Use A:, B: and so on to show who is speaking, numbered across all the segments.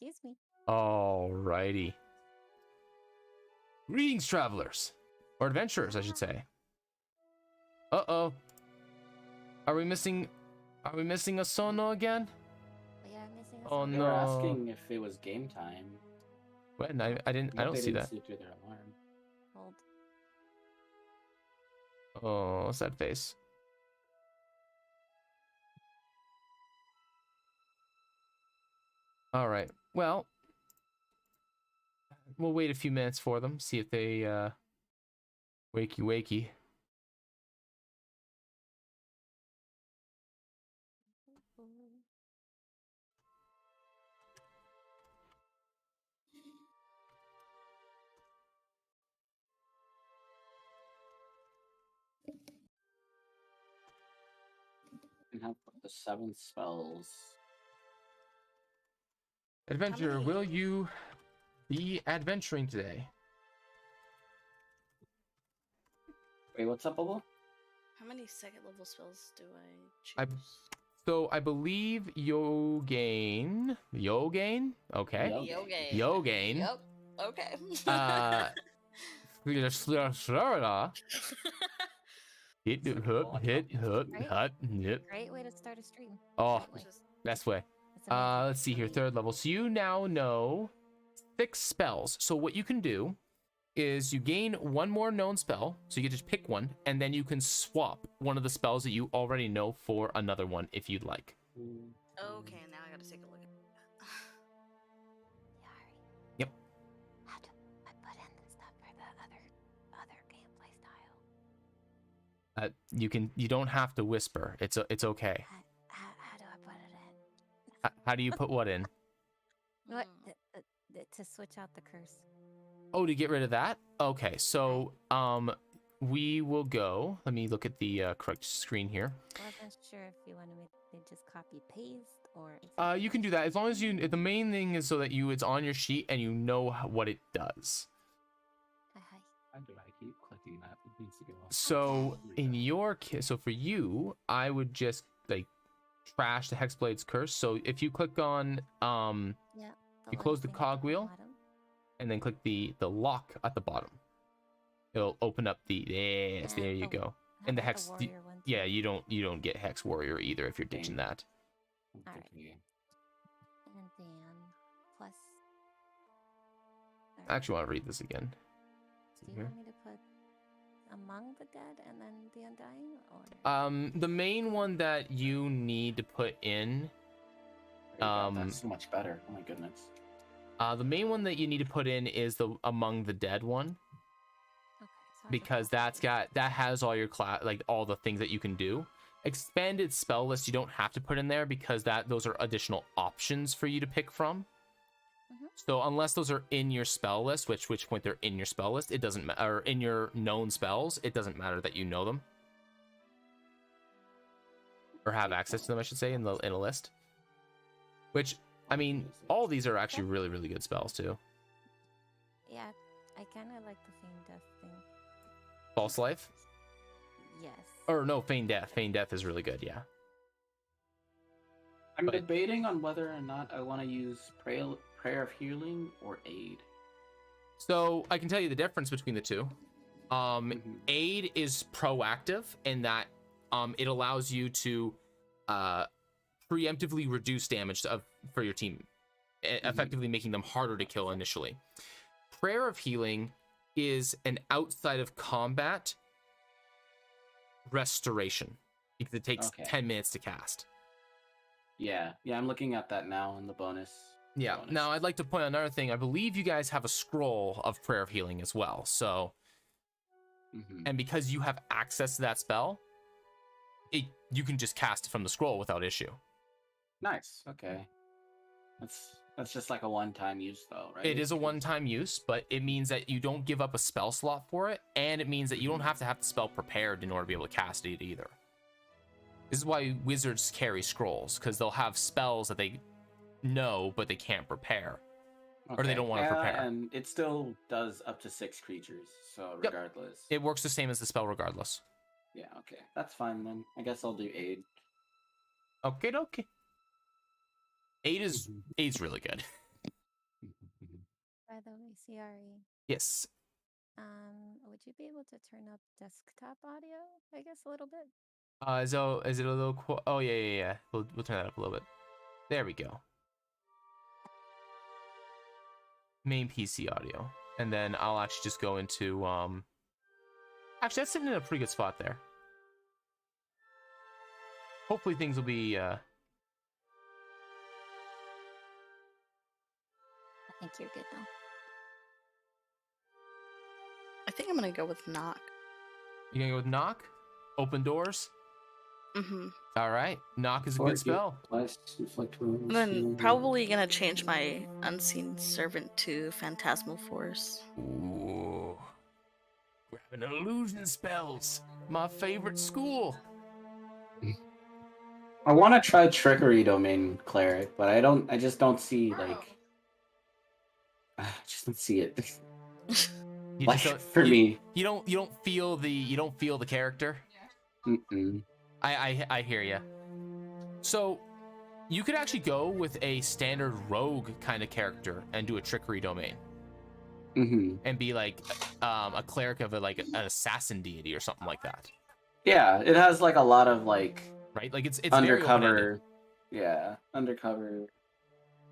A: Excuse me.
B: Alrighty. Greetings, travelers. Or adventurers, I should say. Uh-oh. Are we missing a Sono again?
A: We are missing a
B: Oh
A: song.
C: They
B: no.
C: were asking if it was game time.
B: When? I don't see that.
C: Sleep through their alarm.
A: Hold.
B: Oh, sad face. All right. Well, we'll wait a few minutes for them, see if they wakey.
C: And have the 7 spells.
B: Adventurer, will you be adventuring today?
C: Wait, what's up, Bubble?
D: How many second level spells do I choose?
B: So I believe Yogain. Okay. Yogain.
D: Yep. Okay.
B: Florida. Hit.
A: Great way to start a stream.
B: Oh, best way.
A: It's amazing.
B: Let's see here. 3rd level. So you now know 6 spells. So what you can do is you gain 1 more known spell. So you get to pick one, and then you can swap one of the spells that you already know for another one if you'd like.
D: Okay, now I gotta take a look at that.
A: Yari.
B: Yep.
A: How do I put in the stuff for the other gameplay style?
B: You don't have to whisper. It's okay.
A: How do I put it in?
B: How do you put what in?
A: What? To switch out the curse.
B: Oh, to get rid of that? Okay, so we will go. Let me look at the correct screen here.
A: I wasn't sure if you wanted me to just copy paste or.
B: You can do that as long as you. The main thing is so that it's on your sheet and you know what it does.
C: How do I keep clicking that? It needs to go off.
B: So in your case, so for you, I would just like trash the Hexblade's curse. So if you click on
A: Yeah.
B: you close the cogwheel and then click the lock at the bottom. It'll open up the yes, there you go. And the hex, yeah, you don't get Hex Warrior either if you're ditching that.
A: All right. And then plus.
B: I actually want to read this again.
A: Do you want me to put Among the Dead and then the Undying, or?
B: The main one that you need to put in.
C: That's so much better. Oh my goodness.
B: The main one that you need to put in is the Among the Dead one.
A: Okay, so
B: Because that has all your all the things that you can do. Expanded spell list you don't have to put in there because those are additional options for you to pick from. So unless those are in your spell list, which point they're in your spell list, it doesn't matter. Or in your known spells, it doesn't matter that you know them or have access to them, I should say, in a list. Which, I mean, all these are actually really, really good spells too.
A: Yeah, I kind of like the Feign Death thing.
B: False Life?
A: Yes.
B: Or no, Feign Death. Feign Death is really good, yeah.
C: I'm debating on whether or not I want to use Prayer of Healing or Aid.
B: So I can tell you the difference between the two. Aid is proactive in that it allows you to preemptively reduce damage for your team, effectively making them harder to kill initially. Prayer of Healing is an outside of combat restoration because it takes 10 minutes to cast.
C: Yeah, I'm looking at that now in the bonus.
B: Yeah. Now I'd like to point out another thing. I believe you guys have a scroll of Prayer of Healing as well. So, and because you have access to that spell, you can just cast it from the scroll without issue.
C: Nice. Okay. That's just like a one-time use, though, right?
B: It is a one-time use, but it means that you don't give up a spell slot for it, and it means that you don't have to have the spell prepared in order to be able to cast it either. This is why wizards carry scrolls, because they'll have spells that they know, but they can't prepare. Or they don't want to prepare.
C: And it still does up to 6 creatures, so regardless.
B: It works the same as the spell regardless.
C: Yeah, okay. That's fine then. I guess I'll do Aid.
B: Okay. Aid's really good.
A: By the way, CRE.
B: Yes.
A: Would you be able to turn up desktop audio? I guess a little bit.
B: Is it a little? Oh yeah. We'll turn that up a little bit. There we go. Main PC audio, and then I'll actually just go into Actually, that's sitting in a pretty good spot there. Hopefully things will be
A: I think you're good now.
D: I think I'm gonna go with knock.
B: You gonna go with knock? Open doors?
D: Mm-hmm.
B: All right. Knock is a good spell.
D: And then probably gonna change my unseen servant to phantasmal force.
B: Ooh. We're having illusion spells. My favorite school.
C: I want to try trickery domain cleric, but I just don't see like. I just don't see it. Me.
B: You don't feel the character.
C: Mm-mm.
B: I hear you. So you could actually go with a standard rogue kind of character and do a trickery domain.
C: Mm-hmm.
B: And be like a cleric of an assassin deity or something like that.
C: Yeah, it has like a lot of like
B: right, like it's
C: undercover, undercover,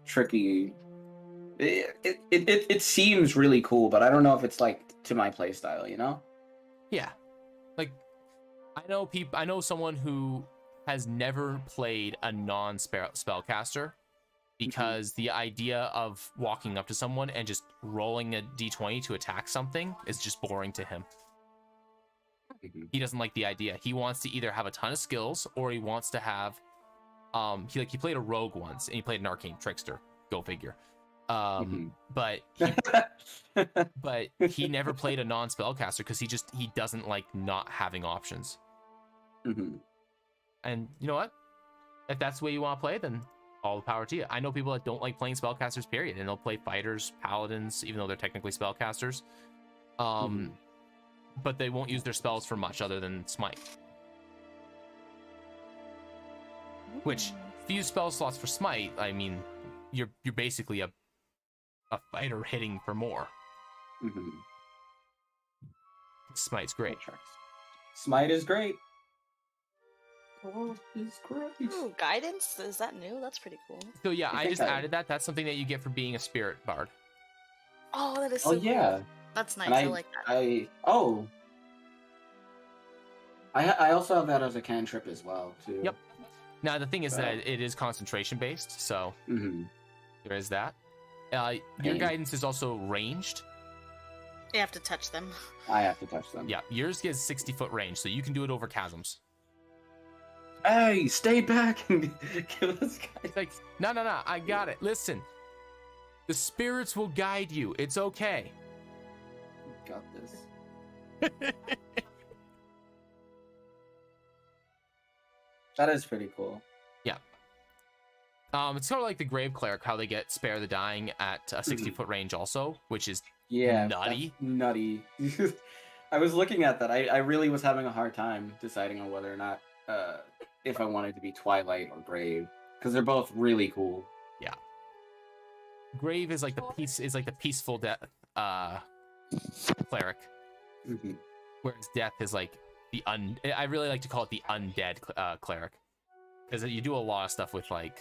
C: tricky. It seems really cool, but I don't know if it's like to my playstyle, you know?
B: Yeah, like I know someone who has never played a non-spellcaster because the idea of walking up to someone and just rolling a d20 to attack something is just boring to him. He doesn't like the idea. He wants to either have a ton of skills or he wants to have he played a rogue once and he played an arcane trickster. Go figure. But he never played a non-spellcaster because he doesn't like not having options. And you know what? If that's the way you want to play, then all the power to you. I know people that don't like playing spellcasters, period, and they'll play fighters, paladins, even though they're technically spellcasters. But they won't use their spells for much other than smite. Which, if you use spell slots for smite, I mean, you're basically a fighter hitting for more. Smite's great.
C: Smite is great. Oh, it's great.
D: Ooh, guidance? Is that new? That's pretty cool.
B: So yeah, I just added that. That's something that you get for being a spirit bard.
D: Oh, that is so cool. That's nice. I like that.
C: I also have that as a cantrip as well, too.
B: Yep. Now, the thing is that it is concentration based, so there is that. Your guidance is also ranged.
D: You have to touch them.
C: I have to touch them.
B: Yeah, yours gives 60-foot range, so you can do it over chasms.
C: Hey, stay back and kill this guy.
B: It's like, no, I got it. Listen, the spirits will guide you. It's okay.
C: Got this. That is pretty cool.
B: Yeah. It's sort of like the Grave Cleric, how they get Spare the Dying at a 60-foot range also, which is nutty.
C: Nutty. I was looking at that. I really was having a hard time deciding on whether or not if I wanted to be Twilight or Grave, because they're both really cool.
B: Yeah. Grave is like the peaceful death cleric, whereas Death is like I really like to call it the undead cleric, because you do a lot of stuff with like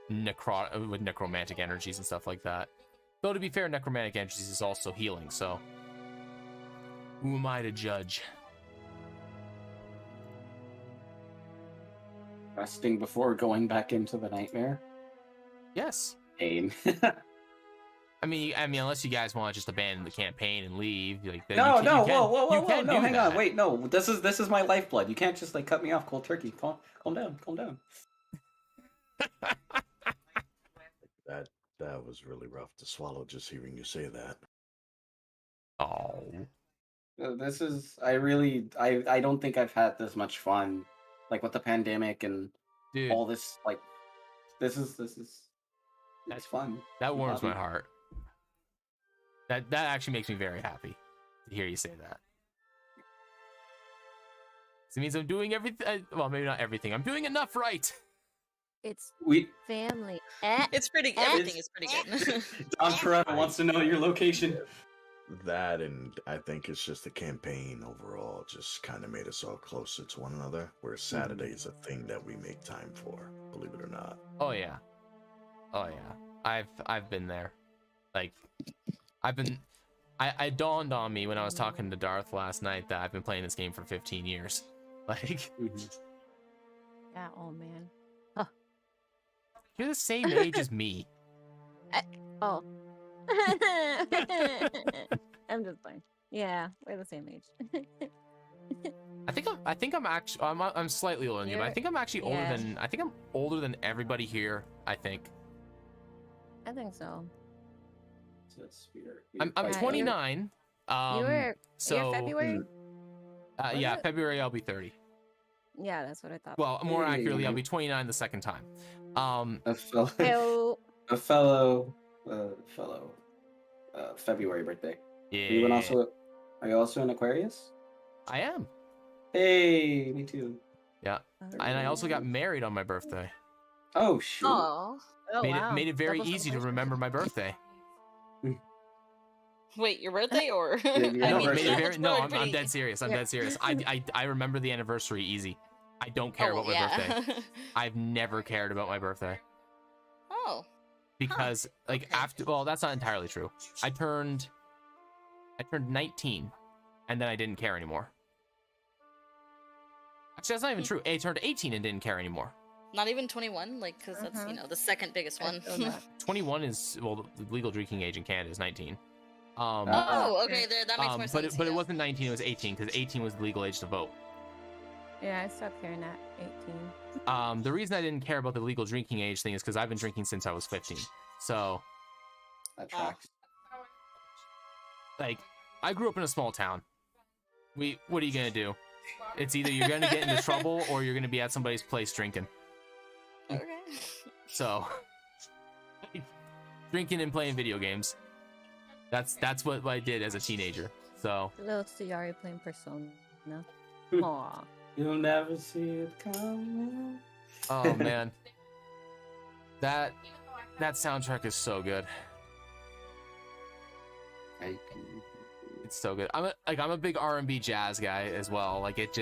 B: necromantic energies and stuff like that. Though to be fair, necromantic energies is also healing, so who am I to judge?
C: Resting before going back into the nightmare?
B: Yes.
C: Pain.
B: I mean, unless you guys want to just abandon the campaign and leave, like then
C: whoa,
B: no,
C: hang on, wait, no, this is my lifeblood. You can't just like cut me off cold turkey. Calm down.
E: That was really rough to swallow just hearing you say that.
B: Oh.
C: This is I don't think I've had this much fun, like with the pandemic and all this. Like, this is it's fun.
B: That warms my heart. That actually makes me very happy to hear you say that. It means I'm doing everything. Well, maybe not everything. I'm doing enough right.
A: It's
C: We
A: family.
D: It's pretty. Everything is pretty good.
C: Don Peretta wants to know your location.
E: That, and I think it's just the campaign overall just kind of made us all closer to one another, where Saturday is a thing that we make time for, believe it or not.
B: Oh yeah. Oh yeah. I've been there. Like, I dawned on me when I was talking to Darth last night that I've been playing this game for 15 years. Like,
A: Yeah, oh man.
B: you're the same age as me.
A: Oh. I'm just fine. Yeah, we're the same age.
B: I think I'm actually I'm slightly older than you, but I think I'm actually older than I'm older than everybody here, I think.
A: I think so.
B: I'm 29.
A: You're
B: so
A: February?
B: yeah, February I'll be 30.
A: Yeah, that's what I thought.
B: Well, more accurately, I'll be 29 the second time.
C: A fellow February birthday.
B: Yeah.
C: Are you also an Aquarius?
B: I am.
C: Hey, me too.
B: Yeah. And I also got married on my birthday.
C: Oh shoot.
D: Oh.
B: Made it very easy to remember my birthday.
D: Wait, your birthday or?
B: I'm dead serious. I'm dead serious. I remember the anniversary easy. I don't care about my birthday. I've never cared about my birthday.
D: Oh.
B: Because that's not entirely true. I turned 19 and then I didn't care anymore. Actually, that's not even true. I turned 18 and didn't care anymore.
D: Not even 21, like, because that's the second biggest one.
B: 21 is the legal drinking age in Canada is 19.
D: Okay, that makes more sense.
B: But it wasn't 19; it was 18 because 18 was the legal age to vote.
A: Yeah, I stopped caring at 18.
B: The reason I didn't care about the legal drinking age thing is because I've been drinking since I was 15. So
C: that tracks.
B: Like, I grew up in a small town. What are you gonna do? It's either you're gonna get into trouble or you're gonna be at somebody's place drinking.
D: Okay.
B: So, drinking and playing video games. That's what I did as a teenager. So.
A: Little Ciari playing Persona. Aww.
C: You'll never see it coming.
B: Oh man. That soundtrack is so good. It's so good. I'm a big R&B jazz guy as well. Like it's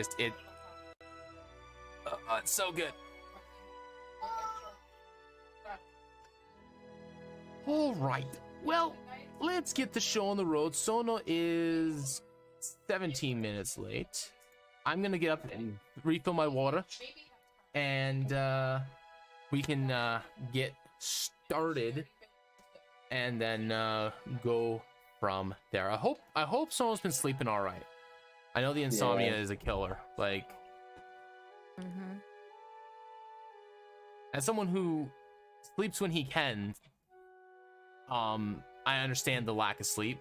B: so good. All right. Well, let's get the show on the road. Sono is 17 minutes late. I'm gonna get up and refill my water, and we can get started, and then go from there. I hope Sono's been sleeping all right. I know the insomnia is a killer. Like, as someone who sleeps when he can, I understand the lack of sleep.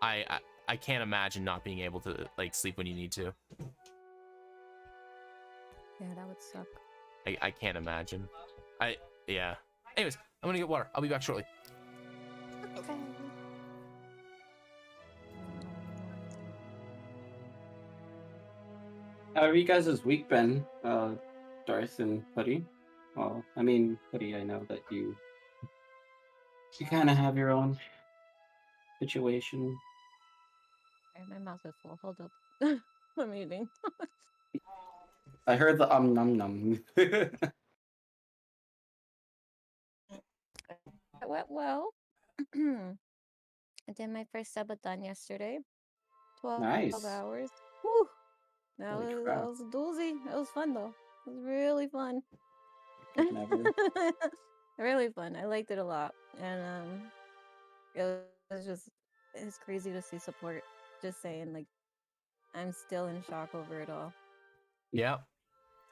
B: I can't imagine not being able to like sleep when you need to.
A: Yeah, that would suck.
B: I can't imagine. Yeah. Anyways, I'm gonna get water. I'll be back shortly.
A: Okay.
C: How have you guys' week been, Darth and Hoodie? Well, I mean, Hoodie, I know that you kind of have your own situation.
A: My mouth is full. Hold up. I'm eating.
C: I heard the num num.
A: It went well. I did my first subathon yesterday. 12 hours. Whew. That was a doozy. It was fun though. It was really fun. Really fun. I liked it a lot. And it's crazy to see support. Just saying, like, I'm still in shock over it all.
B: Yeah.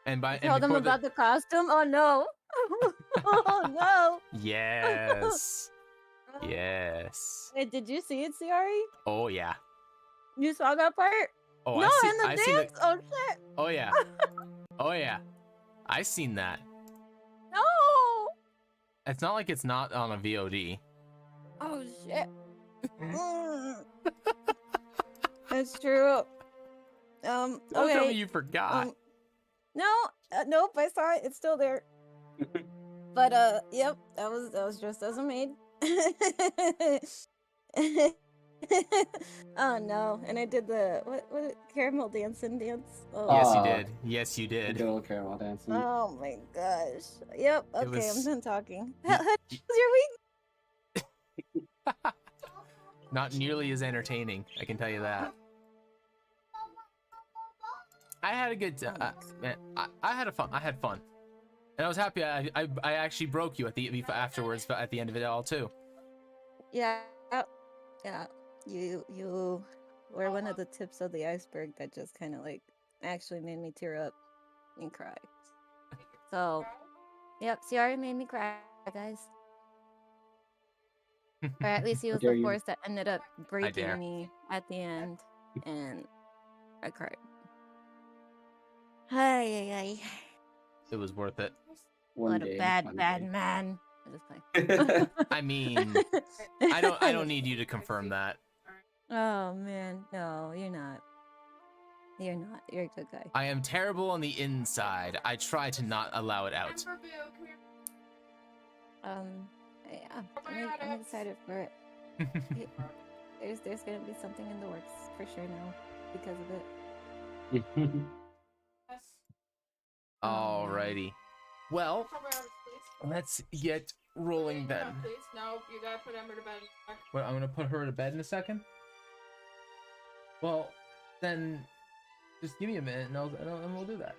A: Tell them about the costume? Oh no. Oh no.
B: Yes. Yes.
A: Wait, did you see it, Ciari?
B: Oh yeah.
A: You saw that part?
B: Oh,
A: no, in the dance? Oh shit.
B: Oh yeah. Oh yeah. I seen that.
A: No.
B: It's not like it's not on a VOD.
A: Oh shit. That's true.
B: Don't tell me you forgot.
A: No, nope. I saw it. It's still there. But yep, that was just as a maid. Oh no! And I did the what caramel dancing dance. Oh
B: Yes, you
A: god.
B: did. Yes, you
C: The
B: did.
C: good old caramel dancing.
A: Oh my gosh. Yep.
B: It
A: Okay, I'm
B: was
A: done talking.
B: y-
A: How was your week?
B: not nearly as entertaining. I can tell you that. I had a good. Man, I had fun. I had fun, and I was happy. I actually broke you at the afterwards, but at the end of it all too.
A: Yeah. Yeah. You were one of the tips of the iceberg that just kind of like actually made me tear up and cry. So, yep, Ciara made me cry, guys. Or at least he
C: How
A: was
C: dare
A: the
C: you?
A: force that ended up
B: I
A: breaking
B: dare.
A: me at the end, and I cried. Ay, ay, ay.
B: It was worth it.
C: One
A: What a
C: day,
A: bad
C: one
A: man. I'm just playing.
B: I mean, I don't need you to confirm that.
A: Oh man, no, you're not. You're not. You're a good guy.
B: I am terrible on the inside. I try to not allow it out.
A: Yeah, I'm excited for it. There's gonna be something in the works for sure now because of it.
B: Alrighty. Well, let's get rolling then.
F: No, you gotta put Ember to bed.
B: What, I'm gonna put her to bed in a second? Well, then just give me a minute and we'll do that.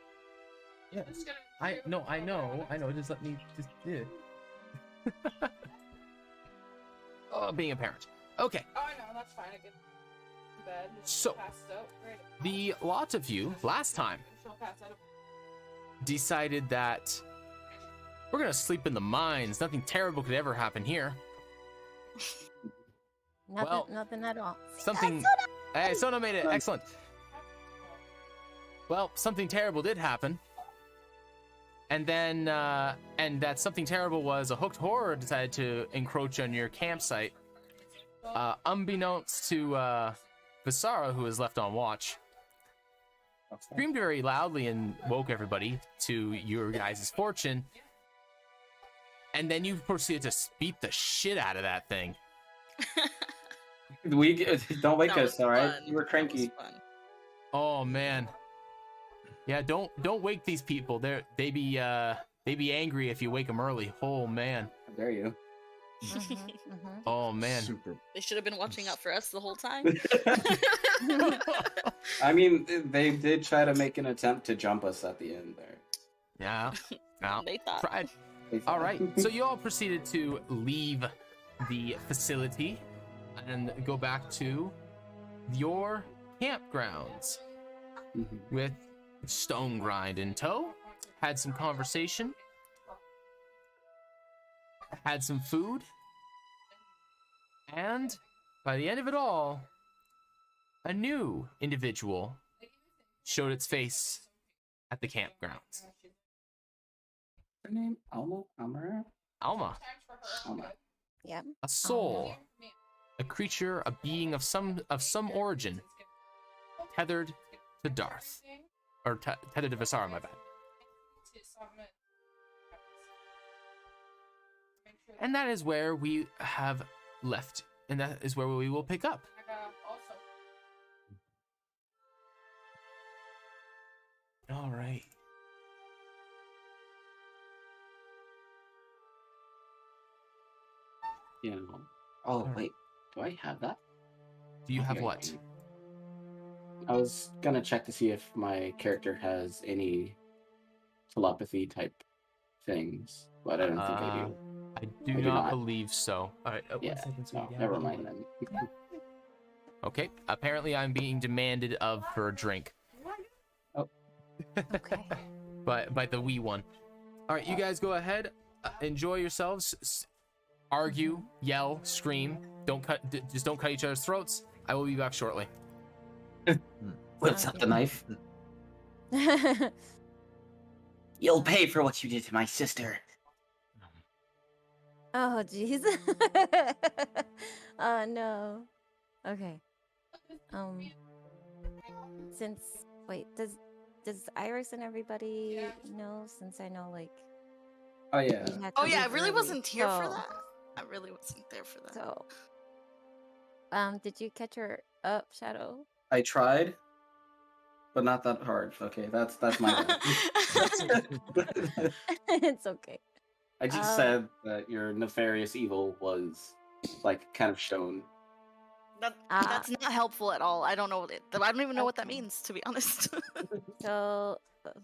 B: Yes. I know. Just let me just do. Oh, being a parent. Okay.
F: Oh, I know, that's fine. I get to bed.
B: So, the lot of you last time decided that we're gonna sleep in the mines. Nothing terrible could ever happen here.
A: Nothing at all.
B: Something. Hey, Sona made it. Excellent. Well, something terrible did happen. And then, and that something terrible was a hooked horror decided to encroach on your campsite. Unbeknownst to Visara, who was left on watch, screamed very loudly and woke everybody to your guys' fortune. And then you proceeded to beat the shit out of that thing.
C: We don't wake us, all right?
D: Fun.
C: You were cranky.
B: Oh man. Yeah, don't wake these people. They be angry if you wake them early. Oh man.
C: How dare you?
B: Oh man.
E: Super.
D: They should have been watching out for us the whole time.
C: I mean, they did try to make an attempt to jump us at the end there.
B: Yeah. No.
D: They thought.
B: Tried. All right. So you all proceeded to leave the facility and go back to your campgrounds with Stone Grind in tow. Had some conversation. Had some food. And by the end of it all, a new individual showed its face at the campgrounds.
C: Her name Alma? Alma?
B: Alma.
C: Alma.
A: Yeah.
B: A soul. A creature, a being of some origin. Tethered to Darth. Or tethered to Visara, my bad. And that is where we have left. And that is where we will pick up. All right.
C: Yeah. Oh, wait. Do I have that?
B: Do you have what?
C: I was gonna check to see if my character has any telepathy type things, but I don't think I do.
B: I do not believe so. All right.
C: Yeah.
B: 1 second, so
C: No,
B: we
C: never
B: have-
C: mind then.
B: Okay. Apparently, I'm being demanded of for a drink.
A: Okay.
B: By the wee one. All right, you guys go ahead. Enjoy yourselves. Argue, yell, scream. Just don't cut each other's throats. I will be back shortly.
C: Whips up the knife. You'll pay for what you did to my sister.
A: Oh, jeez. Oh, no. Okay. Wait, does Iris and everybody know, since I know, like,
C: Oh yeah.
A: You had
D: Oh
A: to
D: yeah, I
A: leave
D: really
A: early.
D: wasn't here for
A: So-
D: that. I really wasn't there for that.
A: So, did you catch her up, Shadow?
C: I tried, but not that hard. Okay, that's my bad.
A: It's okay.
C: I just said that your nefarious evil was like kind of shown.
D: That's not helpful at all. I don't know. I don't even know what that
A: Okay.
D: means, to be honest.
A: So,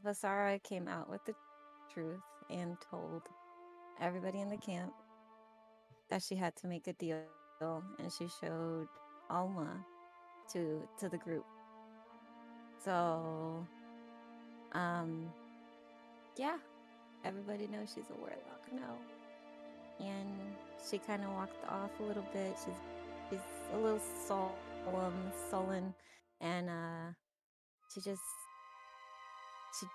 A: Vasara came out with the truth and told everybody in the camp that she had to make a deal, and she showed Alma to the group. So, yeah, everybody knows she's a warlock now, and she kind of walked off a little bit. She's a little sullen, and she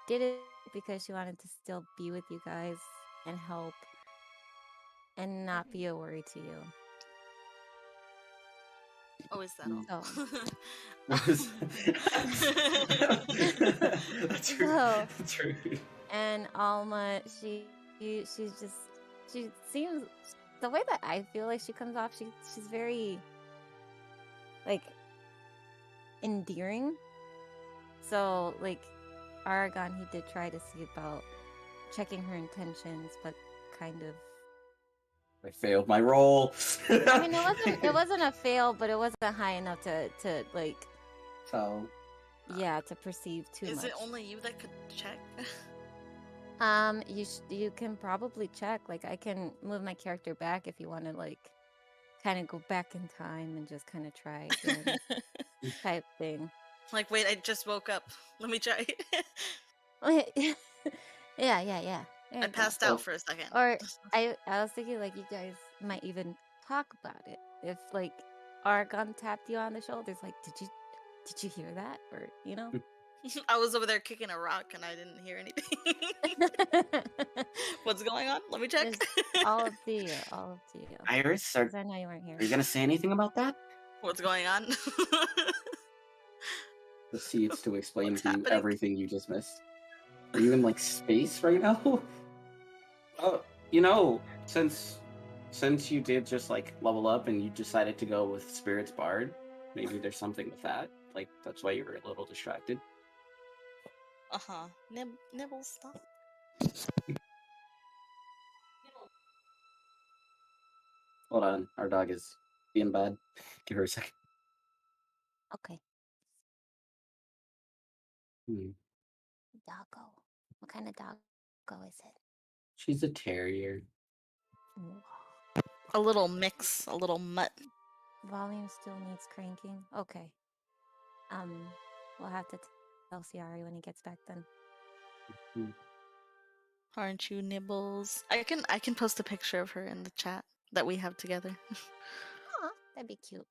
A: did it because she wanted to still be with you guys and help, and not be a worry to you.
D: Oh, is that all?
C: That's
A: rude. So,
C: That's rude.
A: And Alma, she seems, the way that I feel like she comes off, she's very like endearing. So like Aragon, he did try to see about checking her intentions, but kind of
C: I failed my role.
A: I mean, it wasn't a fail, but it wasn't high enough to like
C: So
A: to perceive too much.
D: Is it only you that could check?
A: You can probably check. Like, I can move my character back if you want to, like, kind of go back in time and just kind of try again, type thing.
D: Like, wait, I just woke up. Let me try.
A: Yeah.
D: I passed out for a second.
A: Or I was thinking, like, you guys might even talk about it. If, like, Argon tapped you on the shoulders, like, did you hear that? Or, you know?
D: I was over there kicking a rock and I didn't hear anything. What's going on? Let me check.
A: Just all up to you.
C: Iris,
A: I know you weren't here.
C: are you gonna say anything about that?
D: What's going on?
C: The seeds to explain
D: What's
C: to you
D: happening?
C: everything you just missed. Are you in like space right now? Oh, you know, since you did just like level up and you decided to go with Spirit's Bard, maybe there's something with that. Like that's why you were a little distracted.
D: Uh-huh. Nibbles, stop.
C: Hold on, our dog is being bad. Give her a second.
A: Okay. Doggo. What kind of doggo is it?
C: She's a terrier.
D: A little mix, a little mutt.
A: Volume still needs cranking. Okay. We'll have to tell Ciari when he gets back then.
D: Aren't you, Nibbles? I can post a picture of her in the chat that we have together.
A: Aw, that'd be cute.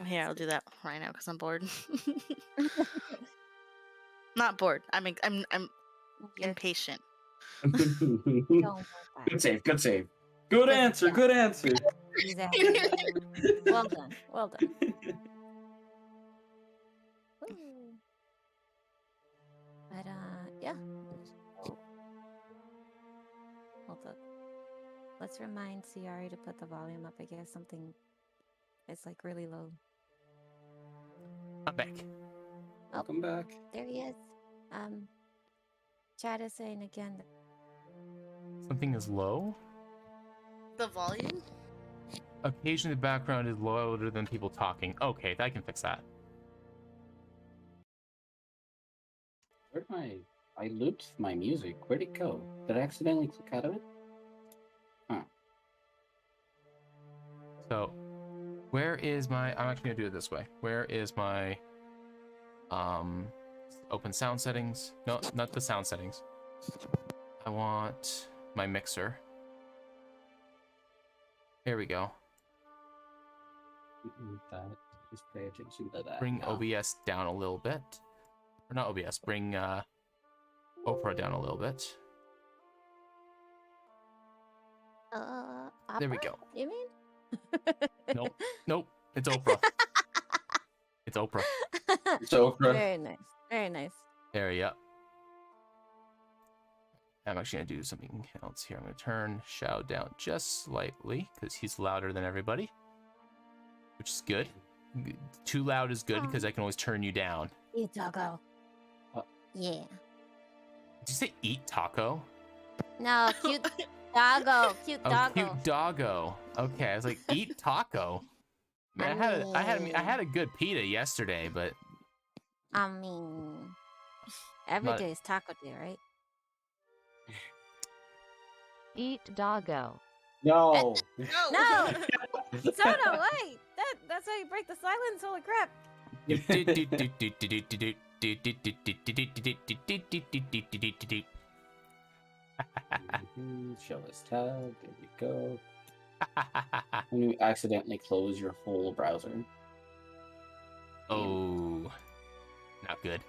D: Here, I'll do that right now because I'm bored. Not bored. I'm
A: You're-
D: impatient.
A: Don't want that.
C: Good save. Good save. Good answer.
A: Yeah.
C: Good answer.
A: Exactly. Well done. Ooh. But yeah. Hold up. Let's remind Ciari to put the volume up. I guess something is like really low.
B: I'm back.
C: Welcome back.
A: There he is. Chad is saying again.
B: Something is low?
D: The volume?
B: Occasionally the background is louder than people talking. Okay, I can fix that.
C: Where'd I looped my music. Where'd it go? Did I accidentally click out of it? Huh.
B: So, where is my... I'm actually going to do it this way. Where is my... open sound settings? No, not the sound settings. I want my mixer. Here we go.
C: Just pay attention to that.
B: Bring OBS down a little bit. Or not OBS, bring Oprah down a little bit. There we go.
A: You mean?
B: Nope. It's Oprah. It's Oprah.
C: It's Oprah.
A: Very nice. Very nice.
B: There you go. I'm actually going to do something else here. I'm going to turn Shao down just slightly because he's louder than everybody, which is good. Too loud is good because I can always turn you down.
A: Eat taco. Yeah.
B: Did you say eat taco?
A: No, cute doggo. Cute doggo.
B: Oh, cute doggo. Okay, I was like, eat taco. Man, I had a good pita yesterday, but
A: I mean, every day is taco day, right?
G: Eat doggo.
C: No.
A: No! Soda, wait! That's how you break the silence, holy crap!
C: Show us tab. There we go. When you accidentally close your whole browser.
B: Oh, not good.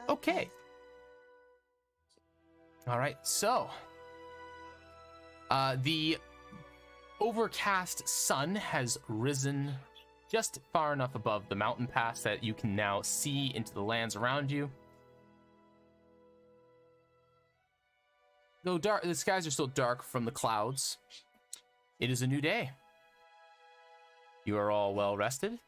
B: Okay. All right, so the overcast sun has risen just far enough above the mountain pass that you can now see into the lands around you. Though the skies are still dark from the clouds, it is a new day. You are all well rested.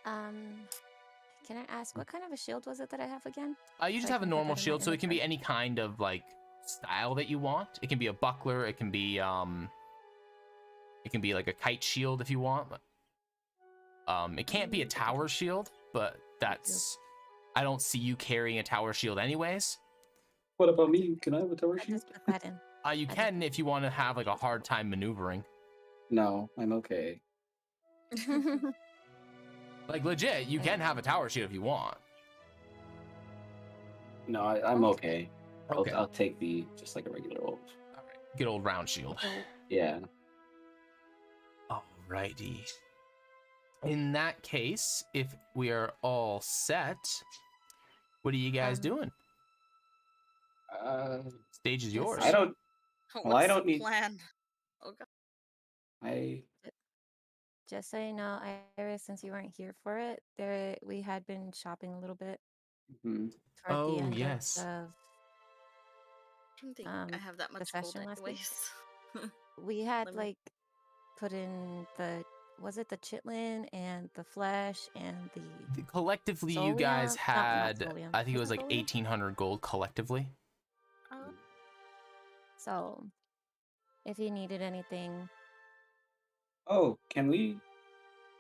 A: Can I ask what kind of a shield was it that I have again?
B: You just have a normal shield, so it can be any kind of like style that you want. It can be a buckler. It can be like a kite shield if you want. It can't be a tower shield, but I don't see you carrying a tower shield anyways.
C: What about me? Can I have a tower shield?
A: Just put that in.
B: You can if you want to have like a hard time maneuvering.
C: No, I'm okay.
B: Like legit, you can have a tower shield if you want.
C: No, I'm okay.
B: Okay.
C: I'll take just like a regular old.
B: All right. Good old round shield.
C: Yeah.
B: Alrighty. In that case, if we are all set, what are you guys doing? Stage is yours.
C: I don't
D: What's
C: don't
D: the
C: need-
D: plan? Oh god.
A: Just so you know, Iris, since you weren't here for it, we had been shopping a little bit.
C: Mhm.
A: Toward
B: Oh,
A: the end
B: yes.
A: of
D: I don't think I have that much gold
A: session last week.
D: anyways.
A: we had
D: Let me-
A: like put in the chitlin and the flesh and the
B: Collectively, you
A: Solium?
B: guys
A: Not
B: had,
A: Solium.
B: I think it was
A: Was it
B: like
A: Solium?
B: 1,800 gold collectively.
D: Oh,
A: so if you needed anything,
C: Oh, can we?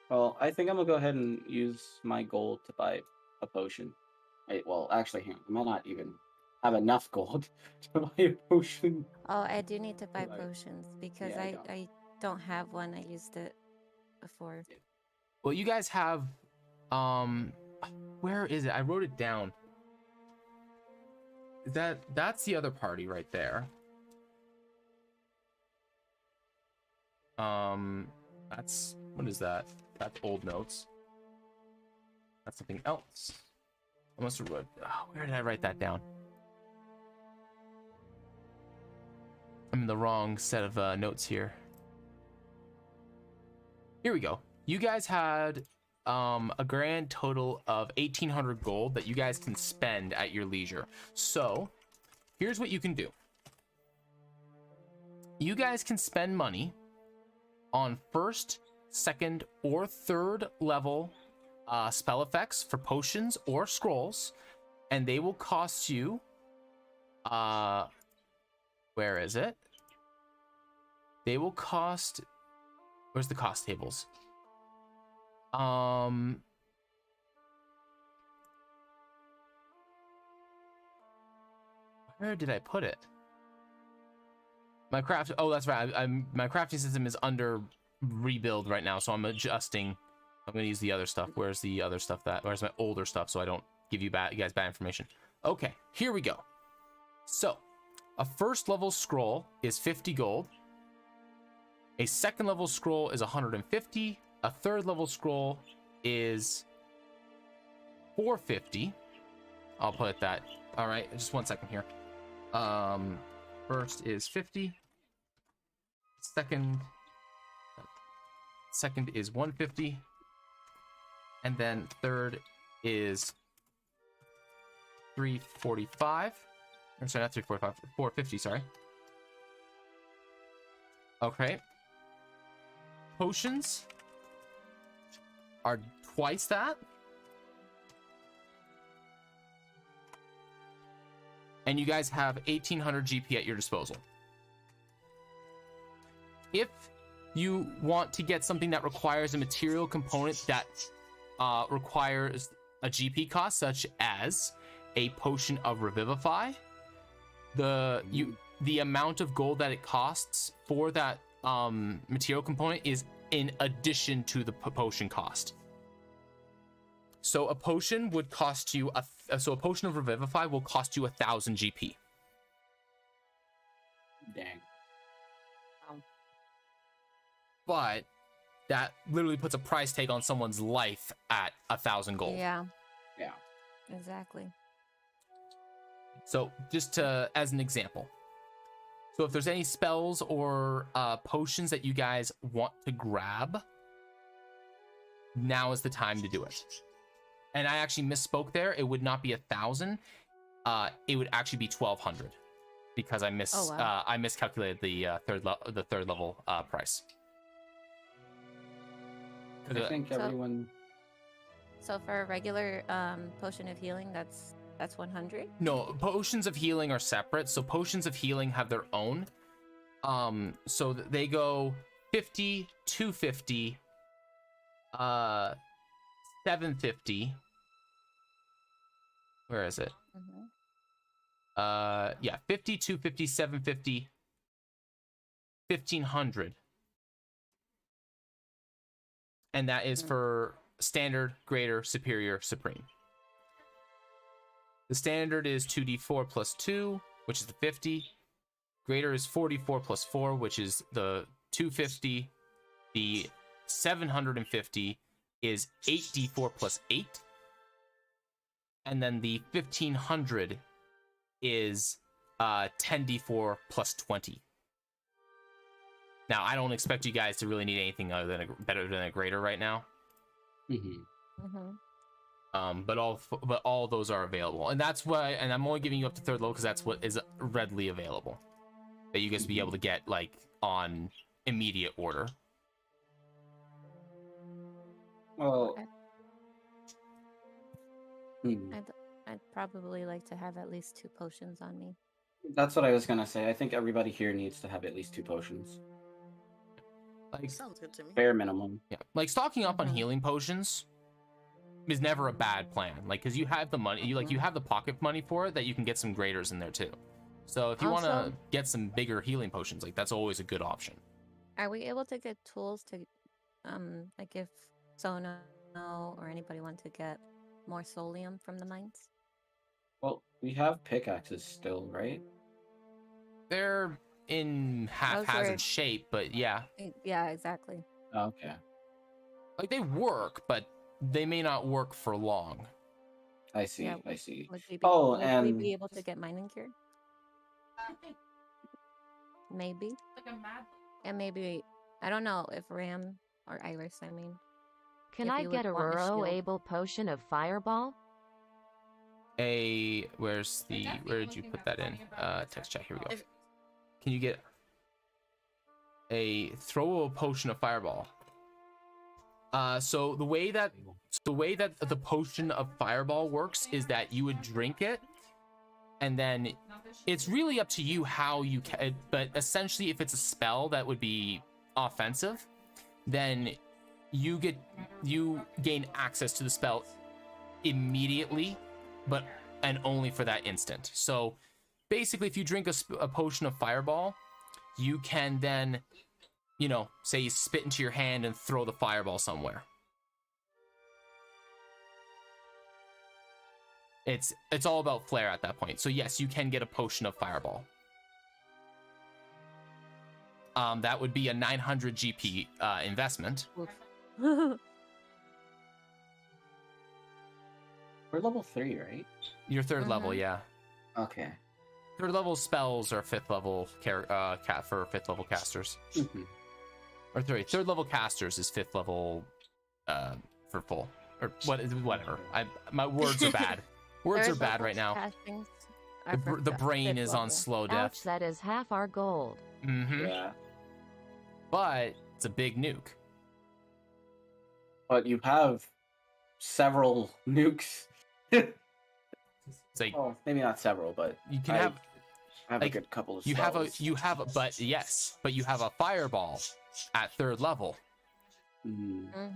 C: Well, I think I'm gonna go ahead and use my gold to buy a potion. Well, actually, I might not even have enough gold to buy a potion.
A: I do need to buy
C: Right.
A: potions because
C: Yeah, I
A: I
C: don't.
A: I don't have one. I used it before.
B: Well, you guys have, where is it? I wrote it down. That's the other party right there. That's, what is that? That's old notes. That's something else. I must have wrote, where did I write that down? I'm in the wrong set of notes here. Here we go. You guys had a grand total of 1,800 gold that you guys can spend at your leisure. So here's what you can do. You guys can spend money on first, second, or third level spell effects for potions or scrolls, and they will cost you, where is it? They will cost, where's the cost tables? Where did I put it? My craft, oh, that's right. My crafting system is under rebuild right now, so I'm adjusting. I'm gonna use the other stuff. Where's the other stuff where's my older stuff so I don't give you guys bad information? Okay, here we go. So, a first level scroll is 50 gold. A second level scroll is 150. A third level scroll is 450. I'll put that. All right, just 1 second here. First is 50. Second is 150. And then third is 345. sorry, not 345, 450, sorry. Okay. Potions are twice that. And you guys have 1800 GP at your disposal. If you want to get something that requires a material component that requires a GP cost, such as a potion of Revivify, the amount of gold that it costs for that material component is in addition to the potion cost. So a potion would cost you a potion of Revivify will cost you 1000 GP.
C: Dang.
B: But that literally puts a price tag on someone's life at 1000 gold.
A: Yeah.
C: Yeah.
A: Exactly.
B: So just as an example. So if there's any spells or potions that you guys want to grab, now is the time to do it. And I actually misspoke there. It would not be 1000. It would actually be 1200 because I miscalculated the third level price.
C: I think everyone.
A: So for a regular potion of healing, that's 100.
B: No, potions of healing are separate. So potions of healing have their own. So they go 50, 250, 750. Where is it? Yeah, 50, 250, 750, 1500. And that is for standard, greater, superior, supreme. The standard is 2d4 plus 2, which is the 50. Greater is 44 plus 4, which is the 250. The 750 is 8d4 plus 8. And then the 1500 is 10d4 plus 20. Now, I don't expect you guys to really need anything other than better than a greater right now. But all those are available, and that's why. And I'm only giving you up to third level because that's what is readily available that you guys will be able to get like on immediate order.
C: Well,
A: I'd probably like to have at least 2 potions on me.
C: that's what I was gonna say. I think everybody here needs to have at least 2 potions.
B: Like,
D: Sounds good to me.
C: Bare minimum.
B: yeah, like stocking up on healing potions is never a bad plan. Like, because you have the money, you have the pocket money for it, that you can get some graders in there too. So if you want to get some bigger healing potions, like that's always a good option.
A: Are we able to get tools to, like if Sono or anybody want to get more solium from the mines?
C: Well, we have pickaxes still, right?
B: They're in haphazard shape, but yeah.
A: Yeah, exactly.
C: Okay.
B: Like they work, but they may not work for long.
C: I see.
A: Yeah,
C: I see.
A: Would we be,
C: Oh,
A: would we
C: and
A: be able to get mining gear? Maybe.
F: Like a mad.
A: And maybe, I don't know if Ram or Iris, I mean.
G: Can
A: if
G: I
A: you
G: get a
A: would want shield.
G: Ruro-able potion of Fireball?
B: Where did you put that in? Text chat, here we go. Can you get a throwable potion of Fireball? So the way that the potion of Fireball works is that you would drink it, and then it's really up to you how you can. But essentially, if it's a spell that would be offensive, then you gain access to the spell immediately, and only for that instant. So basically, if you drink a potion of Fireball, you can then, say you spit into your hand and throw the fireball somewhere. It's all about flair at that point. So yes, you can get a potion of Fireball. That would be a 900 GP investment.
C: we're level 3, right?
B: Your third level, yeah.
C: Okay.
B: Third level spells are 5th level for 5th level casters. Or third level casters is 5th level for full. Or whatever. My words are bad. Words are bad right now. The brain is on slow
G: Ouch,
B: death.
G: that is half our gold.
B: Mm-hmm.
C: Yeah.
B: But it's a big nuke.
C: But you have several nukes.
B: It's like
C: Well, maybe not several, but
B: you can
C: I
B: have
C: have
B: like,
C: a good couple of
B: you have a
C: spells.
B: but you have a fireball at 3rd level,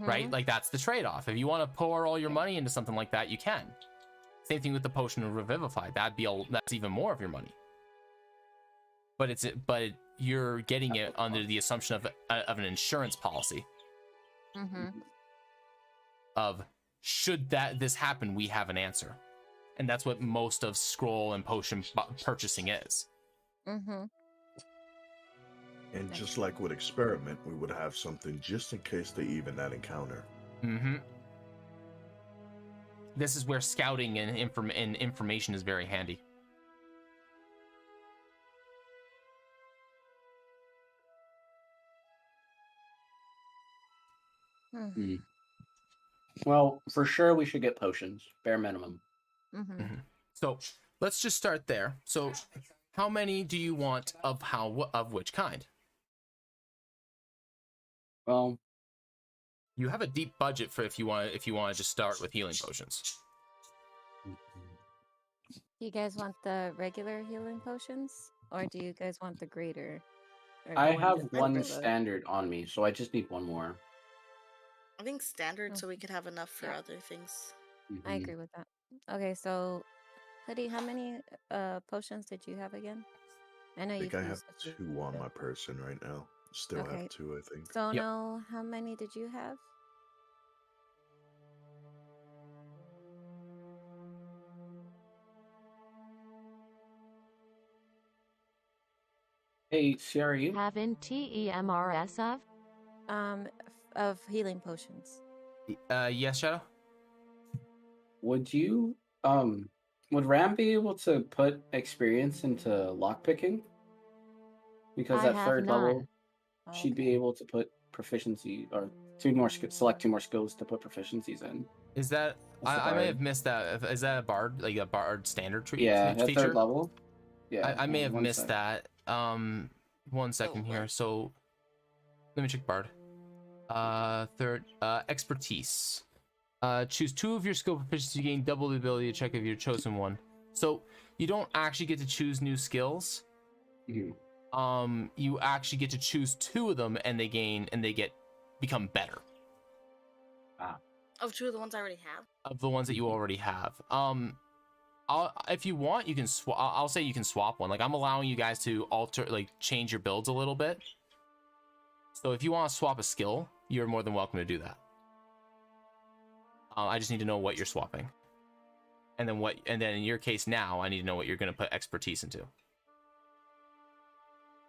B: right? Like that's the trade-off. If you want to pour all your money into something like that, you can. Same thing with the potion of revivify. That's even more of your money. But you're getting it under the assumption of an insurance policy. Of should this happen, we have an answer, and that's what most of scroll and potion purchasing is.
E: And just like with experiment, we would have something just in case they even that encounter.
B: This is where scouting and information is very handy.
C: Well, for sure we should get potions, bare minimum.
B: So let's just start there. So how many do you want of which kind?
C: Well,
B: you have a deep budget for if you want to just start with healing potions.
A: Do you guys want the regular healing potions, or do you guys want the greater?
C: I have one standard on me, so I just need one more.
D: I think standard, so we could have enough for other things.
A: I agree with that. Okay, so Hoodie, how many potions did you have again? I know
E: I think I have
A: used a few.
E: 2 on my person right now. Still
A: Okay.
E: have 2, I think.
A: Sono, how many did you have?
C: Hey, CRU?
G: Having TEMRS of?
A: Of healing potions.
B: Yes, Shadow?
C: Would you, would Ram be able to put experience into lockpicking? Because
G: I
C: at
G: have
C: 3rd
G: none.
C: level, she'd be able to put proficiency, or select 2 more skills to put proficiencies in.
B: Is that,
C: That's the
B: I may
C: bard.
B: have missed that. Is that a bard, like a bard standard treat
C: Yeah, at
B: feature?
C: 3rd level. Yeah,
B: I may have
C: one
B: missed
C: sec.
B: that. 1 second here. So let me check bard. Third, expertise. Choose 2 of your skill proficiency to gain double the ability to check if you're chosen one. So you don't actually get to choose new skills. You actually get to choose 2 of them, and they become better.
D: Of 2 of the ones I already have.
B: Of the ones that you already have. If you want, you can swap. I'll say you can swap one. Like, I'm allowing you guys to change your builds a little bit. So if you want to swap a skill, you're more than welcome to do that. I just need to know what you're swapping, and then in your case now, I need to know what you're going to put expertise into.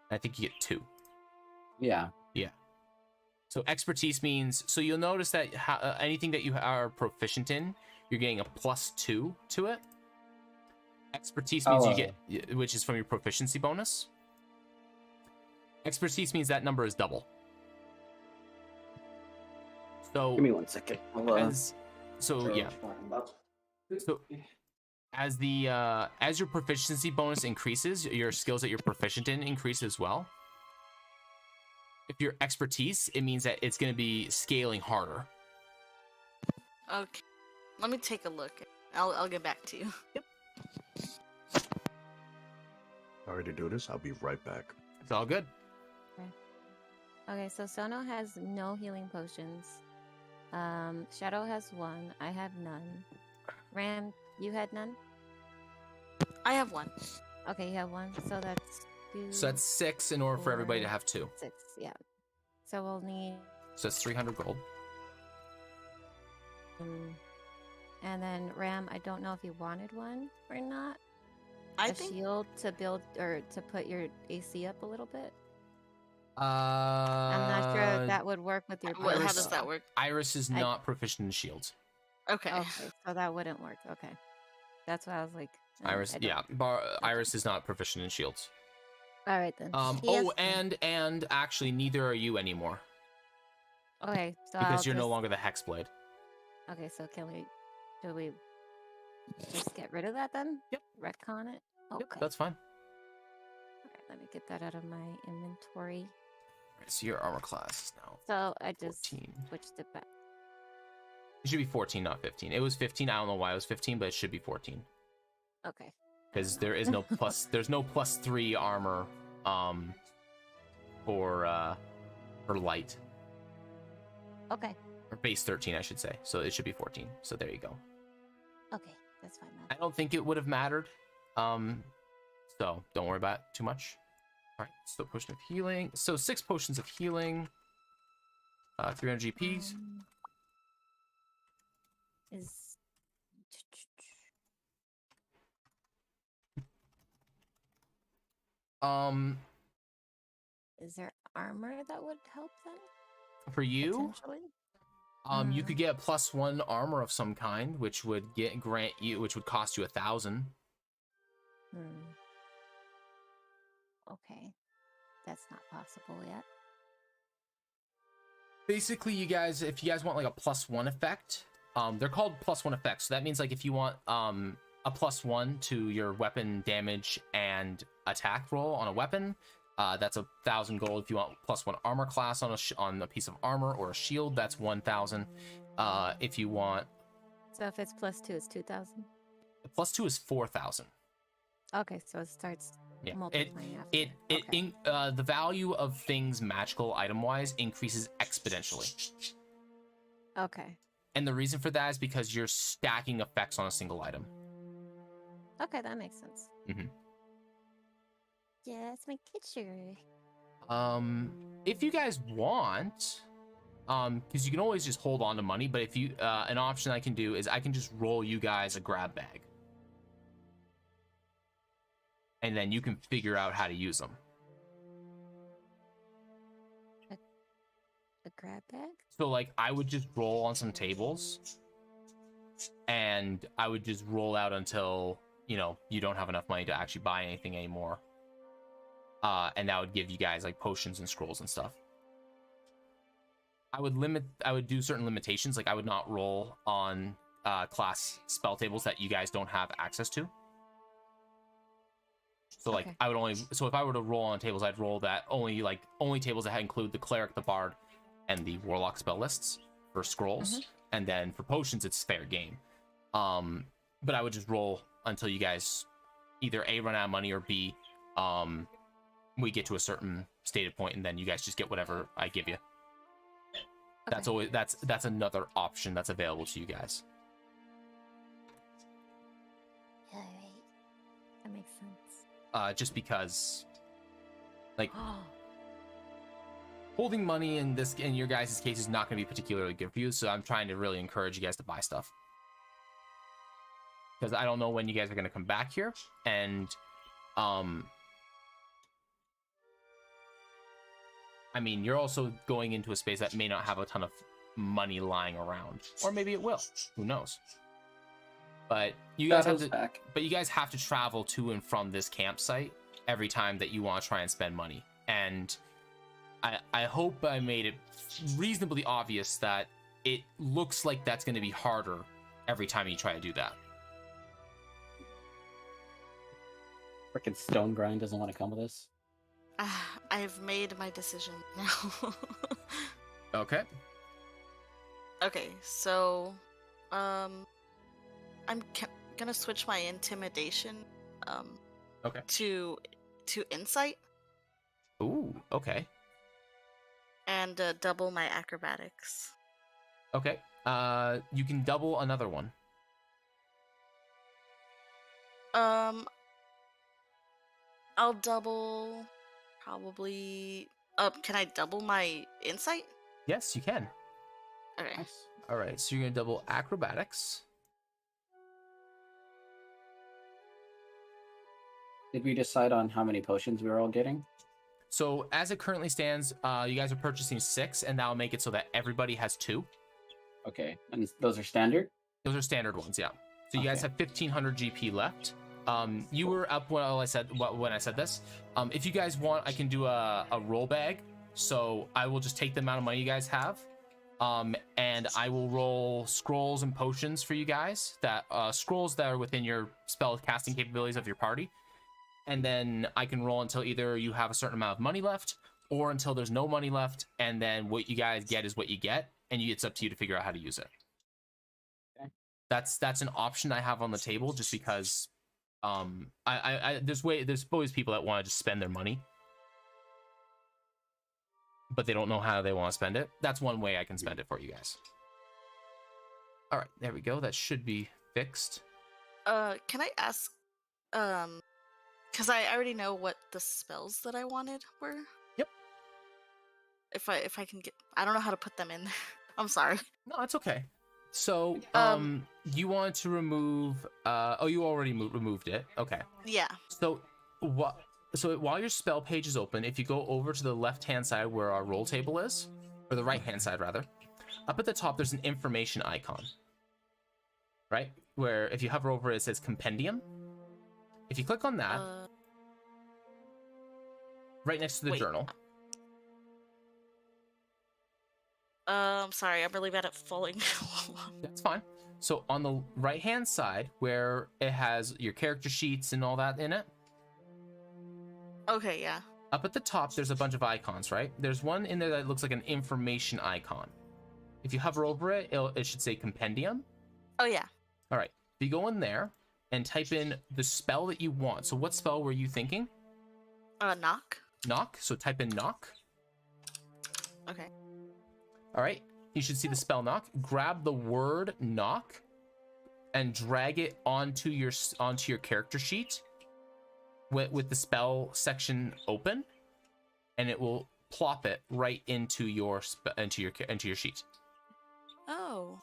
B: I think you get 2.
C: Yeah.
B: So expertise means, so you'll notice that anything that you are proficient in, you're getting a +2 to it. Expertise means you get, which is from your proficiency bonus. Expertise means that number is double. So
C: Give me 1 second.
B: As your proficiency bonus increases, your skills that you're proficient in increase as well. If your expertise, it means that it's going to be scaling harder.
D: Okay. Let me take a look. I'll get back to you.
B: Yep.
E: Sorry to do this. I'll be right back.
B: It's all good.
A: Okay, so Sono has no healing potions. Shadow has 1. I have none. Ram, you had none?
D: I have 1.
A: Okay, you have 1. So that's 2.
B: So that's 6 in order for everybody to have 2.
A: 6, yeah. So we'll need.
B: So that's 300 gold.
A: And then Ram, I don't know if you wanted one or not.
D: I
A: a
D: think
A: shield to build or to put your AC up a little bit.
B: I'm
A: I'm not sure if that would work with your.
D: How does that work?
B: Iris is not proficient in shields.
D: Okay.
A: Okay, so that wouldn't work. Okay, that's why I was like.
B: Iris, Iris is not proficient in shields.
A: All right then.
B: And actually, neither are you anymore.
A: Okay, so
B: because you're no longer the Hexblade.
A: Okay, so should we just get rid of that then?
B: Yep.
A: Retcon it. Okay.
B: Yep, that's fine.
A: Alright, let me get that out of my inventory.
B: Alright, so your armor class is now
A: So I just
B: 14.
A: switched it back.
B: It should be 14, not 15. It was 15. I don't know why it was 15, but it should be 14.
A: Okay.
B: Because there is no plus. There's no +3 armor, for light,
A: Okay.
B: or base 13, I should say. So it should be 14. So there you go.
A: Okay, that's fine
B: I
A: then.
B: don't think it would have mattered. So don't worry about it too much. All right. So potion of healing. So 6 potions of healing. 300 GPs.
A: Is Is there armor that would help then?
B: For you,
A: Potentially?
B: you could get +1 armor of some kind, which would grant you, which would cost you 1,000.
A: Okay. That's not possible yet.
B: Basically, you guys, if you guys want like a +1 effect, they're called +1 effects. So that means like if you want a +1 to your weapon damage and attack roll on a weapon, that's 1,000 gold. If you want +1 armor class on a piece of armor or a shield, that's 1,000. If you want,
A: So if it's +2, it's 2,000.
B: +2 is 4,000.
A: Okay, so it starts
B: Yeah,
A: multiplying after.
B: the value of things magical item wise increases exponentially.
A: Okay.
B: And the reason for that is because you're stacking effects on a single item.
A: Okay, that makes sense.
B: Mm-hmm.
A: Yes, make it sure.
B: If you guys want, because you can always just hold on to money, but if you, an option I can do is I can just roll you guys a grab bag. And then you can figure out how to use them.
A: A grab bag?
B: So like I would just roll on some tables and I would just roll out until, you don't have enough money to actually buy anything anymore. And that would give you guys like potions and scrolls and stuff. I would do certain limitations. Like I would not roll on class spell tables that you guys don't have access to. So like
A: Okay.
B: so if I were to roll on tables, I'd roll that only tables that include the cleric, the bard, and the warlock spell lists for scrolls. And then for potions, it's fair game. But I would just roll until you guys either A, run out of money, or B, we get to a certain stated point, and then you guys just get whatever I give you.
A: Okay.
B: That's another option that's available to you guys.
A: Alright. That makes sense.
B: Just because, like, holding money in your guys' case is not going to be particularly good for you. So I'm trying to really encourage you guys to buy stuff, because I don't know when you guys are going to come back here, and I mean, you're also going into a space that may not have a ton of money lying around, or maybe it will. Who knows? But you guys have to travel to and from this campsite every time that you want to try and spend money. And I hope I made it reasonably obvious that it looks like that's going to be harder every time you try to do that.
C: Frickin' Stone Grind doesn't want to come with us.
D: I've made my decision now.
B: Okay.
D: Okay, so I'm gonna switch my intimidation
B: Okay.
D: to insight.
B: Ooh, okay.
D: And double my acrobatics.
B: Okay. You can double another one.
D: I'll double probably. Can I double my insight?
B: Yes, you can.
D: Okay.
C: Nice.
B: All right, so you're gonna double acrobatics.
C: Did we decide on how many potions we were all getting?
B: So as it currently stands, you guys are purchasing 6, and that'll make it so that everybody has 2.
C: Okay, and those are standard?
B: Those are standard ones, yeah. So you guys have 1,500 GP left. You were up when I said this. If you guys want, I can do a roll bag. So I will just take the amount of money you guys have, and I will roll scrolls and potions for you guys. That scrolls that are within your spell casting capabilities of your party, and then I can roll until either you have a certain amount of money left, or until there's no money left, and then what you guys get is what you get, and it's up to you to figure out how to use it.
C: Okay.
B: That's an option I have on the table, just because there's always people that want to just spend their money, but they don't know how they want to spend it. That's one way I can spend it for you guys. All right, there we go. That should be fixed.
D: Can I ask, because I already know what the spells that I wanted were.
B: Yep.
D: If I can get, I don't know how to put them in there. I'm sorry.
B: No, it's okay. So, you wanted to remove, you already removed it. Okay.
D: Yeah.
B: So while your spell page is open, if you go over to the left-hand side where our roll table is, or the right-hand side rather, up at the top, there's an information icon, right? Where if you hover over it, it says compendium. If you click on that, right next to the journal.
D: Sorry, I'm really bad at following.
B: That's fine. So on the right-hand side, where it has your character sheets and all that in it.
D: Okay, yeah.
B: Up at the top, there's a bunch of icons, right? There's one in there that looks like an information icon. If you hover over it, it should say compendium.
D: Oh, yeah.
B: All right. If you go in there and type in the spell that you want. So what spell were you thinking?
D: Knock.
B: Knock. So type in knock.
D: Okay.
B: All right. You should see the spell knock. Grab the word knock and drag it onto your character sheet with the spell section open, and it will plop it right into your sheet.
D: Oh.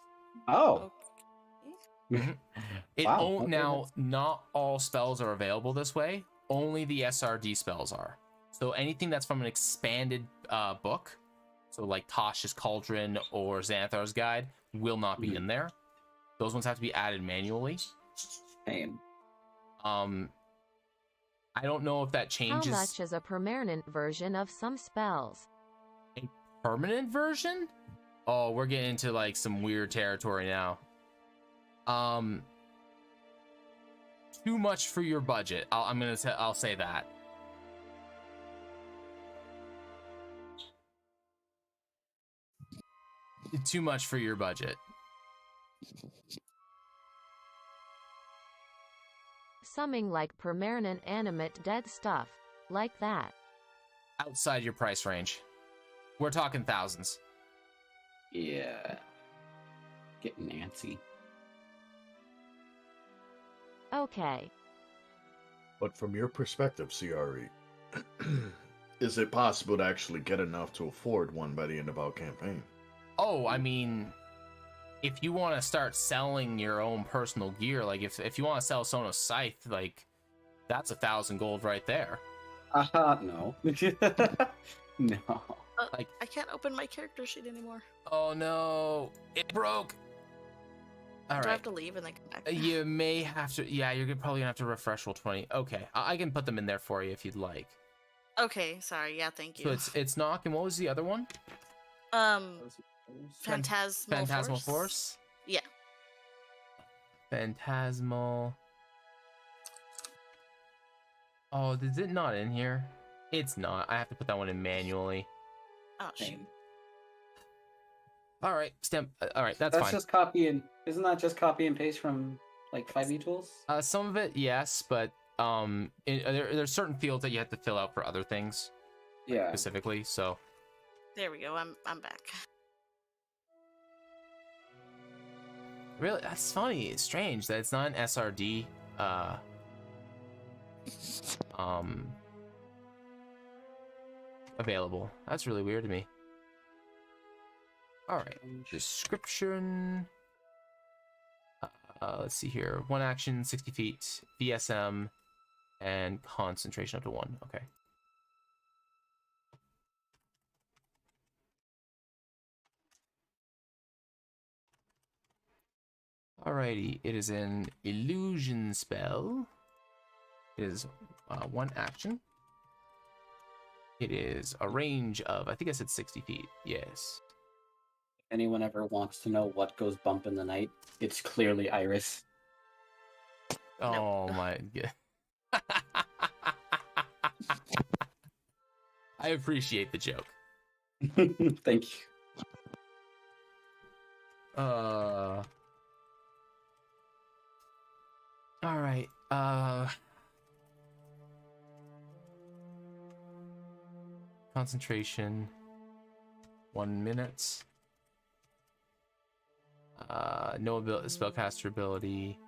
C: Oh.
D: Okay.
C: Wow, okay,
B: Now, not all spells are available this way. Only the SRD spells are. So anything that's from an expanded book, so like Tosh's Cauldron or Xanthar's Guide, will not be in there. Those ones have to be added manually.
C: Same.
B: I don't know if that changes.
G: How much is a permanent version of some spells?
B: A permanent version? Oh, we're getting into like some weird territory now. Too much for your budget. I'll say that. Too much for your budget.
G: Something like permanent animate dead stuff, like that.
B: Outside your price range. We're talking thousands.
C: Yeah. Getting antsy.
G: Okay.
E: But from your perspective, CRE, is it possible to actually get enough to afford one by the end of our campaign?
B: Oh, I mean, if you want to start selling your own personal gear, like if you want to sell Sonos Scythe, like that's 1,000 gold right there.
C: No. No.
B: Like,
D: I can't open my character sheet anymore.
B: oh no, it broke. All
D: Do I
B: right.
D: have to leave and then come back?
B: You may have to. Yeah, you're probably gonna have to refresh Roll20. Okay, I can put them in there for you if you'd like.
D: Okay, sorry. Yeah, thank you.
B: So it's knock, and what was the other one?
D: Phantasmal
B: Force.
D: Yeah.
B: Phantasmal. Oh, is it not in here? It's not. I have to put that one in manually.
D: Oh, shoot.
C: Same.
B: All right, all right, that's
C: That's
B: fine.
C: just copy and isn't that just copy and paste from like 5e tools?
B: Some of it, yes, but there's certain fields that you have to fill out for other things.
C: Yeah.
B: Specifically, so.
D: There we go. I'm back.
B: Really, that's funny. It's strange that it's not an SRD. Available. That's really weird to me. All right, description. Let's see here. One action, 60 feet, VSM, and concentration up to 1. Okay. Alrighty, it is an illusion spell. It is 1 action. It is a range of, I think I said 60 feet. Yes.
C: Anyone ever wants to know what goes bump in the night? It's clearly Iris.
B: Oh my god. I appreciate the joke.
C: Thank you.
B: All right. Concentration. 1 minute. No ability, spellcaster ability.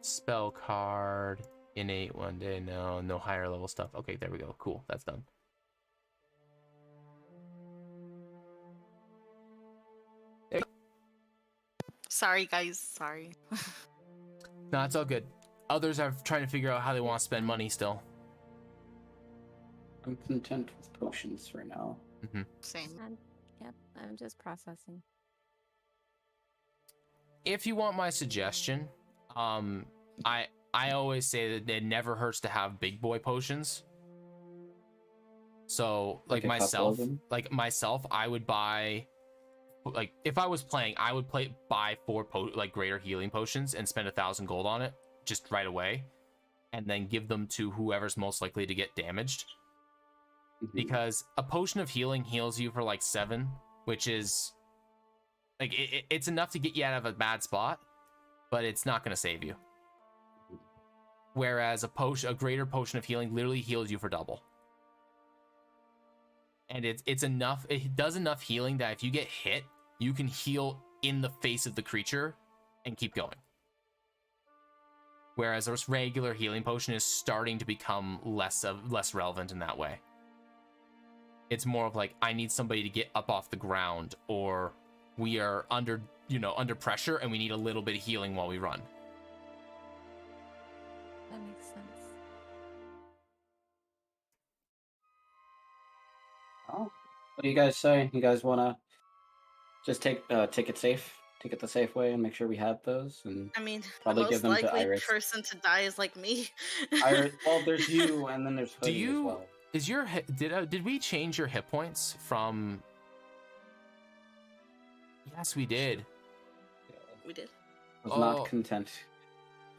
B: Spell card. Innate 1 day. No higher level stuff. Okay, there we go. Cool. That's done.
D: Sorry, guys. Sorry.
B: No, it's all good. Others are trying to figure out how they want to spend money still.
C: I'm content with potions for now.
D: Same.
A: Yep, I'm just processing.
B: If you want my suggestion, I always say that it never hurts to have big boy potions. So like myself, I would buy, like if I was playing, I would buy 4 greater healing potions and spend 1,000 gold on it just right away, and then give them to whoever's most likely to get damaged. Because a potion of healing heals you for like 7, which is like it's enough to get you out of a bad spot, but it's not going to save you. Whereas a greater potion of healing literally heals you for double. And it's enough, it does enough healing that if you get hit, you can heal in the face of the creature and keep going. Whereas a regular healing potion is starting to become less relevant in that way. It's more of like, I need somebody to get up off the ground, or we are under pressure and we need a little bit of healing while we run.
A: That makes sense.
C: Oh, what do you guys say? You guys want to just take it safe? Take it the safe way and make sure we have those, and
D: I mean,
C: probably
D: the
C: give
D: most
C: them to
D: likely
C: Iris.
D: person to die is like me.
C: Iris, well, there's you, and then there's Hoodie as well.
B: Is your did we change your hit points from? Yes, we did.
D: We did.
C: I was not content.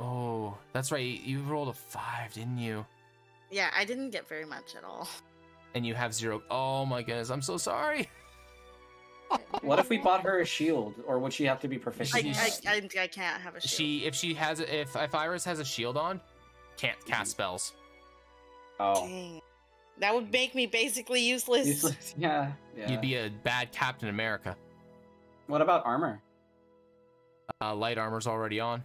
B: Oh, that's right. You rolled a 5, didn't you?
D: Yeah, I didn't get very much at all.
B: And you have 0. Oh my goodness, I'm so sorry.
C: What if we bought her a shield, or would she have to be proficient?
D: I can't have a shield.
B: If Iris has a shield on, can't cast spells.
C: Oh.
D: Dang. That would make me basically useless.
C: Useless, yeah.
B: You'd be a bad Captain America.
C: What about armor?
B: Light armor's already on.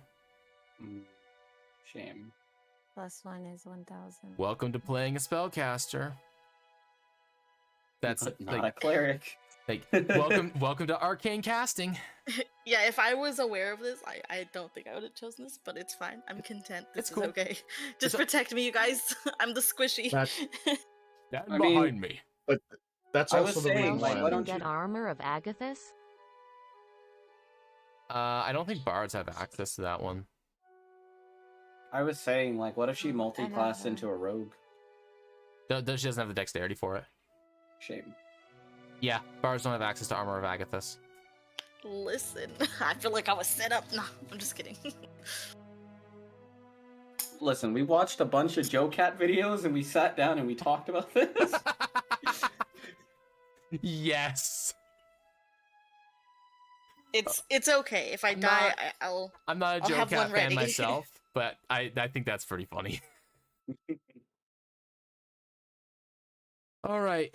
C: Shame.
A: +1 is 1,000.
B: Welcome to playing a spellcaster. That's
C: not like a cleric.
B: Like welcome to arcane casting.
D: Yeah, if I was aware of this, I don't think I would have chosen this, but it's fine. I'm content. This is cool. Okay. Just protect me, you guys. I'm the squishy.
B: That's behind me.
E: But that's also the reason
G: why I don't get armor of Agathis.
B: I don't think bards have access to that one.
C: I was saying, like, what if she multi-classed into a rogue?
B: She doesn't have the dexterity for it.
C: Shame.
B: Yeah, bards don't have access to armor of Agathis.
D: Listen, I feel like I was set up. No, I'm just kidding.
C: Listen, we watched a bunch of Joe Cat videos and we sat down and we talked about this.
B: Yes.
D: It's okay. If I die,
B: I'm not a Joe Cat fan myself, but I think that's pretty funny. All right.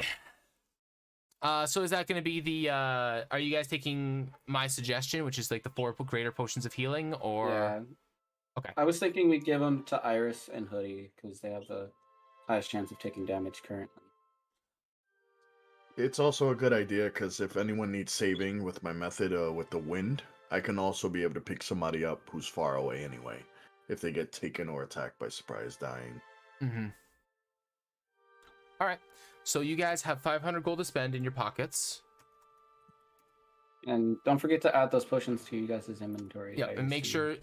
B: So is that going to be the? Are you guys taking my suggestion, which is like the 4 greater potions of healing, or?
C: Yeah.
B: Okay.
C: I was thinking we'd give them to Iris and Hoodie because they have the highest chance of taking damage currently.
E: It's also a good idea because if anyone needs saving with my method with the wind, I can also be able to pick somebody up who's far away anyway, if they get taken or attacked by surprise dying.
B: Mm-hmm. All right. So you guys have 500 gold to spend in your pockets.
C: And don't forget to add those potions to you guys' inventory.
B: Yeah, and make sure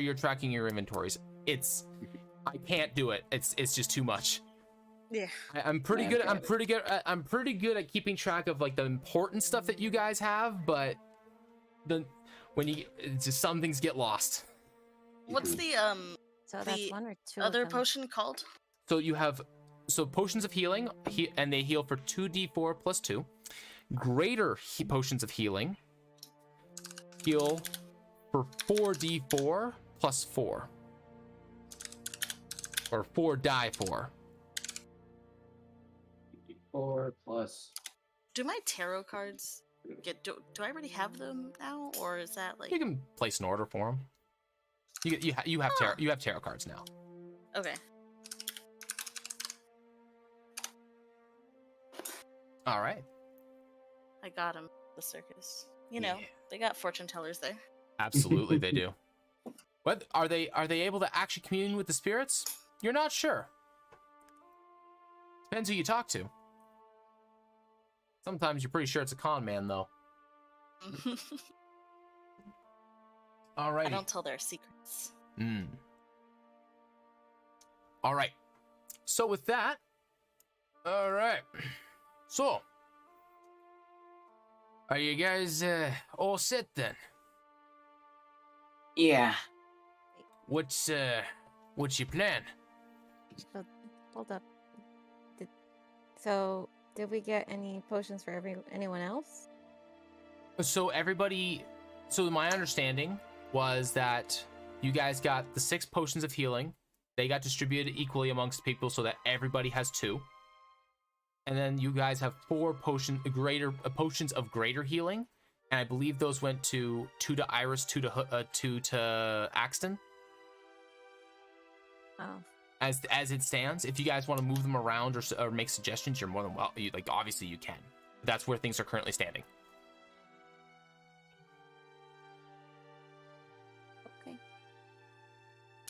B: you're tracking your inventories. I can't do it. It's just too much.
D: Yeah.
B: I'm pretty good. I'm pretty good at keeping track of like the important stuff that you guys have, but some things get lost.
D: What's the
A: So that's 1 or 2
D: other
A: of them.
D: potion called?
B: So you have potions of healing, and they heal for 2d4 plus 2. Greater potions of healing heal for 4d4 plus 4. Or 4 die 4.
C: 4 plus.
D: Do my tarot cards get? Do I already have them now, or is that like?
B: You can place an order for them. You have tarot cards now.
D: Okay.
B: All right.
D: I got them. The circus. You know, they got fortune tellers there.
B: Absolutely, they do. But are they able to actually commune with the spirits? You're not sure. Depends who you talk to. Sometimes you're pretty sure it's a con man, though. All right.
D: I don't tell their secrets.
B: All right. So with that, all right. So, are you guys all set then?
C: Yeah.
B: What's your plan?
A: Hold up. Did we get any potions for anyone else?
B: So my understanding was that you guys got the 6 potions of healing. They got distributed equally amongst people so that everybody has 2. And then you guys have 4 potions of greater healing. And I believe those went to 2 to Iris, 2 to Axton.
A: Oh.
B: As it stands, if you guys want to move them around or make suggestions, you're more than welcome. Obviously you can. That's where things are currently standing.
A: Okay.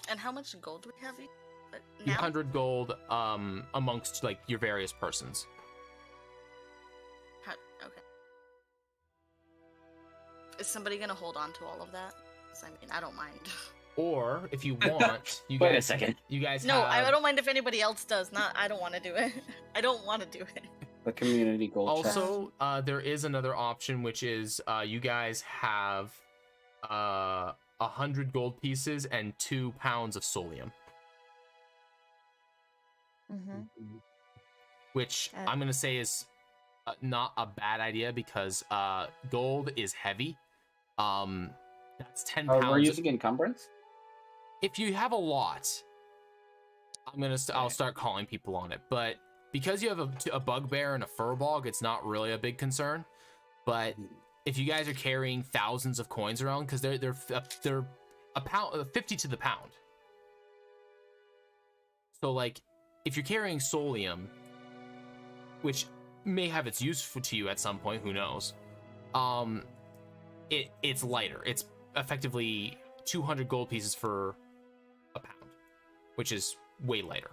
D: And how much gold do we have now?
B: 100 gold amongst your various persons.
D: Okay. Is somebody gonna hold on to all of that? 'Cause, I mean, I don't mind.
B: Or if you want, you
C: Wait
B: guys.
C: a second.
B: You guys.
D: No,
B: have...
D: I don't mind if anybody else does. I don't want to do it. I don't want to do it.
C: The community gold chest.
B: Also, there is another option, which is you guys have 100 gold pieces and 2 pounds of solium.
A: Mm-hmm.
B: Which I'm gonna say is not a bad idea because gold is heavy. That's 10 pounds.
C: We're using encumbrance.
B: If you have a lot, I'll start calling people on it. But because you have a bugbear and a furbog, it's not really a big concern. But if you guys are carrying thousands of coins around, because they're a pound, 50 to the pound. So if you're carrying solium, which may have its use to you at some point, who knows? It's lighter. It's effectively 200 gold pieces for a pound, which is way lighter.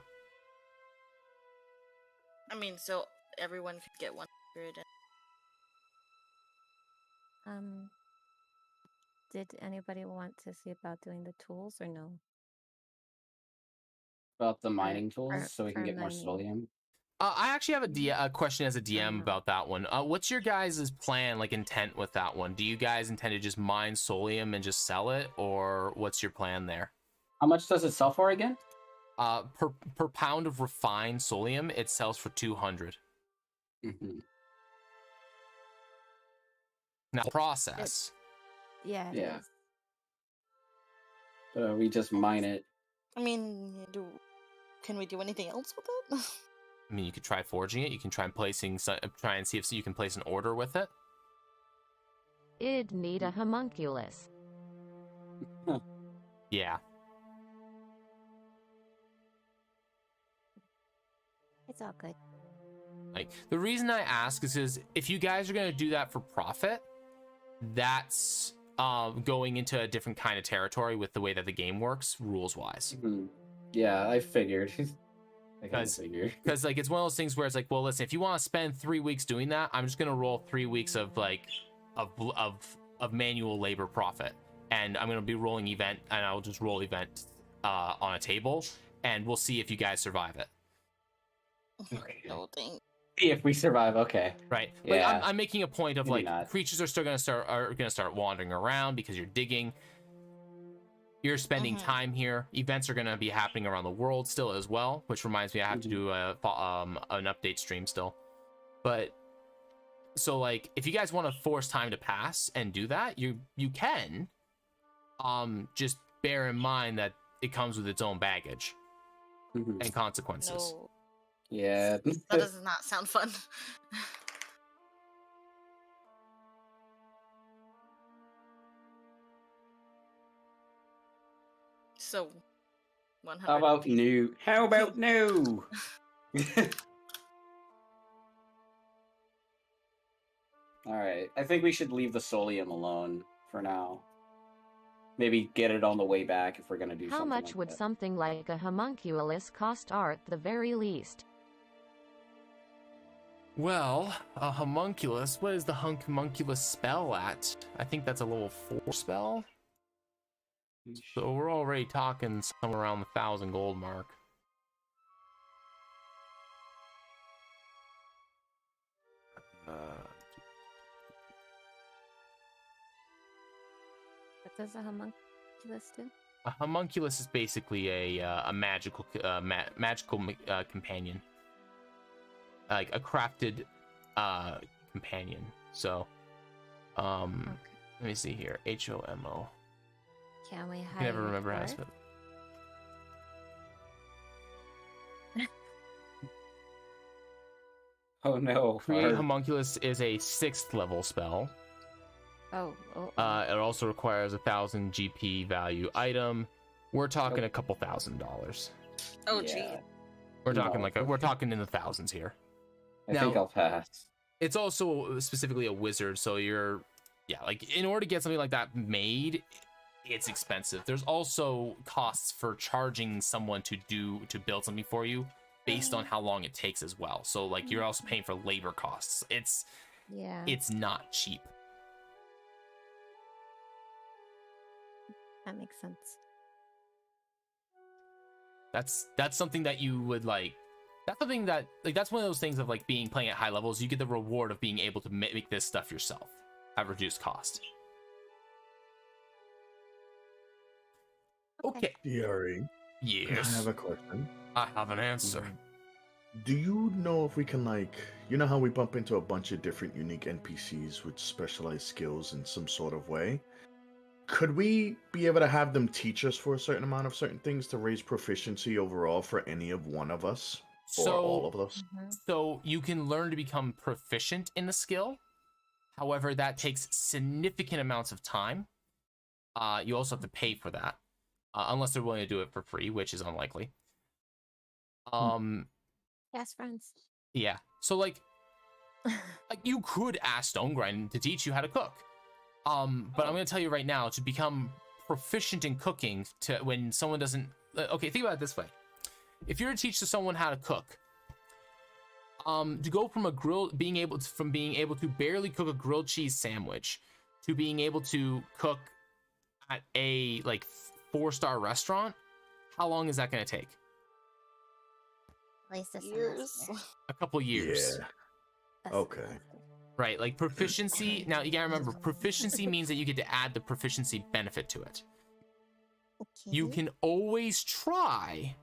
D: I mean, so everyone could get 100.
A: Did anybody want to see about doing the tools or no?
C: About the mining tools,
A: for-
C: so we can
A: for
C: get more
A: mining.
C: solium.
B: I actually have a question as a DM about that one. What's your guys' plan, intent with that one? Do you guys intend to just mine solium and just sell it, or what's your plan there?
C: How much does it sell for again?
B: Per pound of refined solium, it sells for 200.
C: Mm-hmm.
B: Now, process.
A: Yeah.
C: Yeah. We just mine it.
D: I mean, can we do anything else with it?
B: I mean, you could try forging it. You can try and see if you can place an order with it.
G: It'd need a homunculus.
B: Yeah.
A: It's all good.
B: The reason I ask is if you guys are going to do that for profit, that's going into a different kind of territory with the way that the game works, rules-wise.
C: Mm-hmm. Yeah, I figured.
B: Because it's one of those things where it's well, listen, if you want to spend 3 weeks doing that, I'm just gonna roll 3 weeks of manual labor profit, and I'm gonna be rolling event, and I'll just roll event on a table, and we'll see if you guys survive it.
C: Okay.
D: No thing.
C: See if we survive. Okay.
B: Right.
C: Yeah.
B: I'm making a point of
C: Maybe not.
B: creatures are still gonna start wandering around because you're digging. You're spending time here. Events are going to be happening around the world still as well, which reminds me I have to do an update stream still. But so like if you guys want to force time to pass and do that, you can. Just bear in mind that it comes with its own baggage and consequences.
D: No.
C: Yeah.
D: That does not sound fun. So, 100.
C: How about new? How about new? All right. I think we should leave the Solium alone for now. Maybe get it on the way back if we're gonna do
G: How
C: something.
G: much
C: like
G: would
C: that.
G: something like a homunculus cost at the very least?
B: Well, a homunculus. What is the homunculus spell at? I think that's a level 4 spell. So we're already talking somewhere around the 1,000 gold mark.
A: What does a homunculus do?
B: A homunculus is basically a magical companion, like a crafted companion. So, let me see here. HOMO.
A: Can we hire?
B: I never remember how to spell.
C: Oh no!
B: Create homunculus is a 6th level spell.
A: Oh.
B: It also requires 1,000 GP value item. We're talking a couple $1,000s.
D: Oh gee.
B: We're talking we're talking in the thousands here.
C: I think I'll pass.
B: It's also specifically a wizard, so you're like in order to get something like that made, it's expensive. There's also costs for charging someone to build something for you based on how long it takes as well. So like you're also paying for labor costs. It's not cheap.
A: That makes sense.
B: That's something that you would like. That's something that that's one of those things of like playing at high levels. You get the reward of being able to make this stuff yourself at reduced cost. Okay.
E: DRE.
B: Yes.
E: I have a question.
B: I have an answer.
E: Do you know if we can you know how we bump into a bunch of different unique NPCs with specialized skills in some sort of way? Could we be able to have them teach us for a certain amount of certain things to raise proficiency overall for any of one of us? Or all of us?
B: So you can learn to become proficient in the skill. However, that takes significant amounts of time. You also have to pay for that. Unless they're willing to do it for free, which is unlikely.
A: Yes, friends.
B: Yeah. So like you could ask Stonegrind to teach you how to cook. But I'm gonna tell you right now, to become proficient in cooking, when someone doesn't okay, think about it this way. If you're to teach someone how to cook, to go from being able to barely cook a grilled cheese sandwich to being able to cook at a 4-star restaurant, how long is that gonna take?
A: At least a
D: Years.
A: semester.
B: A couple years.
E: Yeah. Okay.
B: Right, like proficiency. Now you gotta remember, proficiency means that you get to add the proficiency benefit to it.
A: Okay.
B: You can always try,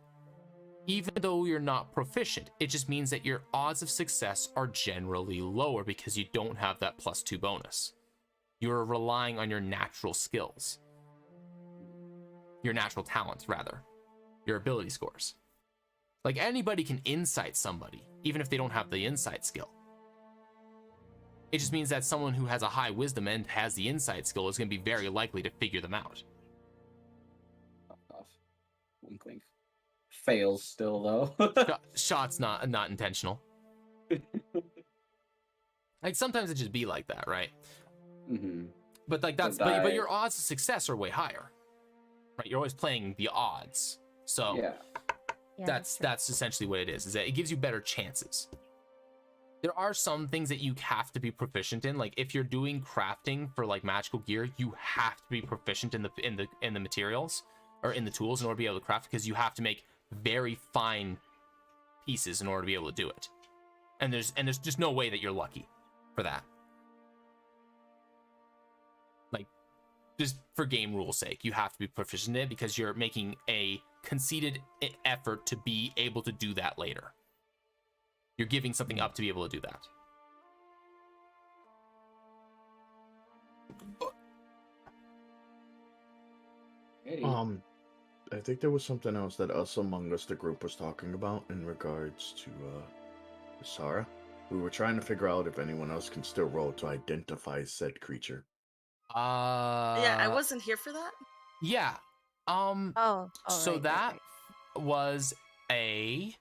B: even though you're not proficient. It just means that your odds of success are generally lower because you don't have that +2 bonus. You're relying on your natural skills. Your natural talents, rather. Your ability scores. Like anybody can insight somebody, even if they don't have the insight skill. It just means that someone who has a high wisdom and has the insight skill is going to be very likely to figure them out.
C: Off. Wink, wink. Fails still though.
B: Shot's not intentional. Like sometimes it just be like that, right? But like but your odds of success are way higher, right? You're always playing the odds, so
C: yeah.
B: that's essentially what it is that it gives you better chances. There are some things that you have to be proficient in. Like if you're doing crafting for like magical gear, you have to be proficient in the materials or in the tools in order to be able to craft, because you have to make very fine pieces in order to be able to do it. And there's just no way that you're lucky for that. Like just for game rules sake, you have to be proficient in it because you're making a conceded effort to be able to do that later. You're giving something up to be able to do that.
E: I think there was something else that Us Among Us, the group, was talking about in regards to Sarah. We were trying to figure out if anyone else can still roll to identify said creature.
D: Yeah, I wasn't here for that.
B: Yeah. So
A: right,
B: that
A: right.
B: was a.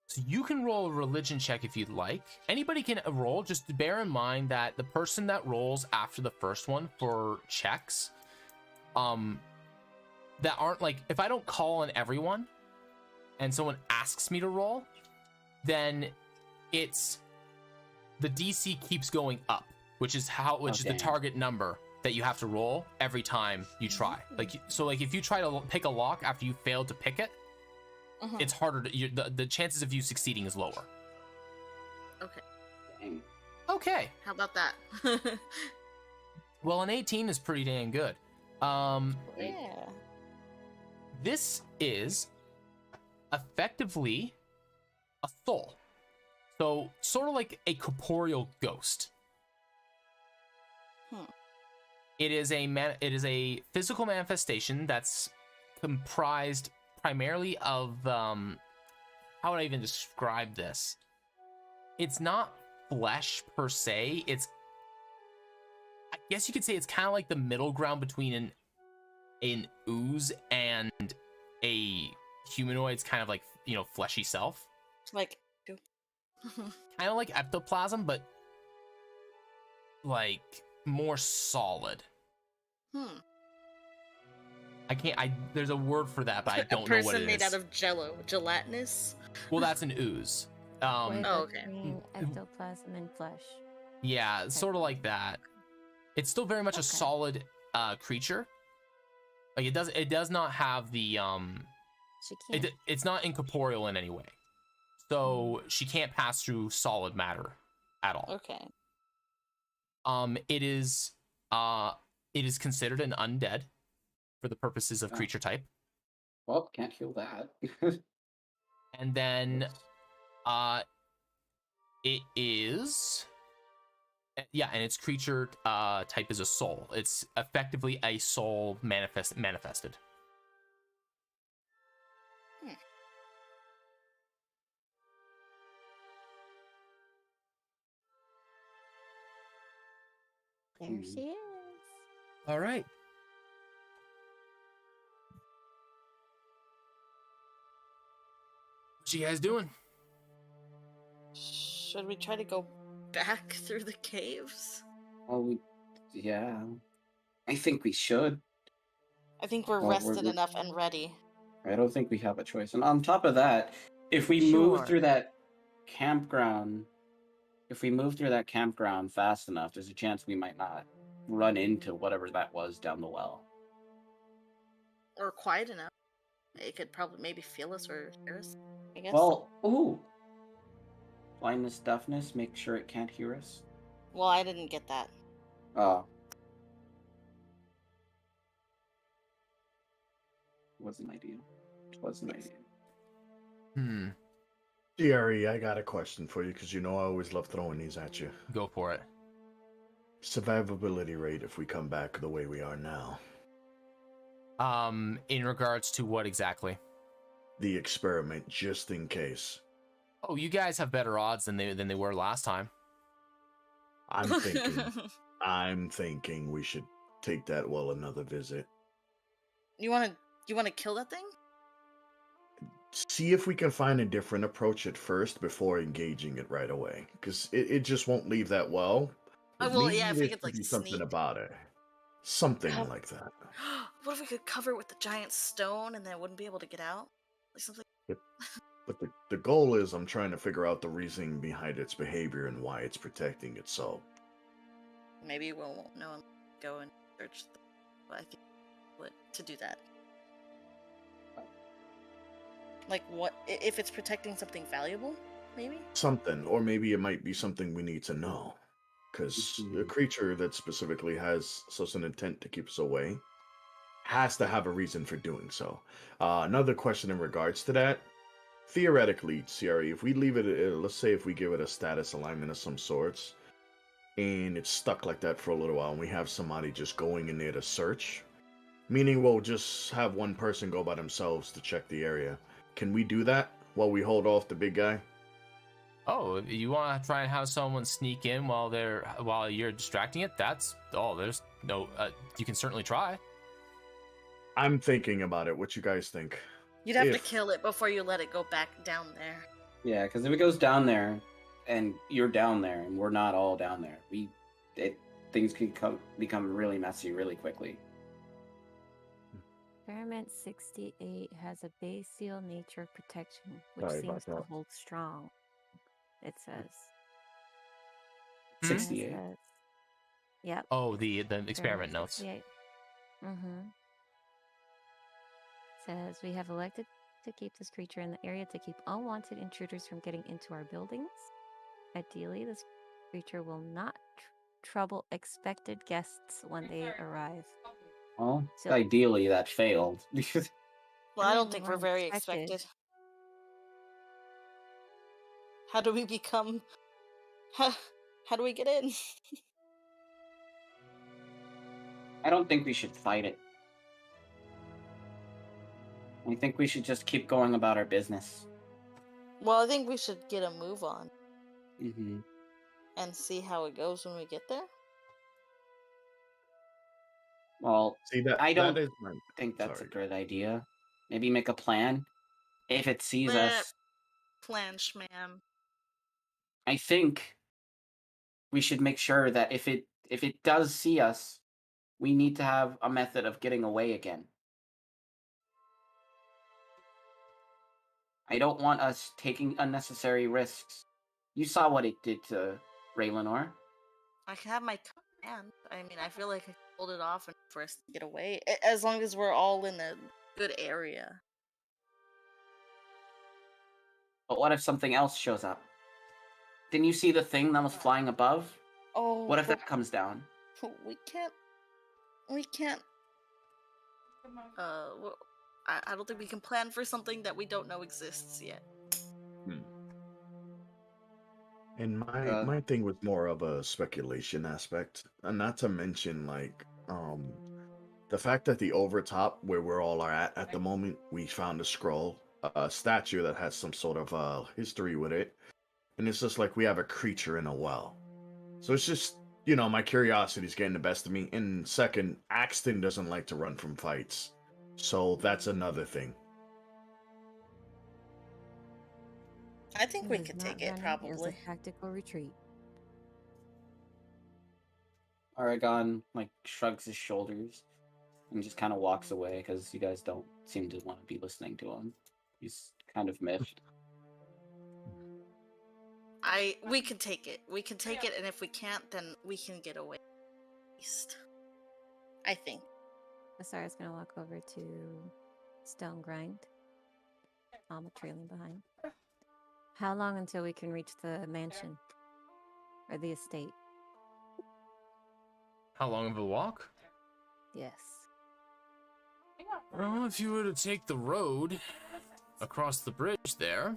B: So you can roll a religion check if you'd like. Anybody can roll. Just bear in mind that the person that rolls after the first one for checks, that aren't like, if I don't call on everyone and someone asks me to roll, then it's the DC keeps going up, which is the target number that you have to roll every time you try. Like, so like if you try to pick a lock after you failed to pick it, it's harder to, the chances of you succeeding is lower.
D: Okay.
C: Dang.
D: Okay. How about that?
B: Well, an 18 is pretty dang good.
D: Yeah.
B: This is effectively a soul. So sort of like a corporeal ghost. It is a physical manifestation that's comprised primarily of how would I even describe this? It's not flesh per se. It's, I guess you could say it's kind of like the middle ground between an ooze and a humanoid's kind of like, you know, fleshy self.
D: Like
B: kind of like ectoplasm, but like more solid. There's a word for that, but I don't know what it is.
D: A person made out of jello, gelatinous.
B: Well, that's an ooze.
D: Okay.
A: Ectoplasm and flesh.
B: Yeah, sort of like that. It's still very much a solid creature. Like it does not have the
A: She can't.
B: it's not incorporeal in any way. So she can't pass through solid matter at all.
D: Okay.
B: It is considered an undead for the purposes of creature type.
C: Well, can't heal that.
B: And then it is, yeah, and its creature type is a soul. It's effectively a soul manifested.
A: There she is.
B: All right. What you guys doing?
D: Should we try to go back through the caves?
C: Well, yeah. I think we should.
D: I think we're rested enough and ready.
C: I don't think we have a choice. And on top of that, if we move through that campground, fast enough, there's a chance we might not run into whatever that was down the well.
D: Or quiet enough. It could probably maybe feel us or hear us, I guess.
C: Well, blindness, deafness, make sure it can't hear us.
D: Well, I didn't get that.
C: Oh. Wasn't ideal.
E: DRE, I got a question for you, because you know I always love throwing these at you.
B: Go for it.
E: Survivability rate if we come back the way we are now.
B: In regards to what exactly?
E: The experiment, just in case.
B: Oh, you guys have better odds than they were last time.
E: I'm thinking we should take that well another visit.
D: You want to kill that thing?
E: See if we can find a different approach at first before engaging it right away, because it just won't leave that well.
D: Well, yeah, if we could like
E: something
D: sneak.
E: About it, something like that.
D: What if we could cover it with the giant stone and then it wouldn't be able to get out? Like something.
E: But the goal is I'm trying to figure out the reasoning behind its behavior and why it's protecting itself.
D: Maybe we won't know and go and search. But I think to do that. Like what if it's protecting something valuable? Maybe.
E: Something, or maybe it might be something we need to know. because a creature that specifically has such an intent to keep us away has to have a reason for doing so. Another question in regards to that. Theoretically, CRE, if we leave it, let's say if we give it a status alignment of some sorts, and it's stuck like that for a little while, and we have somebody just going in there to search, meaning we'll just have one person go by themselves to check the area. Can we do that while we hold off the big guy?
B: Oh, you want to try and have someone sneak in while you're distracting it? There's no. You can certainly try.
E: I'm thinking about it. What you guys think?
D: You'd have to kill it before you let it go back down there.
C: Yeah, because if it goes down there, and you're down there, and we're not all down there, things can become really messy really quickly.
A: Experiment 68 has a base seal nature protection, which seems to hold strong. It says
C: 68.
A: Yep.
B: Oh, the experiment notes.
A: Says we have elected to keep this creature in the area to keep unwanted intruders from getting into our buildings. Ideally, this creature will not trouble expected guests when they arrive.
C: Well, ideally that failed.
D: Well, I don't think we're very expected. How do we become... How do we get in?
C: I don't think we should fight it. I think we should just keep going about our business.
D: Well, I think we should get a move on.
C: Mm-hmm.
D: And see how it goes when we get there.
C: Well, I don't think that's
E: Sorry.
C: a good idea. Maybe make a plan. If it sees us...
D: Plan, schmam.
C: I think we should make sure that if it does see us, we need to have a method of getting away again. I don't want us taking unnecessary risks. You saw what it did to Raylenor.
D: I can have my command. I mean, I feel like I can hold it off and for us to get away. As long as we're all in a good area.
C: But what if something else shows up? Didn't you see the thing that was flying above?
D: Oh.
C: What if that comes down?
D: We can't. I don't think we can plan for something that we don't know exists yet.
E: And my thing was more of a speculation aspect, and not to mention the fact that the overtop where we're all are at the moment, we found a scroll, a statue that has some sort of history with it, and it's just like we have a creature in a well. So it's just, my curiosity's getting the best of me. And second, Axton doesn't like to run from fights, so that's another thing.
D: I think we could take it, probably.
A: It's a tactical retreat.
C: Aragon shrugs his shoulders and just kind of walks away because you guys don't seem to want to be listening to him. He's kind of miffed.
D: We can take it. We can take it, and if we can't, then we can get away. At least, I think.
A: Asara's gonna walk over to Stone Grind. Alma trailing behind. How long until we can reach the mansion? Or the estate?
B: How long of a walk?
A: Yes.
B: Well, if you were to take the road across the bridge there,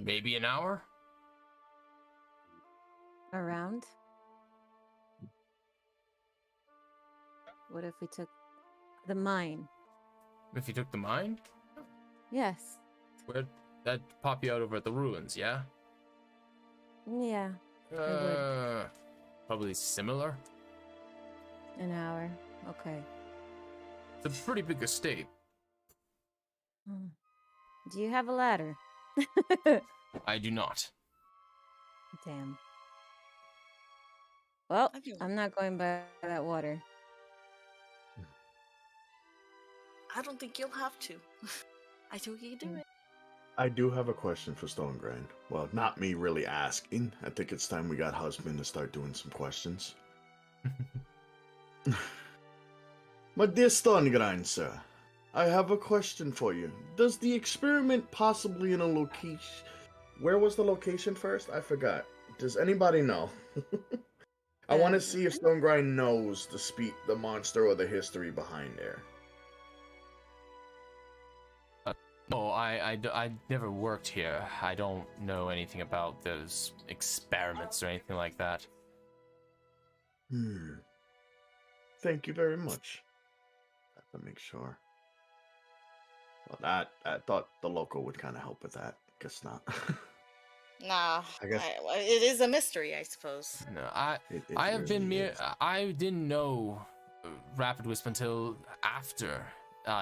B: maybe an hour?
A: Around? What if we took the mine?
B: If you took the mine?
A: Yes.
B: Where'd that pop you out over at the ruins, yeah?
A: Yeah.
B: Probably similar.
A: An hour. Okay.
B: It's a pretty big estate.
A: Do you have a ladder?
B: I do not.
A: Damn. Well, I'm not going by that water.
D: I don't think you'll have to. I think we can do it.
E: I do have a question for Stonegrind. Well, not me really asking. I think it's time we got husband to start doing some questions. But dear Stonegrind, sir, I have a question for you. Does the experiment possibly in a location where was the location first? I forgot. Does anybody know? I want to see if Stonegrind knows the monster or the history behind there.
B: No, I never worked here. I don't know anything about those experiments or anything like that.
E: Thank you very much. I have to make sure. Well, I thought the local would kind of help with that. Guess not.
D: Nah,
E: I guess
D: it is a mystery, I suppose.
B: No,
E: it
B: I have
E: really
B: been
E: is.
B: I didn't know Rapid Wisp until after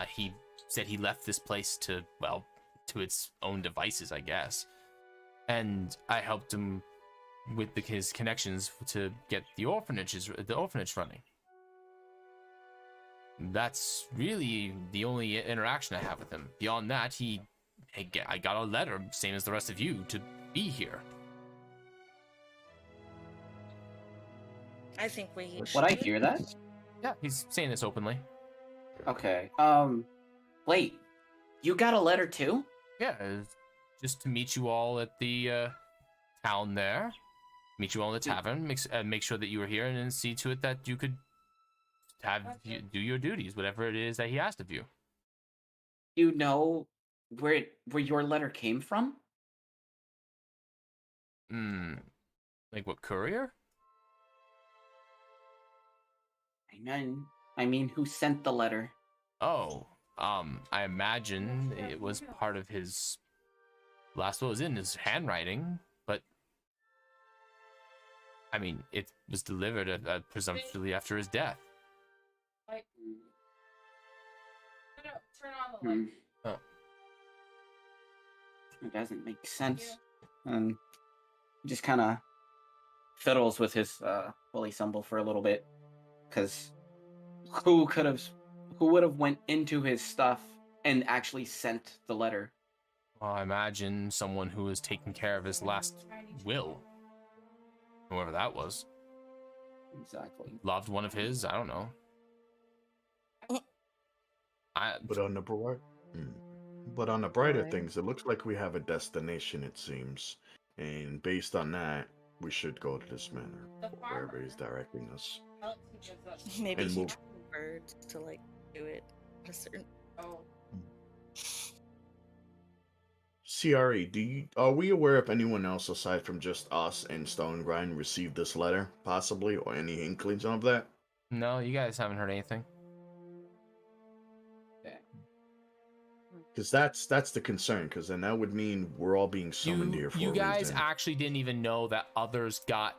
B: he said he left this place to its own devices, I guess. And I helped him with his connections to get the orphanage running. That's really the only interaction I have with him. Beyond that, I got a letter, same as the rest of you, to be here.
D: I think we
C: Would I hear that?
B: Yeah, he's saying this openly.
C: Okay. Wait. You got a letter too?
B: Yeah, just to meet you all at the town there. Meet you all in the tavern, make sure that you were here, and then see to it that you could do your duties, whatever it is that he asked of you.
C: You know where your letter came from?
B: Like what, courier?
C: I mean, who sent the letter?
B: Oh, I imagine it was part of his last will. It was in his handwriting, but I mean, it was delivered presumptuously after his death.
F: Like, turn on the light.
B: Oh.
C: It doesn't make sense. And he just kind of fiddles with his woolly symbol for a little bit, because who would have went into his stuff and actually sent the letter?
B: Well, I imagine someone who was taking care of his last will, whoever that was.
C: Exactly.
B: Loved one of his. I don't know.
E: But on the brighter things, it looks like we have a destination, it seems. And based on that, we should go to this manor, or wherever he's directing us.
D: Maybe
E: And
D: he
E: move.
D: tried birds to like do it at a certain.
F: Oh.
E: CRE, are we aware if anyone else aside from just us and Stonegrind received this letter, possibly, or any inklings of that?
B: No, you guys haven't heard anything.
E: Because that's the concern, because then that would mean we're all being summoned here for
B: You
E: a
B: guys
E: reason.
B: actually didn't even know that others got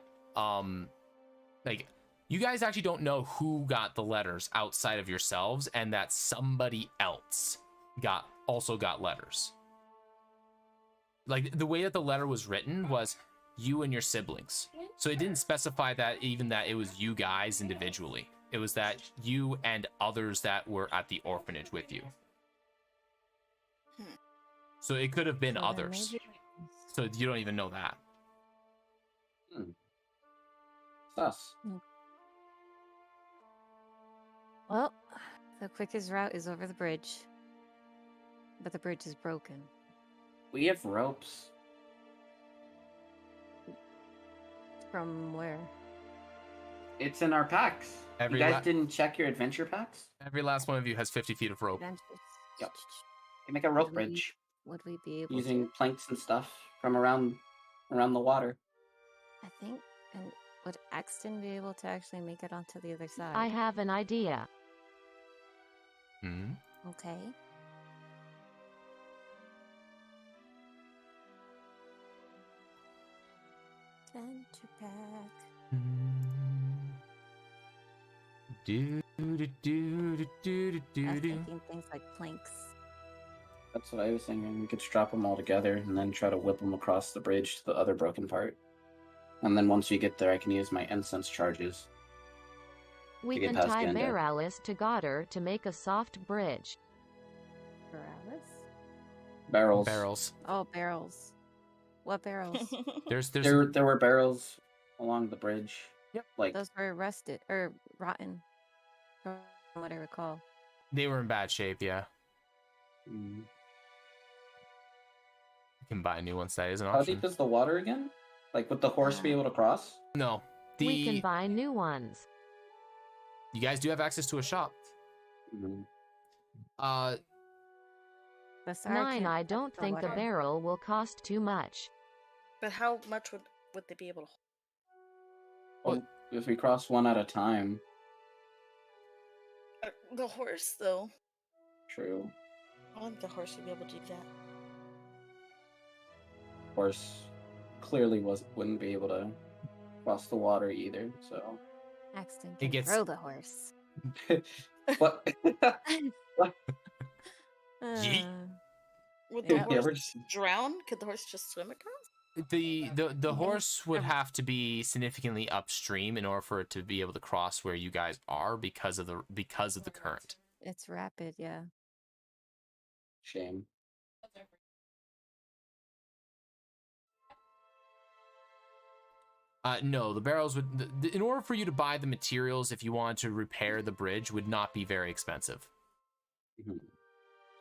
B: you guys actually don't know who got the letters outside of yourselves, and that somebody else also got letters. Like, the way that the letter was written was you and your siblings. So it didn't specify that it was you guys individually. It was that you and others that were at the orphanage with you. So it could have been others. So you don't even know that.
C: Sus.
A: Well, the quickest route is over the bridge. But the bridge is broken.
C: We have ropes.
A: From where?
C: It's in our packs. You guys didn't check your adventure packs?
B: Every last one of you has 50 feet of rope.
C: Yep. You make a rope bridge.
A: Would we be able
C: using
A: to?
C: planks and stuff from around the water.
A: I think. And would Axton be able to actually make it onto the other side?
G: I have an idea.
A: Okay. Adventure pack. I was thinking things like planks.
C: That's what I was thinking. We could strap them all together and then try to whip them across the bridge to the other broken part. And then once we get there, I can use my incense charges.
G: We
C: get
G: can
C: past
G: tie
C: the undead.
G: Baralis to Goddard to make a soft bridge.
C: Barrels.
A: Oh, barrels. What barrels?
C: There were barrels along the bridge.
B: Yep.
C: Like
A: Those were rusted or rotten, from what I recall.
B: They were in bad shape, yeah. You can buy new ones. That is an
C: How
B: option.
C: deep is the water again? Like, would the horse be able to cross?
B: No.
G: We can buy new ones.
B: You guys do have access to a shop.
C: Mhm.
G: I don't think the barrel will cost too much.
D: But how much would they be able to
C: Well, if we cross one at a time.
D: hold? The horse, though.
C: True.
D: I don't think the horse would be able to do that.
C: Horse clearly wouldn't be able to cross the water either, so.
A: Axton
B: It
A: can
B: gets-
A: throw the horse.
C: What?
B: Yeet.
D: Would
A: Yeah.
D: the
C: Yeah,
D: horse
C: we're just-
D: drown? Could the horse just swim across?
B: The horse would have to be significantly upstream in order for it to be able to cross where you guys are because of the current.
A: It's rapid, yeah.
C: Shame.
B: No, the barrels would. In order for you to buy the materials, if you wanted to repair the bridge, would not be very expensive.
C: Mhm.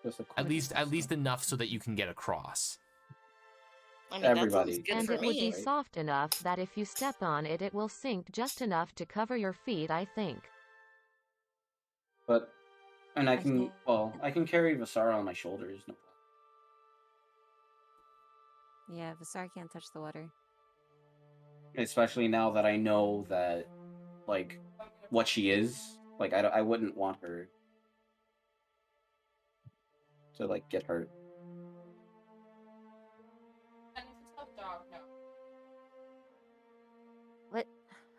C: Just a
B: At
C: quick-
B: least enough so that you can get across.
D: I mean,
C: Everybody.
D: that sounds good
G: And
D: for
G: it would be
D: me.
G: soft enough that if you step on it, it will sink just enough to cover your feet, I think.
C: But, and I can,
A: Okay.
C: well, I can carry Vasara on my shoulders. No problem.
A: Yeah, Vasar can't touch the water.
C: Especially now that I know that, like, what she is. Like, I wouldn't want her to, like, get hurt.
F: And it's a tough dog, no.
A: What?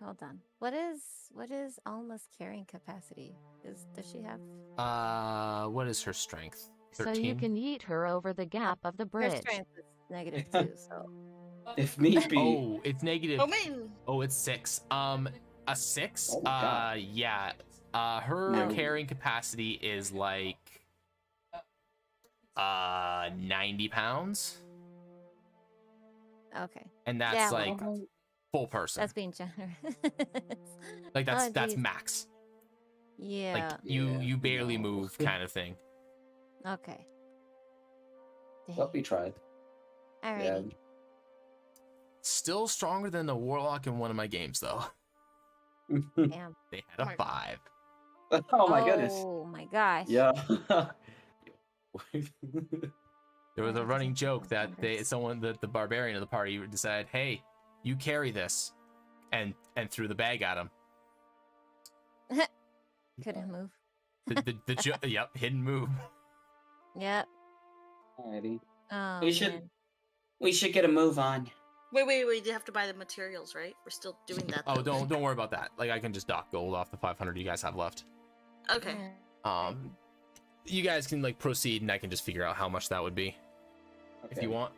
A: Hold on. What is Alma's carrying capacity? Does she have?
B: What is her strength?
G: So
B: 13?
G: you can yeet her over the gap of the
A: Her
G: bridge.
A: strength is -2, so.
C: If need be.
B: Oh, it's negative.
D: Oh man,
B: Oh, it's 6. A 6?
C: Oh my God.
B: Yeah. Her
C: No.
B: carrying capacity is like 90 pounds,
A: Okay.
B: and that's
A: Yeah,
B: like
A: well,
B: full person.
A: that's being generous.
B: Like
A: Oh,
B: that's
A: geez.
B: max.
A: Yeah.
B: Like you barely
C: No.
B: move kind of thing.
A: Okay.
C: But we tried.
A: Alrighty.
B: Still stronger than the warlock in one of my games though.
A: Damn.
B: They had
D: Oh
B: a
D: my
B: 5.
C: Oh my goodness.
A: Oh my gosh.
C: Yeah.
B: There was
A: Yeah,
B: a running
A: doesn't
B: joke that
A: numbers.
B: the barbarian of the party decided, hey, you carry this, and threw the bag at him.
A: Couldn't move.
B: Yep, hidden move.
A: Yep.
C: Alrighty.
A: Oh,
C: We should-
A: man.
C: We should get a move on.
D: wait! You have to buy the materials, right? We're still doing that.
B: Oh,
D: though.
B: don't worry about that. Like I can just dock gold off the 500 you guys have left.
D: Okay.
B: You guys can like proceed, and I can just figure out how much that would be if you want.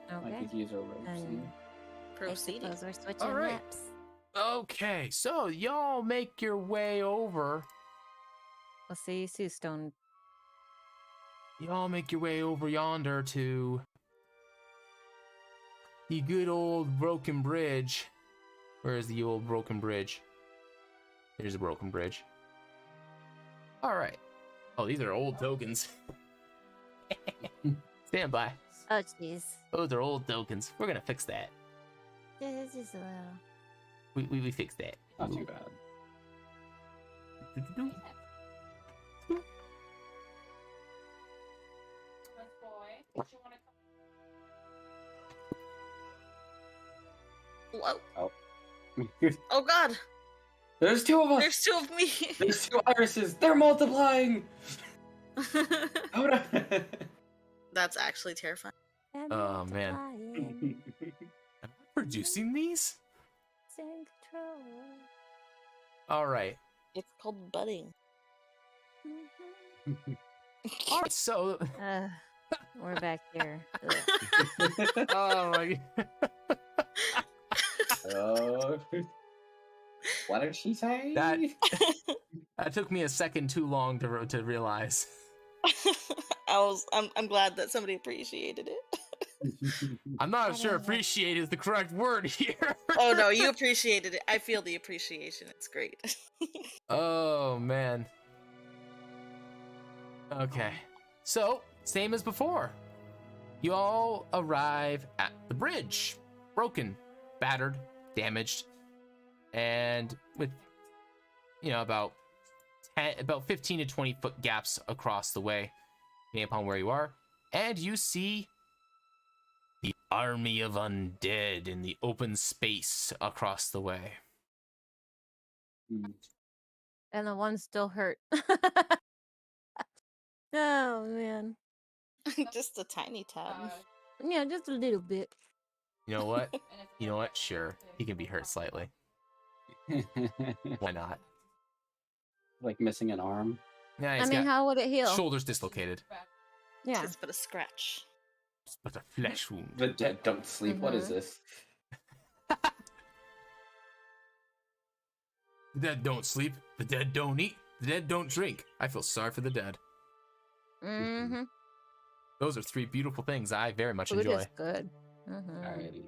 C: I
A: Okay.
C: could use our ropes.
A: And I
D: Proceeding.
A: suppose we're switching
B: All right.
A: maps.
B: Okay, so y'all make your way over.
A: We'll see you soon, Stone.
B: Y'all make your way over yonder to the good old broken bridge. Where is the old broken bridge? Here's a broken bridge. All right. Oh, these are old tokens. Stand by.
A: Oh, jeez.
B: Those are old tokens. We're gonna fix that.
A: This is a little.
B: We fixed that.
C: Not too bad.
F: Let's boy. Did you want to come?
D: Whoa. Oh God!
C: There's two of us.
D: There's two of me.
C: There's two irises. They're multiplying. Hold on.
D: That's actually terrifying.
B: Oh, man. Am I producing these?
A: In control.
B: All right.
D: It's called budding.
B: All right. So.
A: We're back here. Ugh.
B: Oh my.
C: What did she say?
B: That took me a second too long to realize.
D: I'm glad that somebody appreciated it.
B: I'm not sure appreciate is the correct word here.
D: Oh no, you appreciated it. I feel the appreciation. It's great.
B: Oh man. Okay. So, same as before. You all arrive at the bridge. Broken, battered, damaged, and with, about 15 to 20 foot gaps across the way, depending upon where you are. And you see the army of undead in the open space across the way.
A: And the one still hurt. Oh, man.
D: Just a tiny tad.
A: Yeah, just a little bit.
B: You know what? Sure. He can be hurt slightly. Why not?
C: Like missing an arm.
B: Yeah,
A: I mean, how would it heal?
B: Shoulders dislocated.
A: Yeah.
D: It's but a scratch.
B: It's but a flesh wound.
C: The dead don't sleep. What is this?
B: The dead don't sleep. The dead don't eat. The dead don't drink. I feel sorry for the dead.
A: Mm-hmm.
B: Those are 3 beautiful things I very much
A: Food
B: enjoy.
A: is good. Mm-hmm.
C: Alrighty.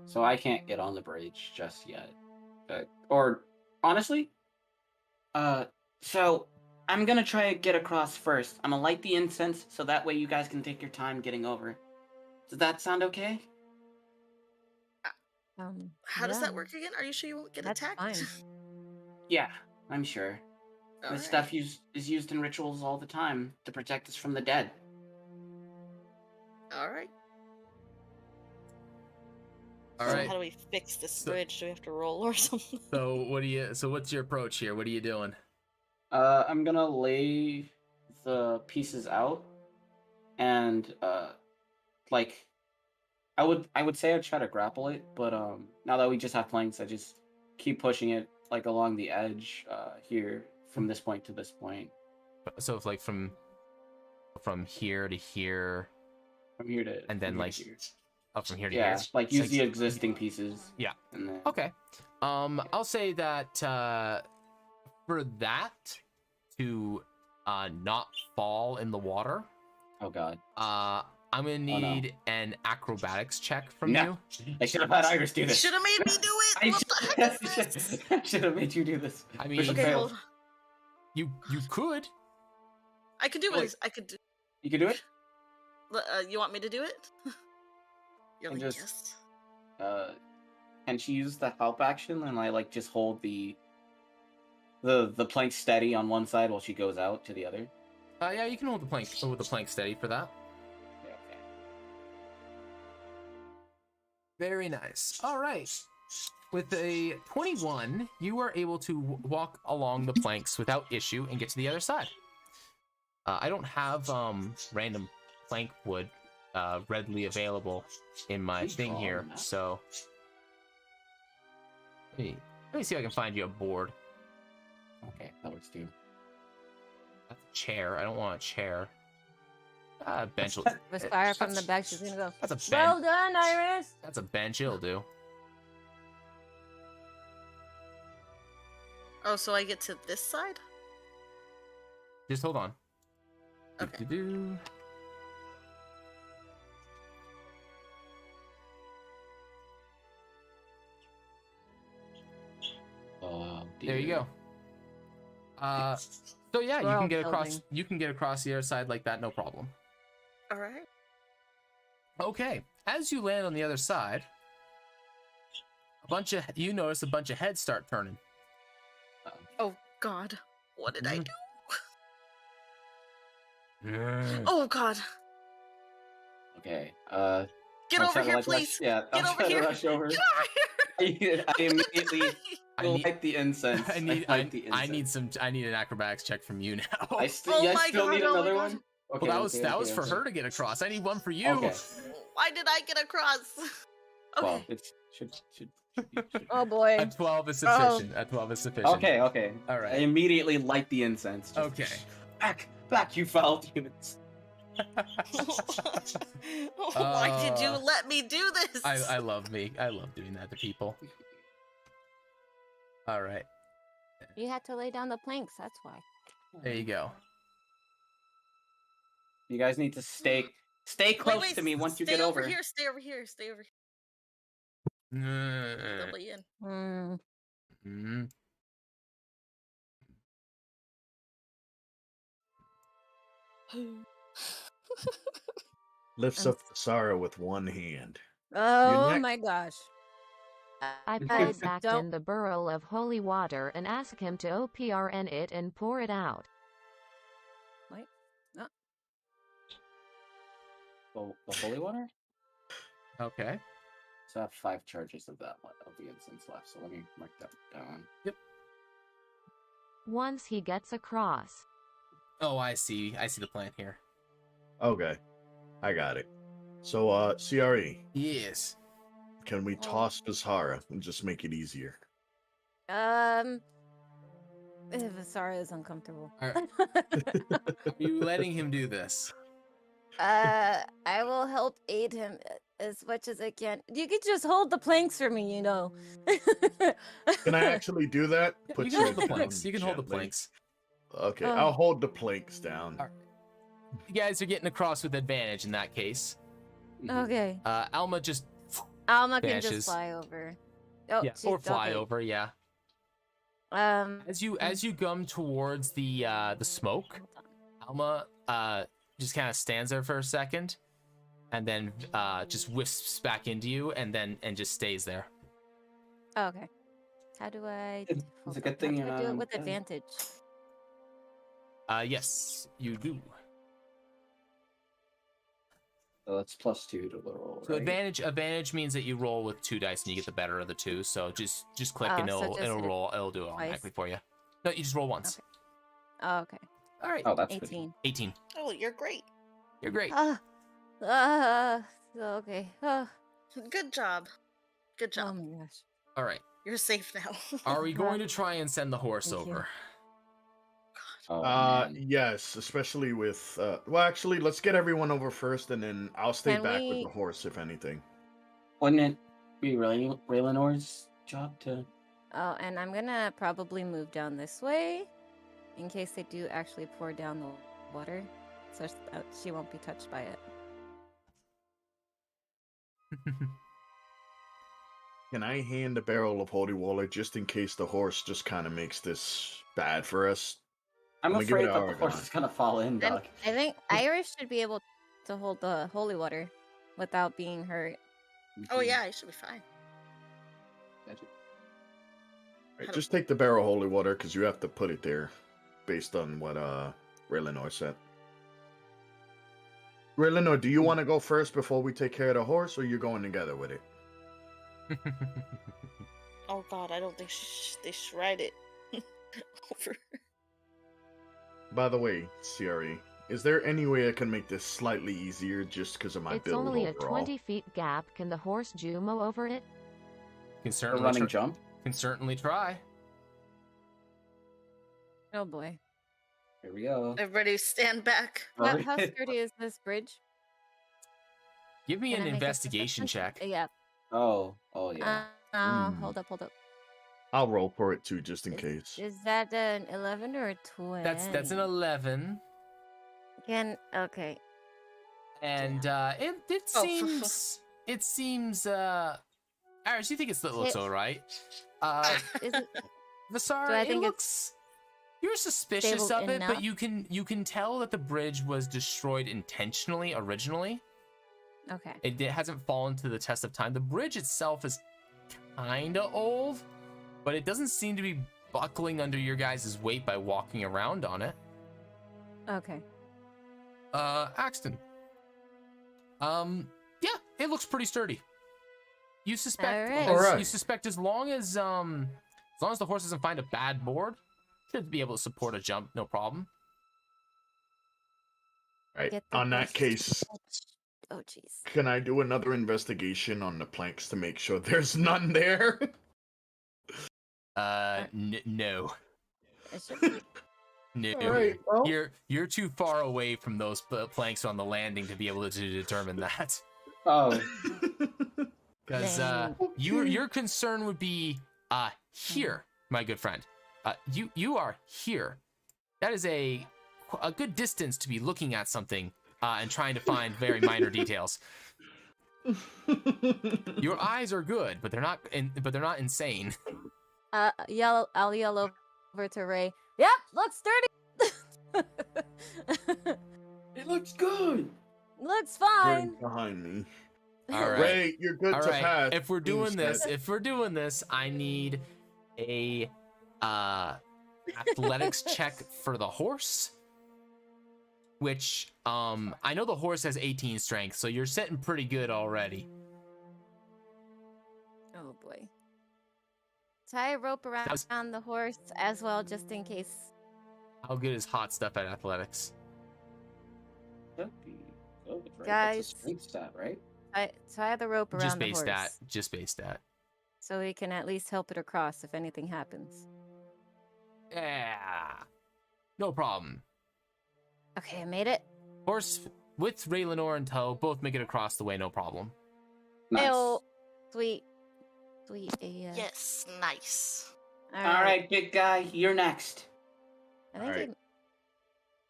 C: So I can't get on the bridge just yet. Or honestly, so I'm gonna try to get across first. I'm gonna light the incense so that way you guys can take your time getting over. Does that sound okay?
D: How does
A: Yeah.
D: that work again? Are you sure you won't get
A: That's
D: attacked?
A: fine.
C: Yeah, I'm sure. This stuff is used in rituals all the time to protect us from the dead.
D: All right.
B: All
D: So
B: right.
D: how do we fix this bridge? Do we have to roll or something?
B: So what's your approach here? What are you doing?
C: I'm gonna lay the pieces out, and like, I would say I'd try to grapple it, but now that we just have planks, I just keep pushing it like along the edge here from this point to this point.
B: So it's like from here to here,
C: From here to
B: and then like
C: here.
B: up from here to
C: Yeah,
B: here.
C: like use the existing pieces.
B: Yeah.
C: And then...
B: Okay. I'll say that for that to not fall in the water.
C: Oh god.
B: I'm gonna need an acrobatics check from
C: No.
B: you.
C: I should have had Iris do this.
D: Should have made me do it. What the heck is this?
C: I should have made you do this.
B: I mean,
C: Push and
D: Okay,
C: fail.
D: hold on.
B: you could.
D: I could do
C: Wait.
D: it. I could do.
C: You can do it.
D: You want me to do it? You're
C: And
D: like,
C: just-
D: yes.
C: Can she use the help action and I like just hold the plank steady on one side while she goes out to the other?
B: Yeah, you can hold the plank steady for that.
C: Okay.
B: Very nice. All right. With a 21, you are able to walk along the planks without issue and get to the other side. I don't have random plank wood readily available in my thing here, so let me see if I can find you a board.
C: Okay, that works too.
B: That's a chair. I don't want a chair. Bench.
A: Respire from the back. She's gonna go.
B: That's a bench.
A: Well done, Iris.
B: That's a bench. It'll do.
D: Oh, so I get to this side?
B: Just hold on.
D: Okay.
B: Do-do-do. There you go. So yeah, you
A: We're all
B: can get across.
A: building.
B: You can get across the other side like that, no problem.
D: All right.
B: Okay, as you land on the other side, you notice a bunch of heads start turning.
D: Oh God, what did I do?
B: Mm.
D: Oh God,
C: Okay.
D: get
C: I'll
D: over
C: try to,
D: here,
C: like,
D: please.
C: Rush, yeah,
D: Get
C: I'll
D: over
C: try
D: here.
C: to rush over.
D: Get over here.
C: I immediately
B: I need-
C: light the incense.
B: I need
C: light the incense.
B: I need an acrobatics check from you now.
C: I
D: Oh
C: still
D: my
C: still
D: God,
C: need
D: oh my
C: another
D: God.
C: one. Okay,
B: Well, that was
C: okay,
B: for
C: okay.
B: her to get across. I need one for you.
C: Okay.
D: Why did I get across? Okay.
C: Well, it should.
A: Oh boy.
B: A 12 is sufficient. A 12 is sufficient.
C: Okay, okay.
B: All right.
C: I immediately light the incense. Just
B: Okay.
C: back, you foul demons.
D: Why did you let me do this?
B: I love doing that to people. All right.
A: You had to lay down the planks. That's why.
B: There you go.
C: You guys need to stay close
D: Wait,
C: to me once you
D: stay
C: get over.
D: Here, stay over here. Stay over here.
B: Mm.
D: Double in.
B: Mm.
E: Lifts
A: I'm
E: up the Sarah with one hand.
A: Oh
E: next.
A: my gosh.
G: I put it back in the barrel of holy water and ask him to OPRN it and pour it out.
A: Wait. No.
C: The holy water?
B: Okay.
C: So I have 5 charges of that one of the incense left. So let me mark that down.
B: Yep.
G: Once he gets across.
B: Oh, I see. I see the plan here.
E: Okay, I got it. So, CRE,
B: Yes.
E: can we toss the Sarah and just make it easier?
A: If Asara is uncomfortable.
B: Are you letting him do this?
A: I will help aid him as much as I can. You could just hold the planks for me, you know.
E: Can I actually do that?
B: Yeah, you can hold the planks. You can hold the
E: gently.
B: planks.
E: Okay,
A: Oh.
E: I'll hold the planks down.
B: All right. You guys are getting across with advantage in that case.
A: Okay.
B: Alma just
A: Alma can
B: vanishes.
A: just fly over. Oh,
B: yeah, or fly over. Yeah. As you come towards the smoke, Alma just kind of stands there for a second, and then just wisps back into you, and just stays there.
A: Okay. How do I?
C: It's a good thing
A: How do I do
C: you're
A: it with
C: not
A: advantage?
B: Yes, you do.
C: So that's +2 to the roll.
B: So
C: right?
B: advantage means that you roll with 2 dice and you get the better of the 2. So just click and
A: so just
B: it'll
A: hit it
B: roll. It'll do it automatically for you. No, you just roll once.
A: Okay. Oh, okay.
B: All right.
C: Oh, that's
A: 18.
B: 18.
D: Oh, you're great.
B: You're great.
A: Okay. Oh
D: Good job. Good job.
A: my gosh.
B: All right.
D: You're safe now.
B: Are we going to try and send the horse
A: Thank you.
B: over?
C: Oh, man.
E: Yes, especially with. Well, actually, let's get everyone over first, and then I'll stay
A: Can
E: back with
A: we-
E: the horse if anything.
C: Wouldn't it be Raylenor's job to?
A: Oh, and I'm gonna probably move down this way, in case they do actually pour down the water, so she won't be touched by it.
E: Can I hand a barrel of holy water just in case the horse just kind of makes this bad for us?
C: I'm
E: gonna give it
C: afraid
E: to
C: that the
E: Argon.
C: horse is gonna fall in, Doc.
A: I think Irish should be able to hold the holy water without being hurt.
D: Oh yeah, you should be fine.
E: Right, just take the barrel of holy water because you have to put it there, based on what Raylenor said. Raylenor, do you want to go first before we take care of the horse, or you're going together with it?
D: Oh god, I don't think they should ride it over.
E: By the way, CRE, is there any way I can make this slightly easier just because of my
G: It's
E: build
G: only
E: overall?
G: a 20 feet gap. Can the horse Jumo over it?
B: Can
C: A
B: certainly
C: running jump.
B: Can certainly try.
A: Oh boy.
C: Here we go.
D: Everybody stand back.
A: How sturdy is this bridge?
B: Give me
A: Can
B: an
A: I make a
B: investigation
A: perception?
B: check.
A: Yeah.
C: Oh yeah.
A: Hold up.
E: I'll roll for it too, just in case.
A: Is that an 11 or a 20?
B: That's an 11,
A: Okay.
B: and it seems Iris, you think it looks all right?
A: Is it
B: Vasara,
A: Do I
B: it
A: think
B: looks. You're suspicious
A: stable
B: of it, but
A: enough?
B: you can tell that the bridge was destroyed intentionally originally.
A: okay?
B: It hasn't fallen to the test of time. The bridge itself is kinda old, but it doesn't seem to be buckling under your guys' weight by walking around on it.
A: Okay.
B: Axton. Yeah, it looks pretty sturdy. You suspect
A: All
E: right.
B: you suspect as long as the horse doesn't find a bad board, should be able to support a jump, no problem.
E: Right.
A: Get the
E: On that
A: horse to
E: case,
A: Oh jeez.
E: can I do another investigation on the planks to make sure there's none there?
B: No.
A: It should
B: No.
E: All right, well.
B: You're too far away from those planks on the landing to be able to determine that.
C: Oh.
B: Because
A: Dang.
B: your concern would be here, my good friend. You are here. That is a good distance to be looking at something and trying to find very minor details. Your eyes are good, but they're not insane.
A: I'll yell over to Ray. Yep, looks sturdy.
C: It looks good.
A: Looks fine.
E: Behind me.
B: All right.
E: Ray, you're good
B: All
E: to
B: right.
E: pass.
B: If we're
E: Being
B: doing this,
E: said.
B: I need a athletics check for the horse. Which I know the horse has 18 strength, so you're sitting pretty good already.
A: Oh boy. Tie a rope around the horse as well, just in case.
B: How good is hot stuff at athletics?
C: That'd be good, right?
A: Guys.
C: That's a strength stat, right?
A: Tie the rope around
B: Just
A: the
B: base
A: horse.
B: stat. Just base stat.
A: So we can at least help it across if anything happens.
B: Yeah. No problem.
A: Okay, I made it.
B: Horse with Ray Lenore in tow, both make it across the way, no problem.
C: Nice.
A: Ew. Sweet. Sweet. Yeah.
D: Yes, nice.
C: All right, big guy, you're next.
A: I think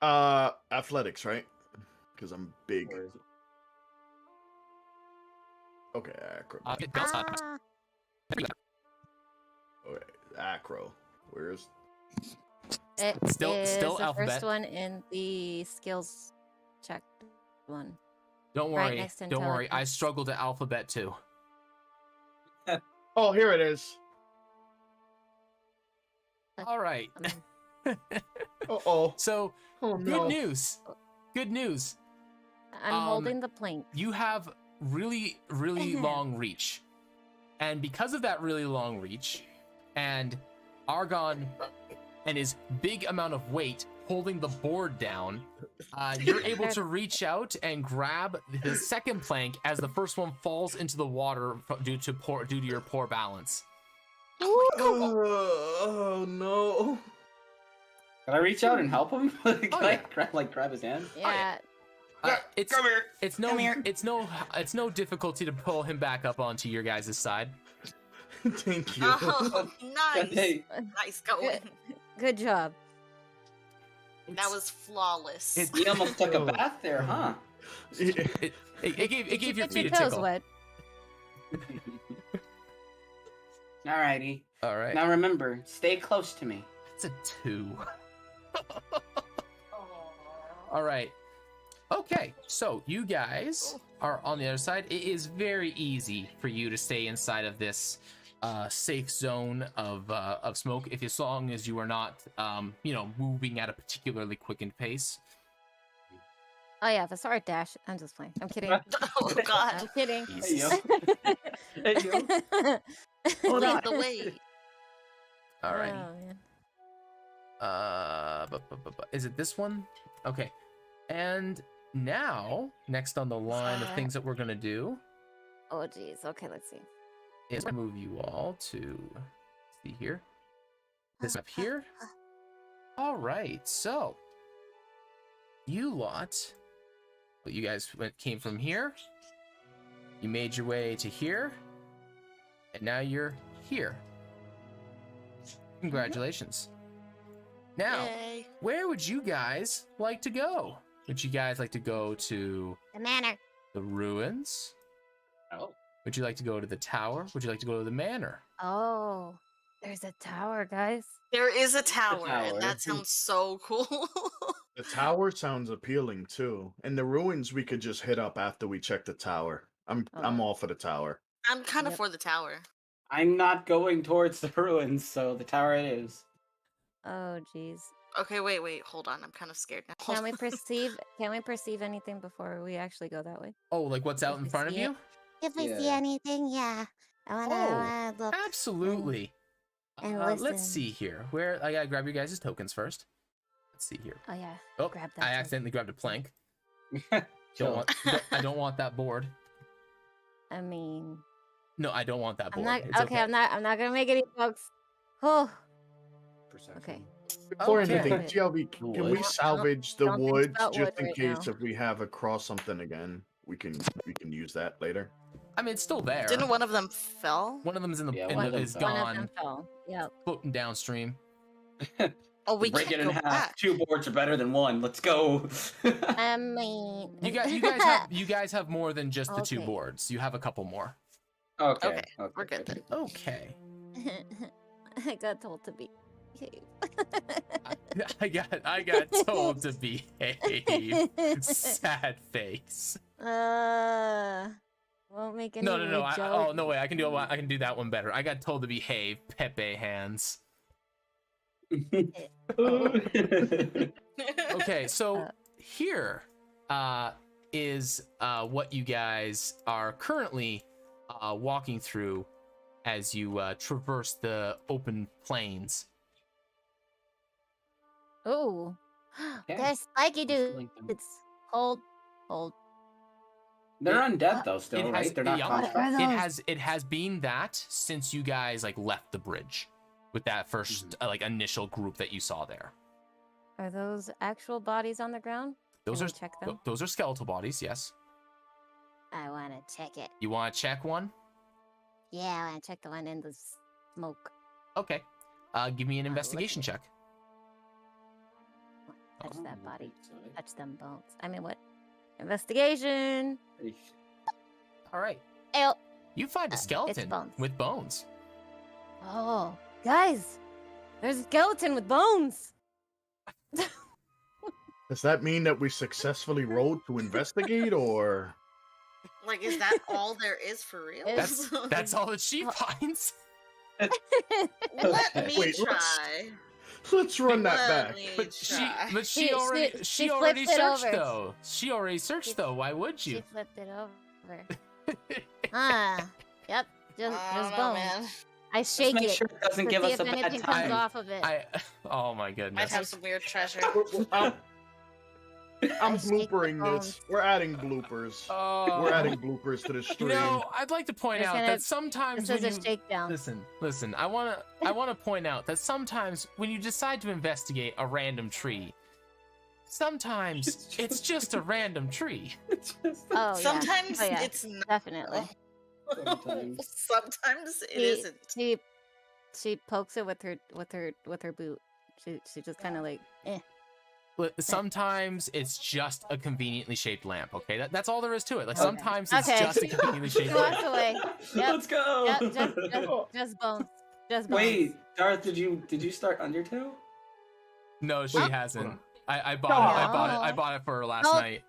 E: Alright.
A: it-
E: Athletics, right? Because I'm big.
C: Where is it?
E: Okay, acro.
A: Ah,
E: Okay, acro. Where's?
A: it
B: Still
A: is the
B: alphabet.
A: first one in the skills check one.
B: Don't
A: Right
B: worry.
A: next to
B: Don't worry. I
A: intelligence.
B: struggled at alphabet too.
E: Oh, here it is.
B: All right.
E: Uh-oh.
B: So,
E: Oh
B: good
E: no.
B: news. Good news.
A: I'm holding the plank.
B: You have really, really long reach. And because of that really long reach, and Argon and his big amount of weight holding the board down, you're able to reach out and grab the second plank as the first one falls into the water due to your poor balance.
E: Oh no.
C: Can I reach out and help him? Can
B: Oh,
C: I
B: yeah.
C: grab his hand?
A: Yeah.
B: It's
C: Come here.
B: it's no difficulty to pull him back up onto your guys' side.
E: Thank you.
D: Oh, nice.
C: Hey,
D: Nice going.
A: Good job.
D: That was flawless.
C: you almost took a bath there, huh?
B: It gave your
A: Get
B: feet a
A: your toes
B: tickle.
A: wet.
C: Alrighty.
B: All right.
C: Now remember, stay close to me.
B: It's a 2. All right. Okay, so you guys are on the other side. It is very easy for you to stay inside of this safe zone of smoke, as long as you are not, moving at a particularly quickened pace.
A: Oh yeah, the sword dash. I'm just playing. I'm kidding.
D: Oh God.
A: I'm kidding.
C: Hey, yo. Hey, yo. Hold
D: Lead
C: on.
D: the way.
B: Alrighty.
A: Oh, man.
B: Is it this one? Okay. And now, next on the line of things that we're gonna do
A: Oh geez. Okay, let's see.
B: is move you all to see here. This up here. All right. So you lot, well, you guys came from here. You made your way to here, and now you're here. Congratulations. Now,
D: Yay.
B: where would you guys like to go? Would you guys like to go to
A: The manor.
B: the ruins?
C: Oh.
B: Would you like to go to the tower? Would you like to go to the manor?
A: Oh, there's a tower, guys.
D: There is a tower,
C: tower.
D: and that sounds so cool.
E: The tower sounds appealing too. And the ruins we could just hit up after we check the tower. I'm all for the tower.
D: I'm kind of
A: Yep.
D: for the tower.
C: I'm not going towards the ruins, so the tower it is.
A: Oh geez.
D: Okay, wait, hold on. I'm kind of scared now.
A: Can we perceive? Can we perceive anything before we actually go that way?
B: Oh, like what's out
A: If
B: in
A: we
B: front of
A: see
B: you?
A: If we see
C: Yeah.
A: anything, yeah. I wanna look.
B: Absolutely.
A: and
B: Let's
A: listen.
B: see here. Where I gotta grab you guys' tokens first. Let's see here.
A: Oh yeah.
B: Oh,
A: Grab that
B: I
A: token.
B: accidentally grabbed a plank.
C: Chill.
B: I don't want that board.
A: I mean,
B: No, I don't want that
A: I'm
B: board.
A: not
B: It's
A: okay. I'm not gonna make any jokes. Oh. Okay.
E: Before
B: Okay.
E: anything, GLB, can we
C: Wood.
E: salvage the
A: Don't think
E: woods
A: about
E: just
A: wood
E: in
A: right
E: case
A: now.
E: if we have across something again? We can use that later.
B: I mean, it's still there.
D: Didn't one of them fell?
B: One of them is in the
C: Yeah,
B: in
C: one
B: the-
C: of them
B: is
C: fell.
A: One of
B: gone,
A: them fell. Yep.
B: floating downstream.
D: Oh, we
C: Break it
D: can't
C: in
D: go
C: half.
D: back.
C: 2 boards are better than 1. Let's go.
A: I mean,
B: You guys have more than just the 2
A: Okay.
B: boards. You have a couple more.
C: Okay.
D: We're good then.
B: Okay.
A: I got told to be. Okay.
B: I got told to behave. Sad face.
A: Won't make any
B: No.
A: rude jokes.
B: Oh no way! I can do that one better. I got told to behave. Pepe hands. Okay, so here is what you guys are currently walking through as you traverse the open plains.
A: Oh,
C: Okay.
A: there's spiky
C: Let's
A: dudes.
C: link them.
A: Hold.
C: They're undead though, still,
B: It
C: right?
B: has-
C: They're not
B: yeah,
C: constructs.
B: it has been that since you guys like left the bridge with that first like initial group that you saw there.
A: Are those actual bodies on the ground?
B: Those
A: Can
B: are
A: we check them?
B: those are skeletal bodies. Yes.
A: I want to check it.
B: You want to check one?
A: Yeah, I want to check the one in the smoke.
B: Okay. Give me an
A: look
B: investigation
A: at it.
B: check.
A: Touch
C: Oh,
A: that body.
C: sorry.
A: Touch them bones. I mean, what? Investigation.
B: All right.
A: Ew.
B: You find a
A: It's
B: skeleton
A: bones.
B: with bones.
A: Oh, guys, there's a skeleton with bones.
E: Does that mean that we successfully rode to investigate, or
D: Like, is that all there is for real?
B: That's all that she finds.
D: Let me
E: Wait,
D: try.
E: let's run that
D: Let
E: back?
D: me
B: But
D: try.
B: she already
A: she
B: already
A: flipped it
B: searched
A: over.
B: though. She already searched though. Why would
A: She
B: you?
A: flipped it over. Yep, just
D: I don't know,
A: bones.
D: man.
A: I shake
C: make
A: it
C: sure it doesn't
A: to
C: give
A: see
C: us
A: if
C: a bad
A: anything comes
C: time.
A: off of it.
B: Oh my
D: Might
B: goodness.
D: have some weird treasure.
E: I'm
A: I shake the
E: bloopering
A: bones.
E: this. We're adding bloopers.
B: Oh.
E: We're adding bloopers to the
B: You
E: stream.
B: know, I'd like to point
A: There's
B: out
A: gonna-
B: that sometimes
A: This
B: when
A: is a
B: you
A: shakedown.
B: listen, I wanna point out that sometimes when you decide to investigate a random tree, sometimes it's just a random tree.
C: It's just
A: Oh,
D: Sometimes
A: yeah. Oh, yeah.
D: it's not.
A: Definitely.
C: sometimes.
D: Sometimes it
A: She-
D: isn't.
A: She pokes it with her boot. She just kind of like,
B: But sometimes it's just a conveniently shaped lamp. Okay, that's all there is to it. Like
A: Okay.
B: sometimes it's
A: Okay.
B: just a conveniently shaped
A: She walks
B: lamp.
A: away. Yep.
C: Let's go.
A: Yep, just bones. Just bones.
C: Wait, Darth, did you start Undertale?
B: No, she
A: Oh.
B: hasn't. I bought
A: No.
B: it for her last
A: Oh.
B: night.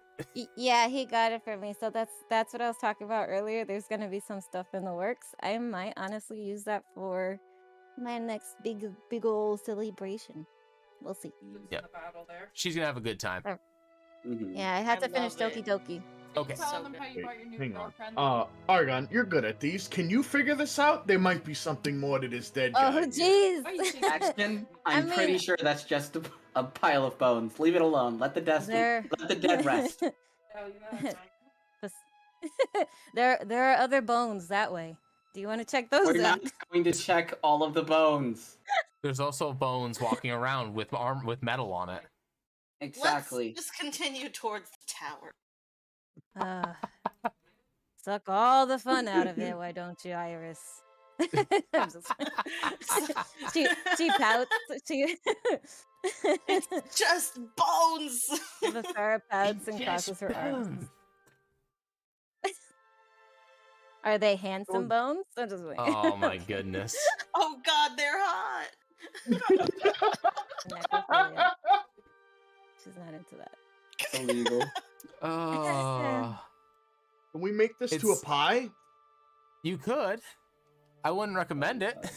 A: Yeah, he got it for me. So that's what I was talking about earlier. There's gonna be some stuff in the works. I might honestly use that for my next big old celebration. We'll see.
B: Yeah.
F: The battle there.
B: She's gonna have a good time.
C: Mhm.
A: Yeah, I have
D: I
A: to finish
D: love
A: Doki
D: it.
A: Doki.
B: Okay.
F: Tell
D: So
F: them how you
E: Wait,
F: got your new
E: hang on.
F: girlfriend.
E: Argon, you're good at these. Can you figure this out? There might be something more to this dead guy.
A: Oh
E: here.
A: jeez.
F: Why you shaking?
C: Action.
A: I
C: I'm pretty
A: mean-
C: sure that's just a pile of bones. Leave it alone. Let the
A: There-
C: let the dead rest.
F: Oh, you know that's fine.
A: there are other bones that way. Do you want to check those
C: We're
A: out?
C: not going to check all of the bones.
B: There's also bones walking around with metal on it.
C: Exactly.
D: Let's just continue towards the tower.
A: Suck all the fun out of it, why don't you, Iris? I'm just- she pouts. She
D: It's just bones.
A: Vasara pouts and crosses her arms. Are they handsome bones? I'm just waiting.
B: Oh my goodness.
D: Oh God, they're hot.
A: Necrophilia. She's not into that.
C: Illegal.
B: Oh,
E: Can we make this to a
B: It's-
E: pie?
B: you could. I wouldn't recommend it.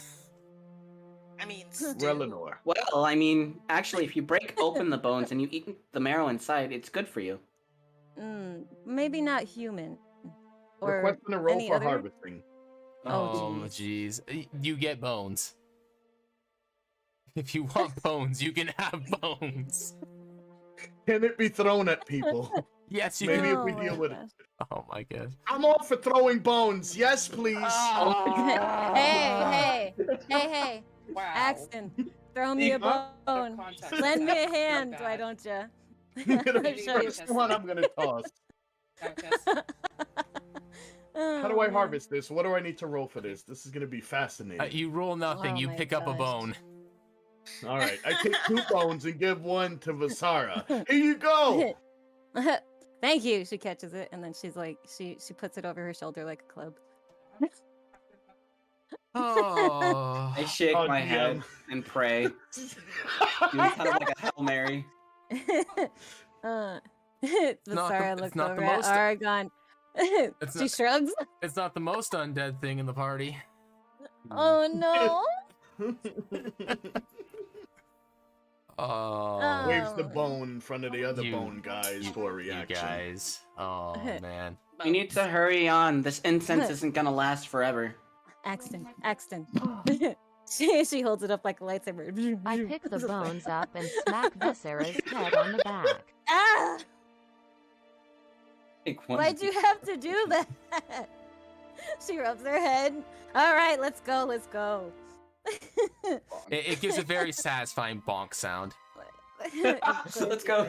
D: I mean, stew.
E: Relinor.
C: Well, I mean, actually, if you break open the bones and you eat the marrow inside, it's good for you.
A: Maybe not human. Or
E: Requesting a roll
A: any
E: for
A: other?
E: harvesting.
A: Oh,
B: Oh jeez. You get bones. If you want bones, you can have bones.
E: Can it be thrown at people?
B: Yes, you
E: Maybe
B: can.
E: if we
A: Oh
E: deal
A: my
E: with it.
A: gosh.
B: Oh my god.
E: I'm all for throwing bones. Yes, please.
A: Hey,
F: Wow.
A: Axton, throw me a
E: Huh?
A: bone.
F: Context.
A: Lend me a
F: Very
A: hand,
F: bad.
A: why don't you?
E: You're the
F: Maybe
A: Show you.
E: first one I'm gonna toss. How do I harvest this? What do I need to roll for this? This is gonna be fascinating.
B: You roll nothing.
A: Oh
B: You
A: my
B: pick up a
A: gosh.
B: bone.
E: All right, I take 2 bones and give 1 to Vasara. Here you go.
A: Thank you. She catches it and then she's like, she puts it over her shoulder like a club.
B: Oh.
C: I shake
E: Oh,
C: my
E: DM.
C: head and pray. Doing kind of like a Hail Mary.
A: Sarah
B: it's
A: looks
B: not
A: over
B: the
A: at
B: most.
A: Aragon.
B: It's
A: She
B: not.
A: shrugs.
B: It's not the most undead thing in the party.
A: Oh no.
B: Oh.
E: Waves the
A: Oh.
E: bone in front of the other
B: You-
E: bone guys for a reaction.
B: You guys. Oh man.
C: We need to hurry on. This incense isn't gonna last forever.
A: Axton. She holds it up like a lightsaber.
G: I pick the bones up and smack Viscera's head on the back.
A: Ah!
C: Take one.
A: Why'd you have to do that? She rubs her head. All right, let's go.
B: It gives a very satisfying bonk sound.
C: So let's go.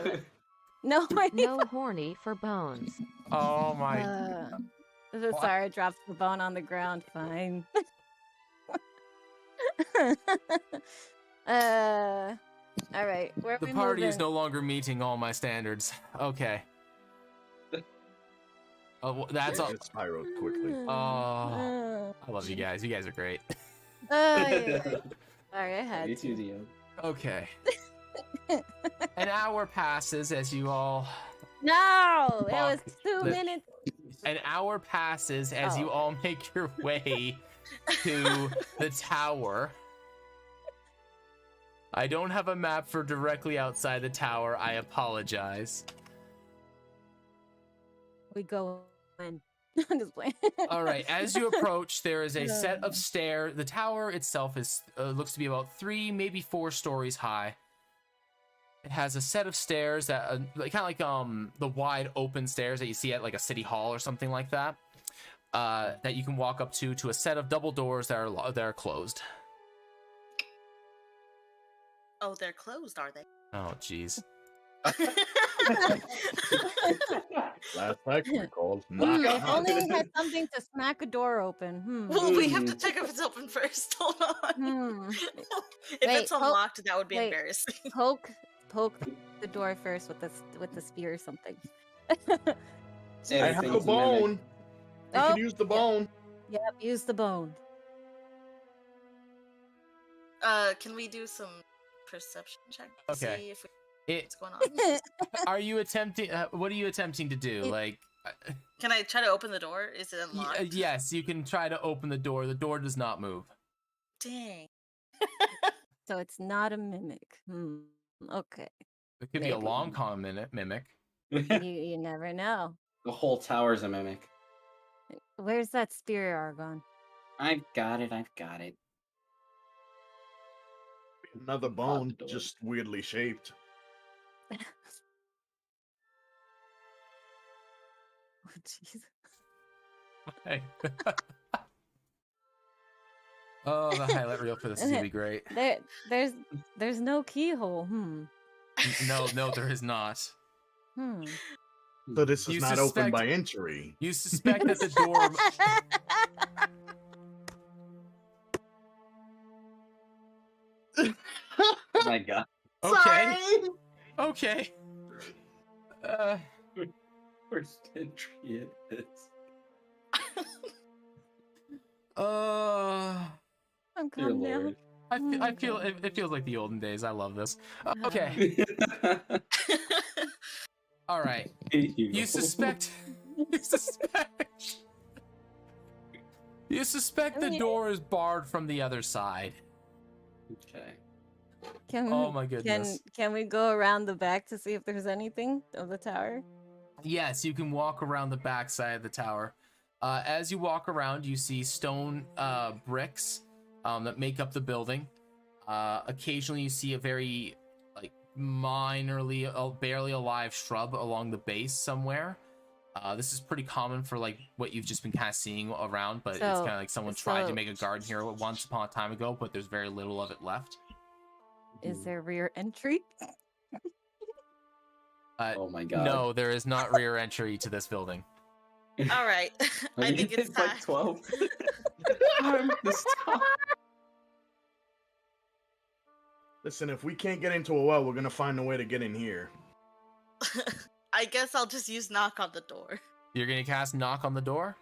A: No,
G: No horny for bones.
B: Oh my.
A: Sarah drops the bone on the ground. Fine. All right. Where are
B: The
A: we
B: party is
A: moving?
B: no longer meeting all my standards. Okay. Oh, well, that's all.
E: It spiraled quickly.
B: Oh, I love you guys. You guys are great.
A: Yeah. Sorry, I had
C: You
A: to.
C: too, Dio.
B: Okay. An hour passes as you all.
A: No, it was
B: Fuck.
A: 2 minutes.
B: An hour passes as you
A: Oh.
B: all make your way to the tower. I don't have a map for directly outside the tower. I apologize.
A: We go in. I'm just playing.
B: All right. As you approach, there is a set of stairs. The tower itself is looks to be about 3, maybe 4 stories high. It has a set of stairs that kind of like the wide open stairs that you see at like a city hall or something like that. That you can walk up to a set of double doors that are closed.
D: Oh, they're closed, are they?
B: Oh, jeez.
E: Last fact recalled.
A: If only we had something to smack a door open.
D: Well, we have to check if it's open first. Hold on. If
A: Wait,
D: it's unlocked, that would be
A: wait.
D: embarrassing.
A: Poke the door first with the spear or something.
E: I have a bone. You
A: Oh,
E: can use the bone.
A: Yep, use the bone.
D: Can we do some perception check?
B: Okay.
D: See if we
B: It,
D: what's going on.
B: are you attempting? What are you attempting to do? Like,
D: Can I try to open the door? Is it unlocked?
B: yes, you can try to open the door. The door does not move.
D: Dang.
A: So it's not a mimic. Okay.
B: It could be a
A: Maybe.
B: long con mimic.
A: You never know.
C: The whole tower's a mimic.
A: Where's that spear, Argon?
C: I've got it.
E: Another bone,
C: door.
E: just weirdly shaped.
A: Oh, jeez.
B: Oh, the highlight reel for this is gonna be great.
A: There's no keyhole.
B: No, there is not.
E: So this is
B: You
E: not open
B: suspect-
E: by entry.
B: You suspect that the door.
C: Oh my god.
B: Okay. Okay.
C: First entry it is.
A: I'm
C: Dear
A: calm down.
C: Lord.
B: I feel it feels like the olden days. I love this. Okay. All right. You suspect. You suspect the door is barred from the other side.
C: Okay.
B: Oh my goodness.
A: Can we go around the back to see if there's anything of the tower?
B: Yes, you can walk around the back side of the tower. As you walk around, you see stone bricks that make up the building. Occasionally, you see a very minorly, barely alive shrub along the base somewhere. This is pretty common for like what you've just been kind of seeing around, but it's kind of like someone tried to make a garden here once upon a time ago, but there's very little of it left.
A: Is there rear entry?
C: Oh my god.
B: No, there is not rear entry to this building.
D: All right. I think it's time.
C: like 12. Time to stop.
E: Listen, if we can't get into a well, we're gonna find a way to get in here.
D: I guess I'll just use knock on the door.
B: You're gonna cast knock on the door?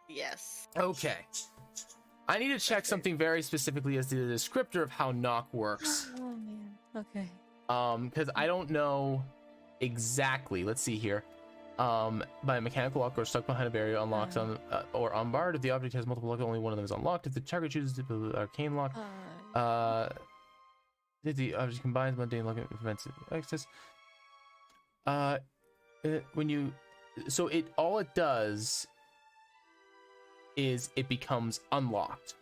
D: Yes.
B: Okay. I need to check something very specifically as the descriptor of how knock works.
A: Oh man. Okay.
B: Because I don't know exactly. Let's see here. By a mechanical lock or stuck behind a barrier unlocks on or unbarred. If the object has multiple locks, only one of them is unlocked. If the target chooses to arcane lock, if the object combines mundane lock, it prevents access. When you, so it all it does is it becomes unlocked,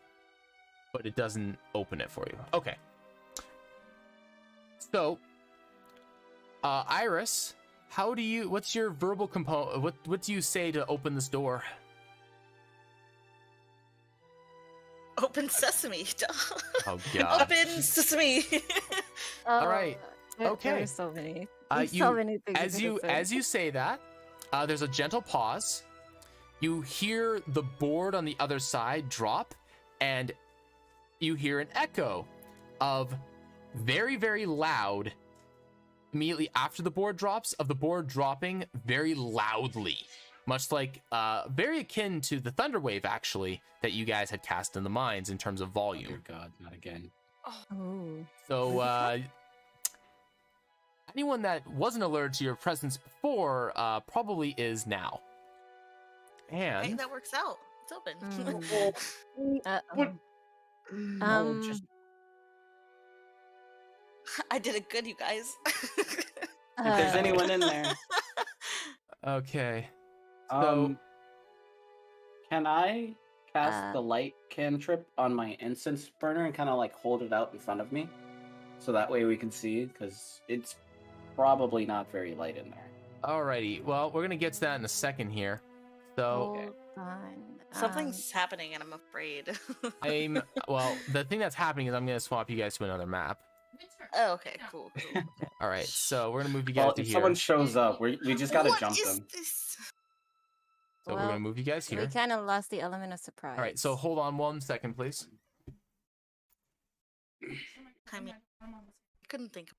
B: but it doesn't open it for you. Okay. So, Iris, how do you? What's your verbal component? What do you say to open this door?
D: Open sesame.
B: Oh God.
D: Open sesame.
B: All right. Okay.
A: There's so many.
B: So
A: many things.
B: As you say that, there's a gentle pause. You hear the board on the other side drop, and you hear an echo of very, very loud. Immediately after the board drops, of the board dropping very loudly, much like very akin to the thunder wave actually that you guys had cast in the mines in terms of volume.
C: Oh, dear God, not again.
A: Oh.
B: So anyone that wasn't alerted to your presence before probably is now. And
D: Hey, that works out. It's open.
E: What?
D: I did it good, you guys.
C: If there's anyone in there,
B: okay. So
C: can I cast the light cantrip on my incense burner and kind of like hold it out in front of me, so that way we can see? Because it's probably not very light in there.
B: Alrighty. Well, we're gonna get to that in a second here. So
A: Hold on.
D: Something's happening, and I'm afraid.
B: well. The thing that's happening is I'm gonna swap you guys to another map.
D: Oh, okay, cool.
B: All right. So we're gonna move you guys
C: Well,
B: to
C: if
B: here.
C: someone shows up, we just gotta
D: What
C: jump
D: is
C: them.
D: this?
B: So we're gonna move you guys here.
A: We kind of lost the element of surprise.
B: All right. So hold on 1 second, please.
D: I mean, I couldn't think.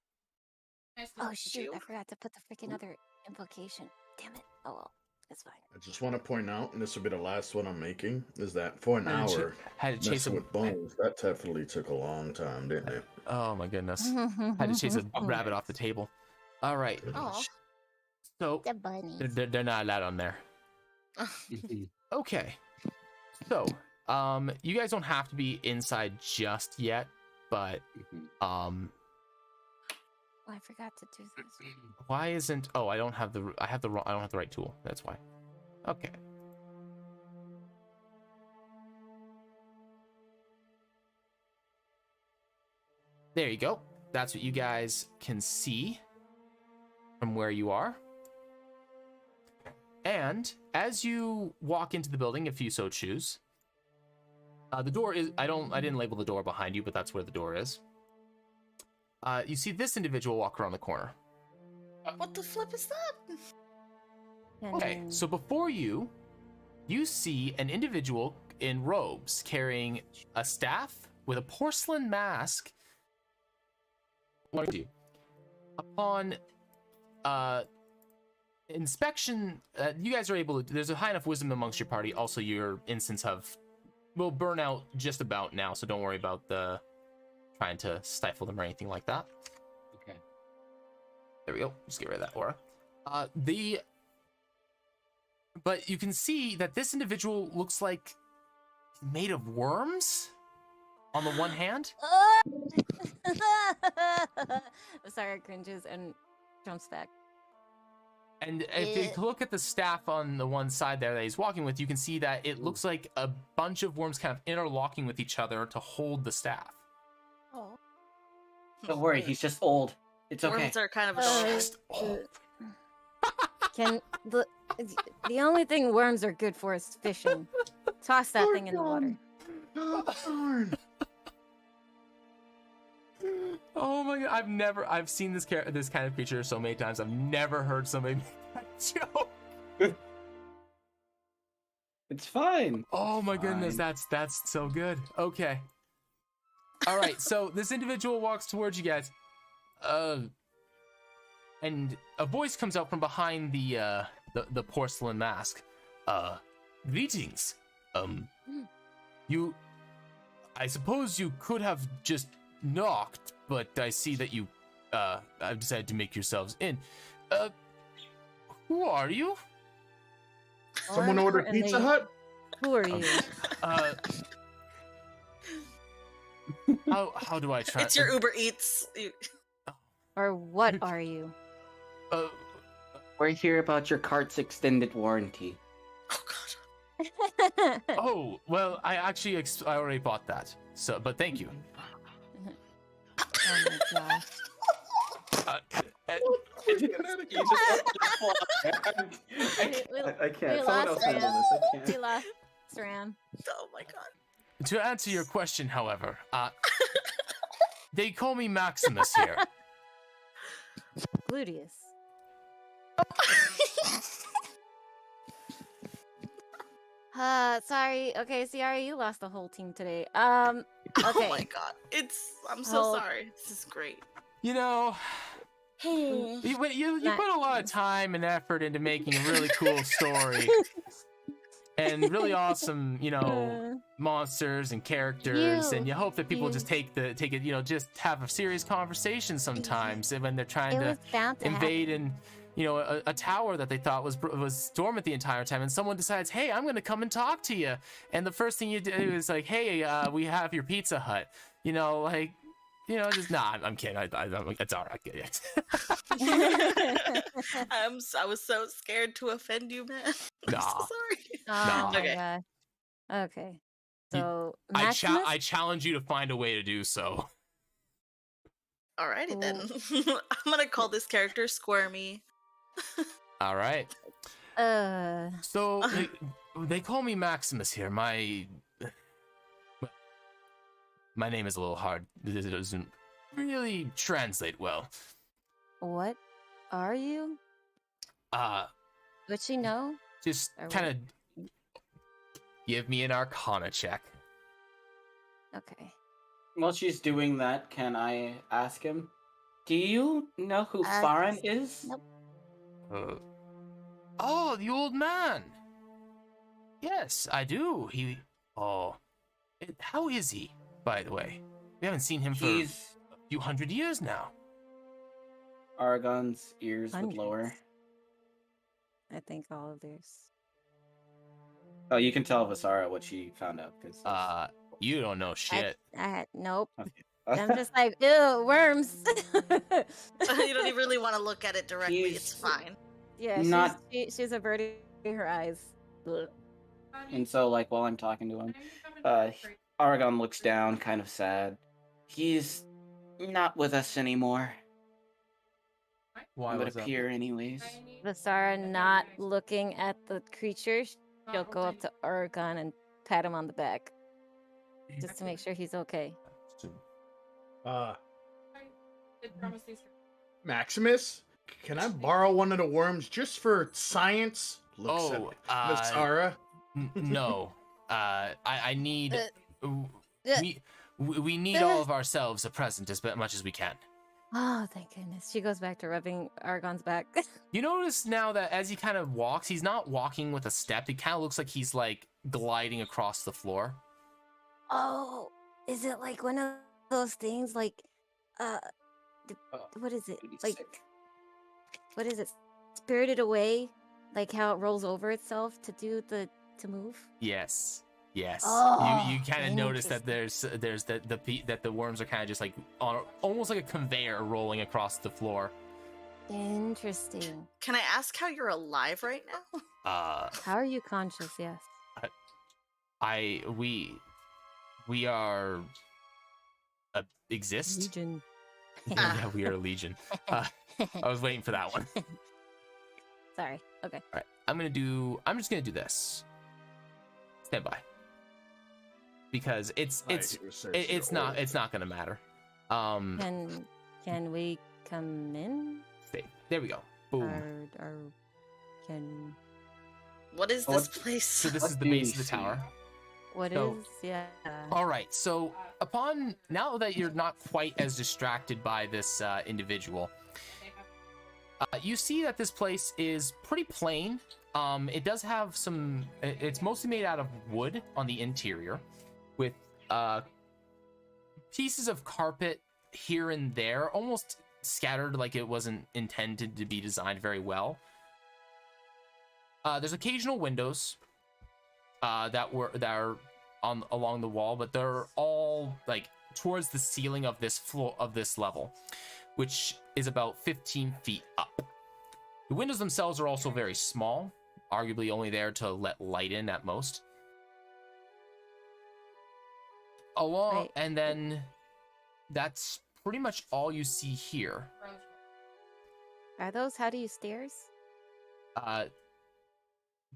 A: Oh shoot! I forgot to put the freaking other invocation. Damn it! Oh well, it's fine.
E: I just want to point out, and this will be the last one I'm making, is that for an hour,
B: Had to chase
E: messing with bones, that definitely took a long time, didn't it?
B: Oh my goodness! Had to chase a rabbit off the table. All right.
D: Oh,
B: So
A: The bunny.
B: they're not allowed on there. Okay. So you guys don't have to be inside just yet, but
A: Oh, I forgot to do this.
B: why isn't? Oh, I don't have the. I don't have the right tool. That's why. Okay. There you go. That's what you guys can see from where you are. And as you walk into the building, if you so choose, the door is. I didn't label the door behind you, but that's where the door is. You see this individual walk around the corner.
D: what the flip is that?
B: Okay, so before you see an individual in robes carrying a staff with a porcelain mask. Upon inspection, you guys are able to. There's a high enough wisdom amongst your party. Also, your instance will burn out just about now, so don't worry about the trying to stifle them or anything like that.
C: Okay.
B: There we go. Just get rid of that aura. But you can see that this individual looks like made of worms on the one hand.
A: Sorry, cringes and jumps back.
B: And if you look at the staff on the one side there that he's walking with, you can see that it looks like a bunch of worms kind of interlocking with each other to hold the staff.
A: Oh.
C: Don't worry, he's just old. It's okay.
D: Worms are kind of adorable.
B: Just
A: Can the only thing worms are good for is fishing. Toss that thing in the water.
E: Darn.
B: Oh my god! I've seen this kind of creature so many times. I've never heard somebody make that joke.
C: It's fine.
B: Oh my goodness,
C: Fine.
B: that's so good. Okay. All right, so this individual walks towards you guys, and a voice comes out from behind the porcelain mask. Greetings. You I suppose you could have just knocked, but I see that you I've decided to make yourselves in. Who are you?
E: Someone
A: More
E: ordered Pizza
A: importantly,
E: Hut?
A: Who are you?
B: How do I try?
D: It's your Uber Eats.
A: Or what are you?
C: We're here about your cart's extended warranty.
D: Oh god.
B: Oh, well, I actually I already bought that. So, but thank you.
A: Oh my gosh.
C: You just I can't.
A: We
C: Someone
A: lost
C: else handle
A: Ram.
C: this. I
A: We
C: can't.
A: lost Ram.
D: Oh my god.
B: To answer your question, however, they call me Maximus here.
A: Gluteus. Sorry. Okay, Ciara, you lost the whole team today. Okay.
D: Oh my god. I'm so
A: Hold.
D: sorry. This is great.
B: You know,
D: Hmm.
B: you
A: Not-
B: put a lot of time and effort into making a really cool story and really awesome, monsters and characters, and you hope that people just take it, just have a serious conversation sometimes when they're trying
A: It
B: to
A: was bound to
B: invade and a tower that they thought was dormant the entire time, and someone decides, hey, I'm gonna come and talk to you, and the first thing you do is like, hey, we have your Pizza Hut, just I'm kidding. It's all right.
D: I was so scared to offend you, man. I'm
B: Nah.
D: so sorry.
A: Oh my
D: Okay.
A: god. Okay.
B: You-
A: So
B: I
A: Maximus?
B: challenge you to find a way to do so.
D: Alrighty then. I'm gonna call this character Squirmy.
B: All right. So they call me Maximus here. My name is a little hard. It doesn't really translate well.
A: What are you? Would she know?
B: Just
A: Or
B: kind of give me an Arcana check.
A: Okay.
C: While she's doing that, can I ask him? Do you know who
A: Uh,
C: Faran is?
A: nope.
B: Oh, the old man. Yes, I do. How is he, by the way? We haven't seen him for
C: He's
B: a few hundred years now.
C: Aragon's ears would
A: Hundreds.
C: lower.
A: I think all of theirs.
C: Oh, you can tell Vasara what she found out because.
B: You don't know shit.
A: Nope.
C: Okay.
A: I'm just like, ew, worms.
D: You don't even really want to look at it directly. It's
C: He's-
D: fine.
A: Yeah,
C: Not-
A: she's averting her eyes. Ugh.
C: And so, like, while I'm talking to him, Aragon looks down, kind of sad. He's not with us anymore.
B: Why
C: It would
B: was that?
C: appear, anyways.
A: Vasara not looking at the creature, she'll go up to Aragon and pat him on the back. Just to make sure he's okay.
E: Maximus, can I borrow one of the worms just for science? Looks at Sarah.
B: No. I need.
A: Uh,
B: We need all of ourselves a present as much as we can.
A: Oh, thank goodness. She goes back to rubbing Aragon's back.
B: You notice now that as he kind of walks, he's not walking with a step. He kind of looks like he's like gliding across the floor.
A: Oh, is it like one of those things like, what is it? Like, what is it? Spirited Away? Like how it rolls over itself to move?
B: Yes. Yes.
A: Oh,
B: you kind of notice that there's that the worms are kind of just like on almost like a conveyor rolling across the floor.
A: Interesting.
D: Can I ask how you're alive right now?
A: How are you conscious? Yes.
B: We are exist.
A: Legion.
B: Yeah, we are a legion. I was waiting for that one.
A: Sorry. Okay.
B: All right, I'm just gonna do this. Stand by. Because it's not gonna matter.
A: Can we come in?
B: Stay. There we go. Boom.
A: Or can
D: What is this place?
B: So this
C: What
B: is the
C: do
B: base
C: you
B: of the
C: see?
B: tower.
A: what
B: So-
A: is? Yeah.
B: All right. So now that you're not quite as distracted by this individual, you see that this place is pretty plain. It does have some. It's mostly made out of wood on the interior, with pieces of carpet here and there, almost scattered like it wasn't intended to be designed very well. There's occasional windows that are on along the wall, but they're all like towards the ceiling of this floor of this level, which is about 15 feet up. The windows themselves are also very small, arguably only there to let light in at most. And then that's pretty much all you see here.
A: Are those how do you stairs?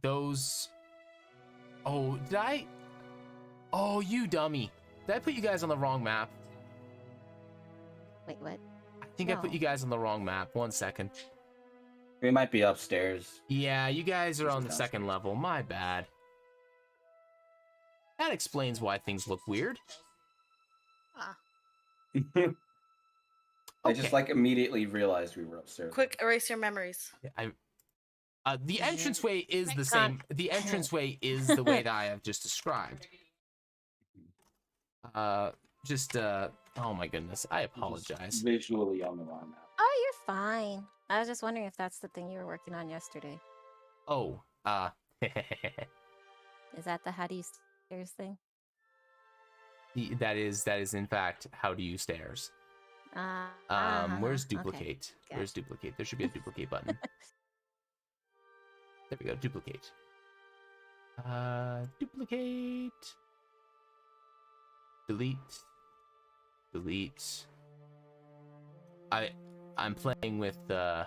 B: Those. Oh, did I? Oh, you dummy! Did I put you guys on the wrong map?
A: Wait, what?
B: I think I put you guys on the wrong map. 1 second.
C: We might be upstairs.
B: Yeah, you guys are on the second level. My bad. That explains why things look weird.
C: I just like immediately realized we were upstairs.
D: Quick, erase your memories.
B: The entranceway is the same. The entranceway is the way that I have just described. Oh my goodness, I apologize.
C: Visually on the wrong map.
A: Oh, you're fine. I was just wondering if that's the thing you were working on yesterday.
B: Oh,
A: Is that the how do you stairs thing?
B: that is in fact how do you stairs. Where's duplicate?
A: Okay.
B: Where's duplicate? There should be a duplicate button. There we go, duplicate. Duplicate. Delete. I'm playing with
A: Oh,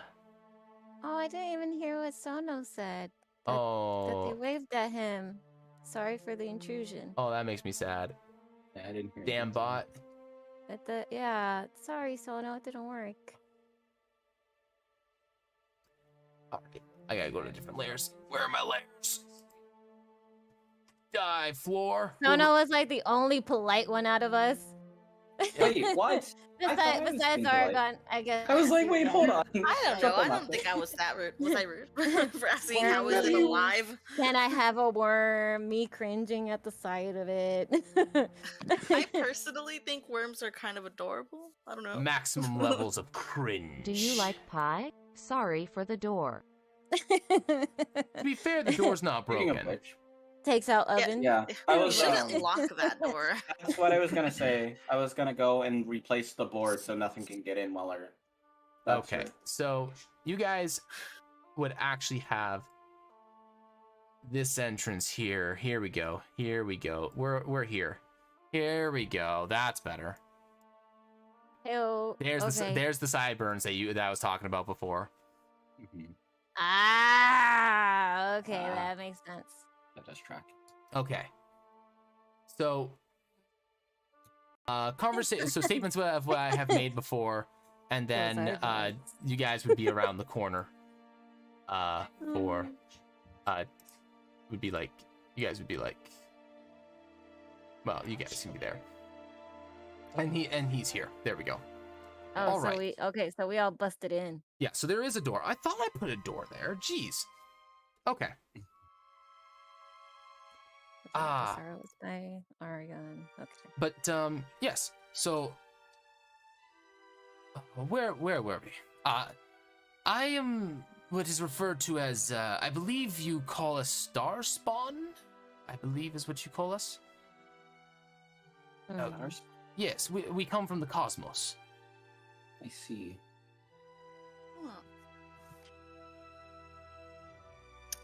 A: I didn't even hear what Sono said. That they waved at him. Sorry for the intrusion.
B: Oh, that makes me sad.
C: Yeah, I didn't hear.
B: Damn bot.
A: Sorry, Sono, it didn't work.
B: Alright, I gotta go to different layers. Where are my layers? Die, floor.
A: Sono was like the only polite one out of us.
C: Wait, what?
A: Besides Aragon, I guess.
C: I was like, wait, hold on.
D: I don't know. I don't think I was that rude. Was I rude for asking how is it alive?
A: Can I have a worm? Me cringing at the sight of it.
D: I personally think worms are kind of adorable. I don't know.
B: Maximum levels of cringe.
G: Do you like pie? Sorry for the door.
B: To be fair, the door's not
C: Speaking of
B: broken.
C: which,
A: Takes out oven.
C: yeah,
D: I shouldn't lock that door.
C: that's what I was gonna say. I was gonna go and replace the board so nothing can get in while we're.
B: Okay, so you guys would actually have this entrance here. Here we go. Here we go. We're here. Here we go. That's better.
A: Ew,
B: There's the sideburns that I was talking about before.
C: Mhm.
A: Okay, that makes sense.
C: That does track.
B: Okay. So, so statements of what I have made before, and then you guys would be around the corner. Would be like, you guys would be like, well, you guys can be there. And he's here. There we go.
A: Oh,
B: all
A: so
B: right.
A: so we all busted in.
B: Yeah, so there is a door. I thought I put a door there. Jeez. Okay.
A: Sorrow was by Aragon. Okay.
B: But yes. So where were we? I am what is referred to as I believe you call us star spawn. I believe is what you call us. Yes, we come from the cosmos.
C: I see.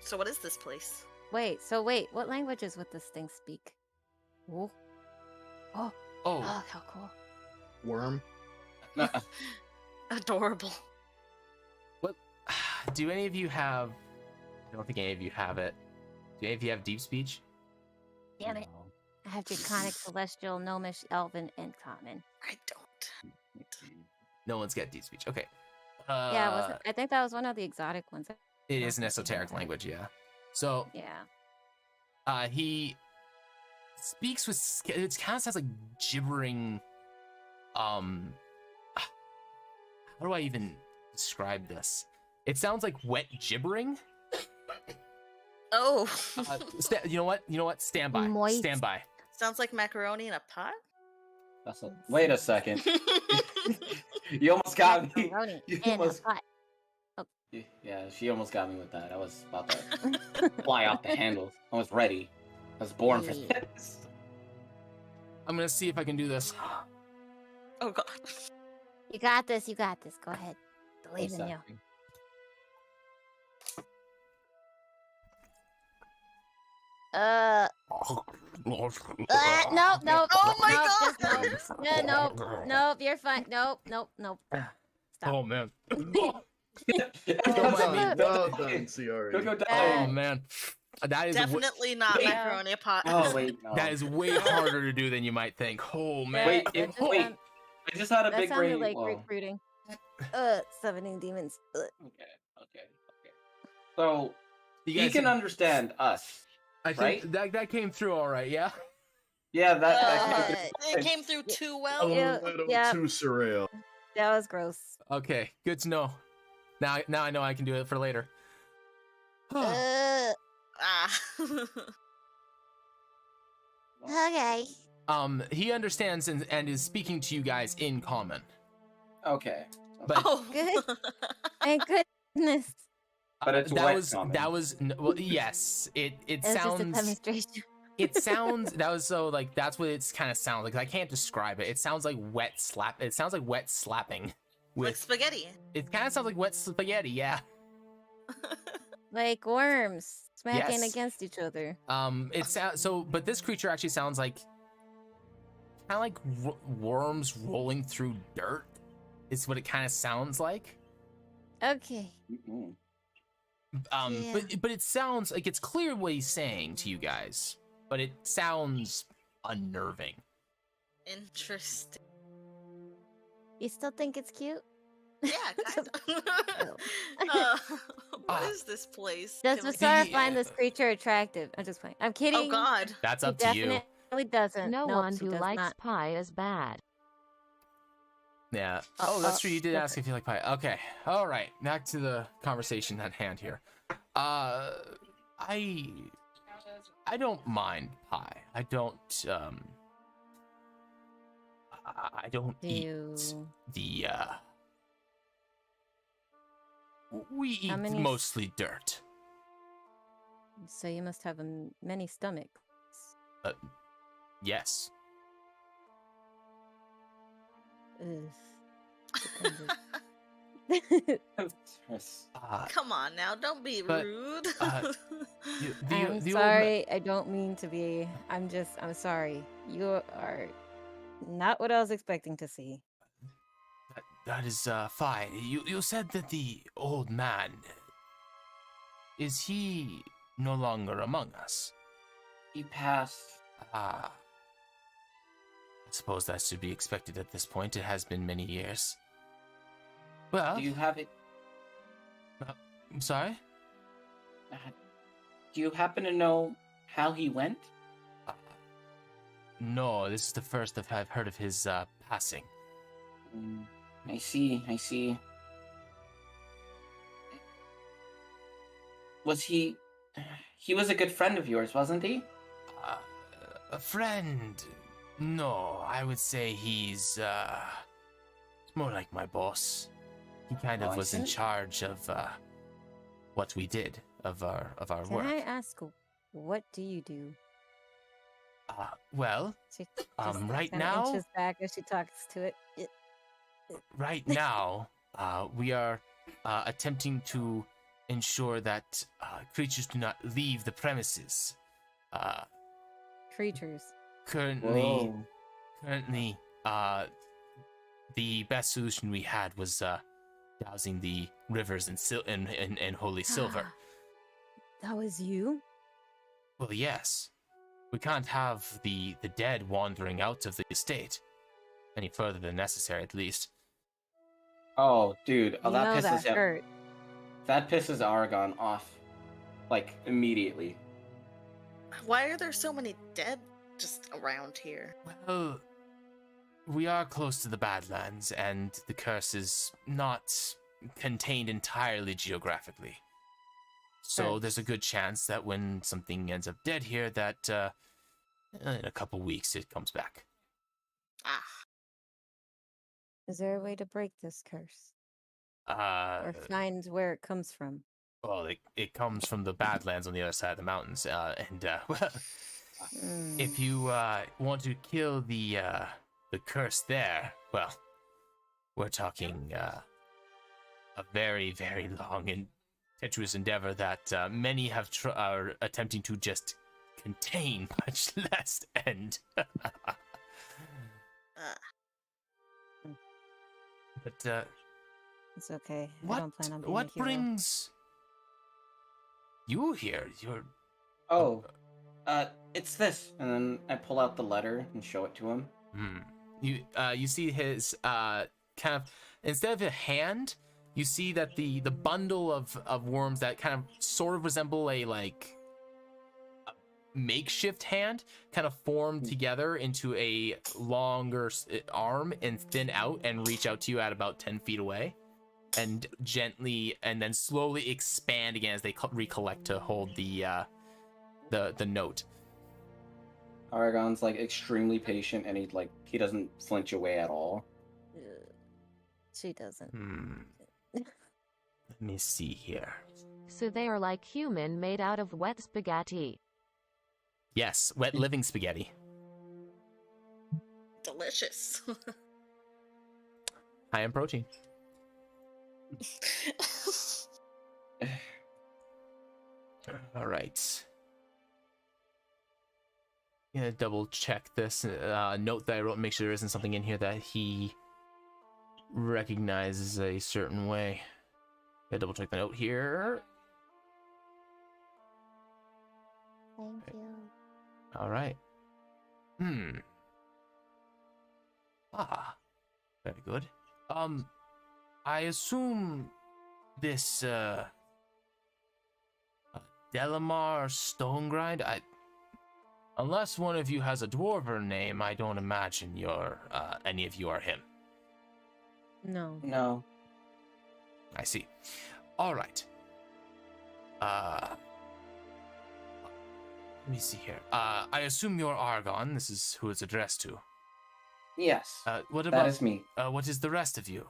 D: So what is this place?
A: Wait, what languages would this thing speak? Oh,
B: Oh,
A: how cool.
E: Worm.
D: Adorable.
B: what? Do any of you have? I don't think any of you have it. Do any of you have deep speech?
A: Damn it. I have Draconic, Celestial, Gnomish, Elven, and Common.
D: I don't.
B: No one's got deep speech. Okay.
A: Yeah, I think that was one of the exotic ones.
B: It is an esoteric language, yeah. So
A: yeah.
B: He speaks with. It kind of sounds like gibbering. How do I even describe this? It sounds like wet gibbering.
D: Oh.
B: You know what? Stand by.
A: Moist.
B: Stand by.
D: Sounds like macaroni in a pot?
C: Wait a second. You almost got me.
A: Macaroni
C: You
A: in a
C: almost...
A: pot.
C: Yeah, she almost got me with that. I was about to fly off the handle. I was ready. I was born for this.
B: I'm gonna see if I can do this.
D: Oh god.
A: You got this. You got this. Go ahead. Believe in you. Nope.
D: Oh my
A: nope,
D: god.
A: just nope. Yeah, nope. You're fine. Nope. Stop.
B: Oh man.
E: Well
B: my
E: done, Ciori.
C: Go,
B: Oh man. That is
D: Definitely not
C: Wait.
D: macaroni pot.
C: Oh wait, no.
B: that is way harder to do than you might think. Oh man.
C: Wait,
A: That
C: wait. I just had a
A: That
C: big
A: sounded
C: brain.
A: like
C: Well,
A: recruiting. Summoning demons.
C: okay. So
B: You
C: he
B: guys,
C: can understand us.
B: I think that came through all right. Yeah.
C: Yeah, that
D: It came through too
E: A
D: well.
A: Yeah,
E: little
A: yeah.
E: too surreal.
A: That was gross.
B: Okay. Good to know. Now I know I can do it for later.
A: Uh,
D: Ah.
A: okay.
B: He understands and is speaking to you guys in common.
C: Okay.
B: But
D: Oh.
A: Good. Thank goodness.
C: But it's
B: that
C: wet
B: was
C: common.
B: well, yes. It
A: It was just a
B: sounds
A: demonstration.
B: it sounds that was so like that's what it's kind of sounds like. I can't describe it. It sounds like wet slap. It sounds like wet slapping.
D: Like
B: With
D: spaghetti.
B: it kind of sounds like wet spaghetti. Yeah.
A: Like worms smacking
B: Yes.
A: against each other.
B: It sounds so, but this creature actually sounds like kind of like worms rolling through dirt. Is what it kind of sounds like.
A: Okay.
C: Mm-mm.
A: Yeah.
B: But it sounds like it's clear what he's saying to you guys, but it sounds unnerving.
D: Interesting.
A: You still think it's cute?
D: Yeah, kind of. What is this place?
A: Does
D: Can we-
A: Vasara find this creature attractive? I'm just playing. I'm kidding.
D: Oh god.
B: That's
A: He
B: up to you.
A: definitely doesn't.
G: No
A: Nope,
G: one
A: he
G: who
A: does
G: likes
A: not.
G: pie is bad.
B: Yeah. Oh, that's true. You did
A: okay.
B: ask if you like pie. Okay. All right. Back to the conversation at hand here. I don't mind pie. I don't eat
A: You-
B: the we
A: How
B: eat
A: many
B: mostly dirt.
A: So you must have many stomachs.
B: Yes.
A: Ugh.
C: Yes.
D: Come on now, don't be
B: but,
D: rude.
A: I'm sorry. I don't mean to be. I'm sorry. You are not what I was expecting to see.
B: That is fine. You said that the old man, is he no longer among us?
C: He passed.
B: I suppose that should be expected at this point. It has been many years. Well,
C: Do you have it?
B: I'm sorry?
C: Do you happen to know how he went?
B: No, this is the first I've heard of his passing.
C: I see. Was he... He was a good friend of yours, wasn't he?
B: A friend? No, I would say he's more like my boss. He kind
C: Oh,
B: of
C: I
B: was in
C: see.
B: charge of what we did of our
A: Can
B: work.
A: I ask, what do you do?
B: Well,
A: She
B: right
A: kinda
B: now-
A: inches back as she talks to it.
B: right now, we are attempting to ensure that creatures do not leave the premises.
A: Creatures.
B: Currently, the best solution we had was dousing the rivers in holy silver.
A: That was you?
B: Well, yes. We can't have the dead wandering out of the estate. Any further than necessary, at least.
C: Oh, dude. Oh,
A: You
C: that
A: know
C: pisses
A: that
C: him.
A: hurt.
C: That pisses Aragon off. Like, immediately.
D: Why are there so many dead just around here?
B: Well, we are close to the Badlands, and the curse is not contained entirely geographically. So
A: Right.
B: there's a good chance that when something ends up dead here, that in a couple weeks it comes back.
D: Ah.
A: Is there a way to break this curse?
B: Uh,
A: Or find where it comes from?
B: well, it comes from the Badlands on the other side of the mountains, and if you want to kill the curse there, well, we're talking a very, very long and tenuous endeavor that many are attempting to just contain, much less end. But
A: it's okay. I
B: what
A: don't plan on being
B: what
A: a hero.
B: brings you here? You're
C: it's this, and then I pull out the letter and show it to him.
B: You see his kind of, instead of a hand, you see that the bundle of worms that kind of sort of resemble a like a makeshift hand kind of form together into a longer arm and thin out and reach out to you at about 10 feet away, and gently and then slowly expand again as they recollect to hold the note.
C: Aragon's like extremely patient, and he doesn't flinch away at all.
A: She doesn't.
B: Let me see here.
G: So they are like human made out of wet spaghetti.
B: Yes, wet living spaghetti.
D: Delicious.
B: High in protein. All right. I'm gonna double check this note that I wrote and make sure there isn't something in here that he recognizes a certain way. Gotta double check the note here.
A: Thank you.
B: All right. Very good. I assume this Delamar Stonegrind, unless one of you has a dwarven name, I don't imagine any of you are him.
A: No.
C: No.
B: I see. All right. Let me see here. I assume you're Argon. This is who it's addressed to.
C: Yes.
B: What about?
C: That is me.
B: What is the rest of you?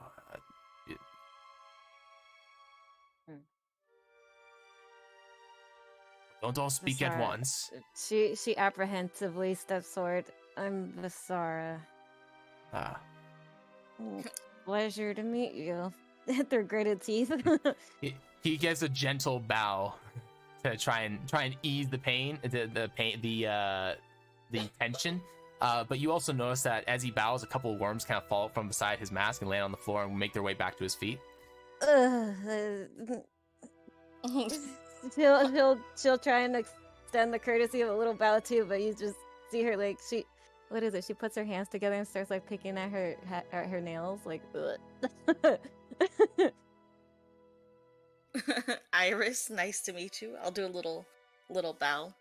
B: Don't all speak at
A: Visara.
B: once.
A: She apprehensively steps forward. I'm Visara. Pleasure to meet you. Through gritted teeth.
B: He gets a gentle bow to try and ease the pain, the tension. But you also notice that as he bows, a couple of worms kind of fall from beside his mask and land on the floor and make their way back to his feet.
A: She'll try and extend the courtesy of a little bow too, but you just see her like she puts her hands together and starts like picking at her nails like.
D: Iris, nice to meet you. I'll do a little bow.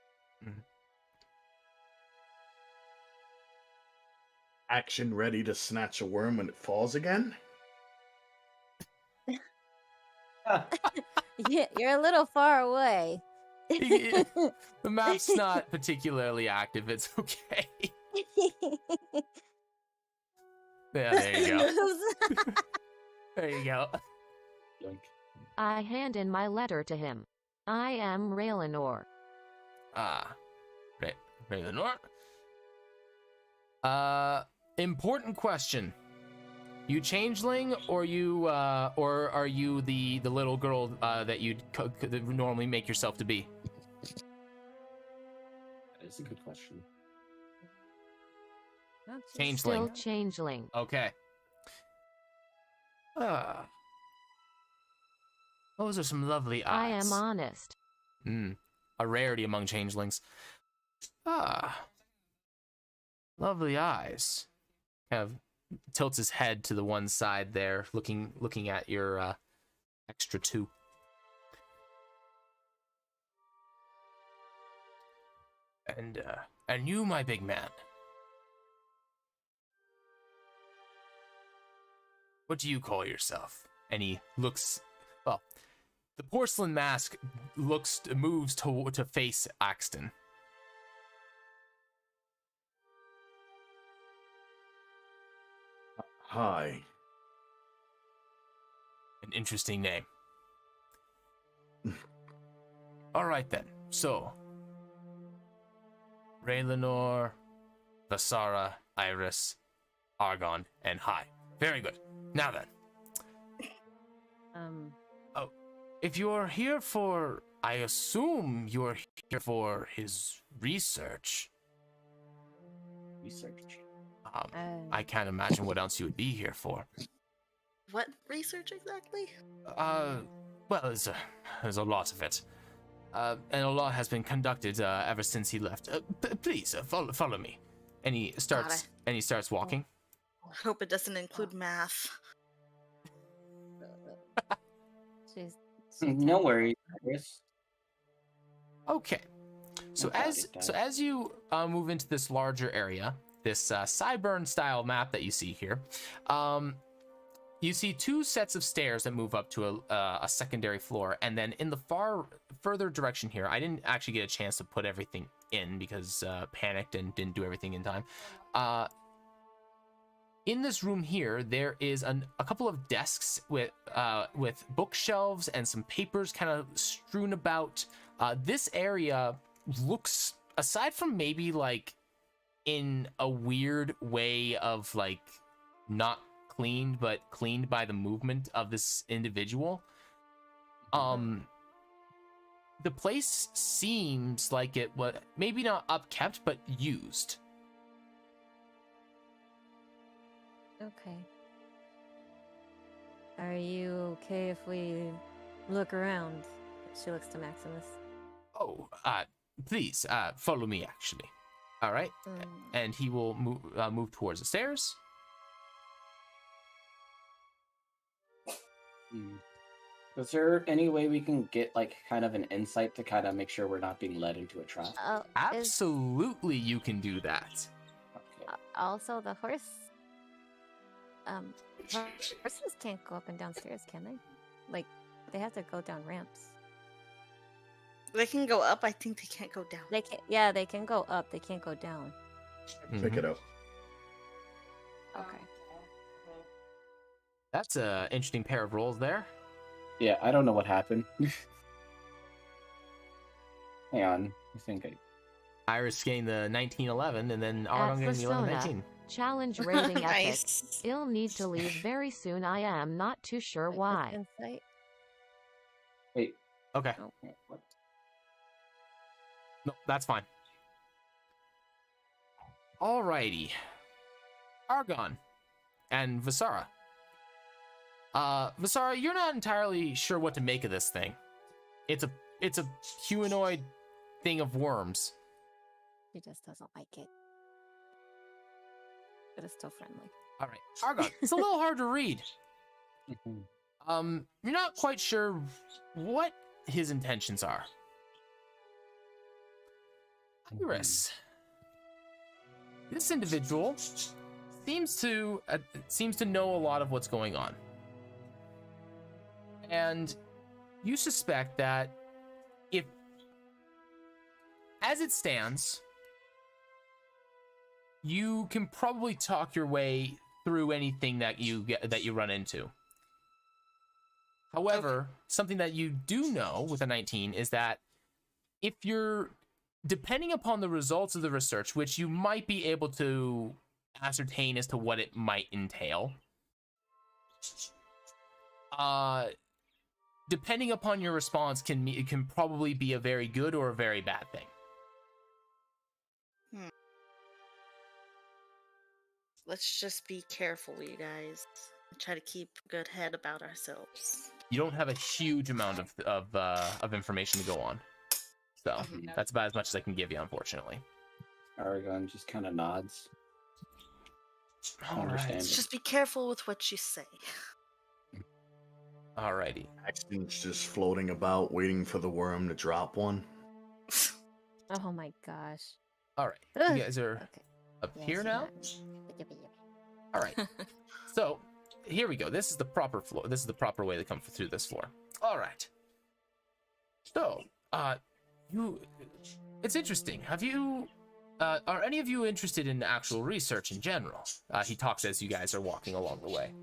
E: Action ready to snatch a worm when it falls again?
A: Yeah, you're a little far away.
B: The map's not particularly active. It's okay. Yeah, there you go. There you go.
G: I hand in my letter to him. I am Raylanor.
B: Raylanor. Important question. You changeling, or are you the little girl that you'd normally make yourself to be?
C: That is a good question.
B: Changeling.
G: Still changeling.
B: Okay. Those are some lovely eyes.
G: I am honest.
B: A rarity among changelings. Lovely eyes. Kind of tilts his head to the one side there, looking at your extra two. And you, my big man. What do you call yourself? And he looks. Well, the porcelain mask moves to face Axton.
E: Hi.
B: An interesting name. All right then. So, Raylanor, Vasara, Iris, Argon, and Hi. Very good. Now then. Oh, if you're here for, I assume you're here for his research.
C: Research.
B: I can't imagine what else you would be here for.
D: What research exactly?
B: Well, there's a lot of it. And a lot has been conducted ever since he left. Please follow me. And he starts walking.
D: I hope it doesn't include math.
A: She's
C: No worries, Chris.
B: Okay. So as you move into this larger area, this Cyburn style map that you see here, you see two sets of stairs that move up to a secondary floor, and then in the further direction here, I didn't actually get a chance to put everything in because panicked and didn't do everything in time. In this room here, there is a couple of desks with bookshelves and some papers kind of strewn about. This area looks, aside from maybe like in a weird way of like not cleaned, but cleaned by the movement of this individual, the place seems like it was maybe not upkept, but used.
A: okay. Are you okay if we look around? She looks to Maximus.
B: Oh, please, follow me, actually. All right. And he will move towards the stairs.
C: Is there any way we can get like kind of an insight to kind of make sure we're not being led into a trap?
B: Absolutely, you can do that.
C: Okay.
A: Also, the horse. Horses can't go up and down stairs, can they? Like, they have to go down ramps.
D: They can go up. I think they can't go down.
A: They can. Yeah, they can go up. They can't go down.
E: Pick it up.
A: Okay.
B: That's an interesting pair of rolls there.
C: Yeah, I don't know what happened. Hang on, I think
B: Iris getting the 1911, and then Argon getting the 1119.
G: Challenge rating epic.
D: Nice.
G: I'll need to leave very soon. I am not too sure why.
A: Insight.
C: Wait.
B: Okay.
A: Oh.
C: What?
B: No, that's fine. Alrighty. Argon and Vasara. Vasara, you're not entirely sure what to make of this thing. It's a humanoid thing of worms.
A: She just doesn't like it. But it's still friendly.
B: All right, Argon. It's a little hard to read. You're not quite sure what his intentions are. Iris. This individual seems to know a lot of what's going on. And you suspect that if, as it stands, you can probably talk your way through anything that you run into. However, something that you do know with a 19 is that if you're, depending upon the results of the research, which you might be able to ascertain as to what it might entail, depending upon your response, it can probably be a very good or a very bad thing.
D: Let's just be careful, you guys. Try to keep a good head about ourselves.
B: You don't have a huge amount of information to go on, so that's about as much as I can give you, unfortunately.
C: Aragon just kind of nods.
B: All right.
D: Just be careful with what you say.
B: Alrighty.
E: Accident's just floating about, waiting for the worm to drop one.
A: Oh my gosh.
B: All right.
A: Ugh.
B: You guys are
A: Okay.
B: up
A: Yeah,
B: here
A: she's
B: now.
A: not-
B: All right. So here we go. This is the proper floor. This is the proper way to come through this floor. All right. So, it's interesting. Have you Are any of you interested in actual research in general? He talks as you guys are walking along the way.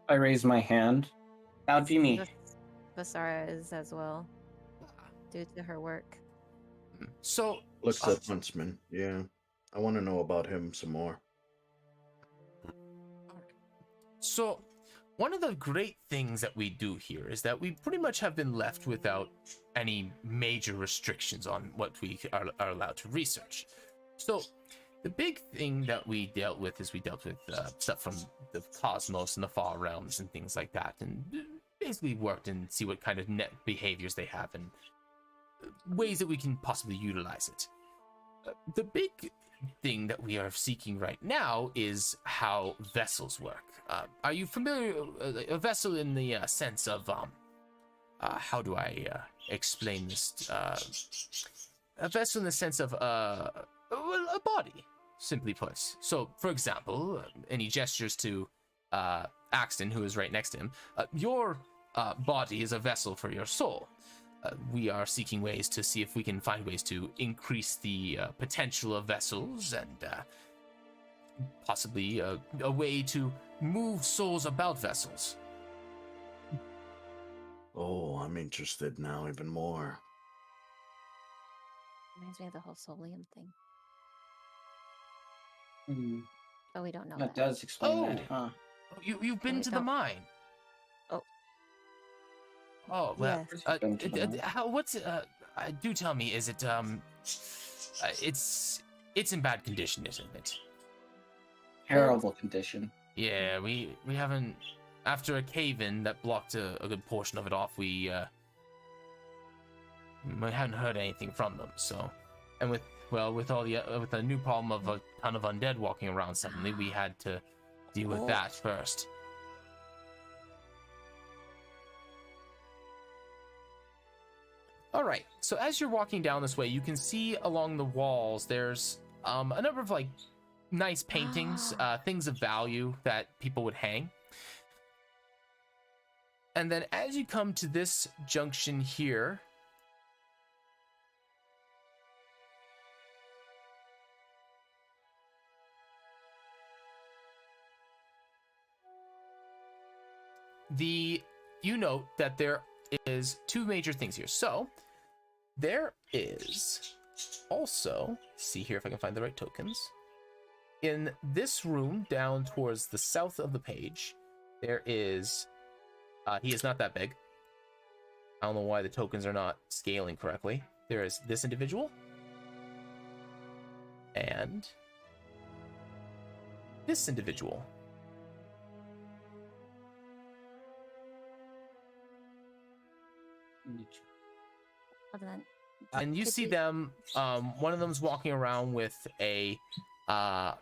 C: I raise my hand. Now, Jimmy.
A: Basara is as well, due to her work.
B: So,
E: Looks at Huntsman. Yeah, I want to know about him some more.
B: So, one of the great things that we do here is that we pretty much have been left without any major restrictions on what we are allowed to research. So, the big thing that we dealt with is we dealt with stuff from the cosmos and the far realms and things like that, and basically worked and see what kind of net behaviors they have and ways that we can possibly utilize it. The big thing that we are seeking right now is how vessels work. Are you familiar a vessel in the sense of how do I explain this? A vessel in the sense of a body, simply put. So, for example, and he gestures to Axton, who is right next to him. Your body is a vessel for your soul. We are seeking ways to see if we can find ways to increase the potential of vessels and possibly a way to move souls about vessels.
E: Oh, I'm interested now even more.
A: Reminds me of the whole Solium thing.
C: Hmm.
A: But we don't know
C: That
A: that.
C: does explain that, huh?
B: You've been
A: we
B: to the
A: don't.
B: mine. Oh well.
A: Yes.
B: How? What's? Do tell me. Is it? It's in bad condition, isn't it?
C: Terrible condition.
B: Yeah, we haven't. After a cave-in that blocked a good portion of it off, we haven't heard anything from them. So, and with all the with a new problem of a ton of undead walking around suddenly, we had to deal with that first. All right, so as you're walking down this way, you can see along the walls there's a number of like nice paintings, things of value that people would hang. And then as you come to this junction here, you note that there is two major things here. So there is also, see here if I can find the right tokens. In this room down towards the south of the page, there is, he is not that big. I don't know why the tokens are not scaling correctly. There is this individual and this individual.
A: Hold on.
B: And you
A: Could
B: see them, one of them's walking around with a now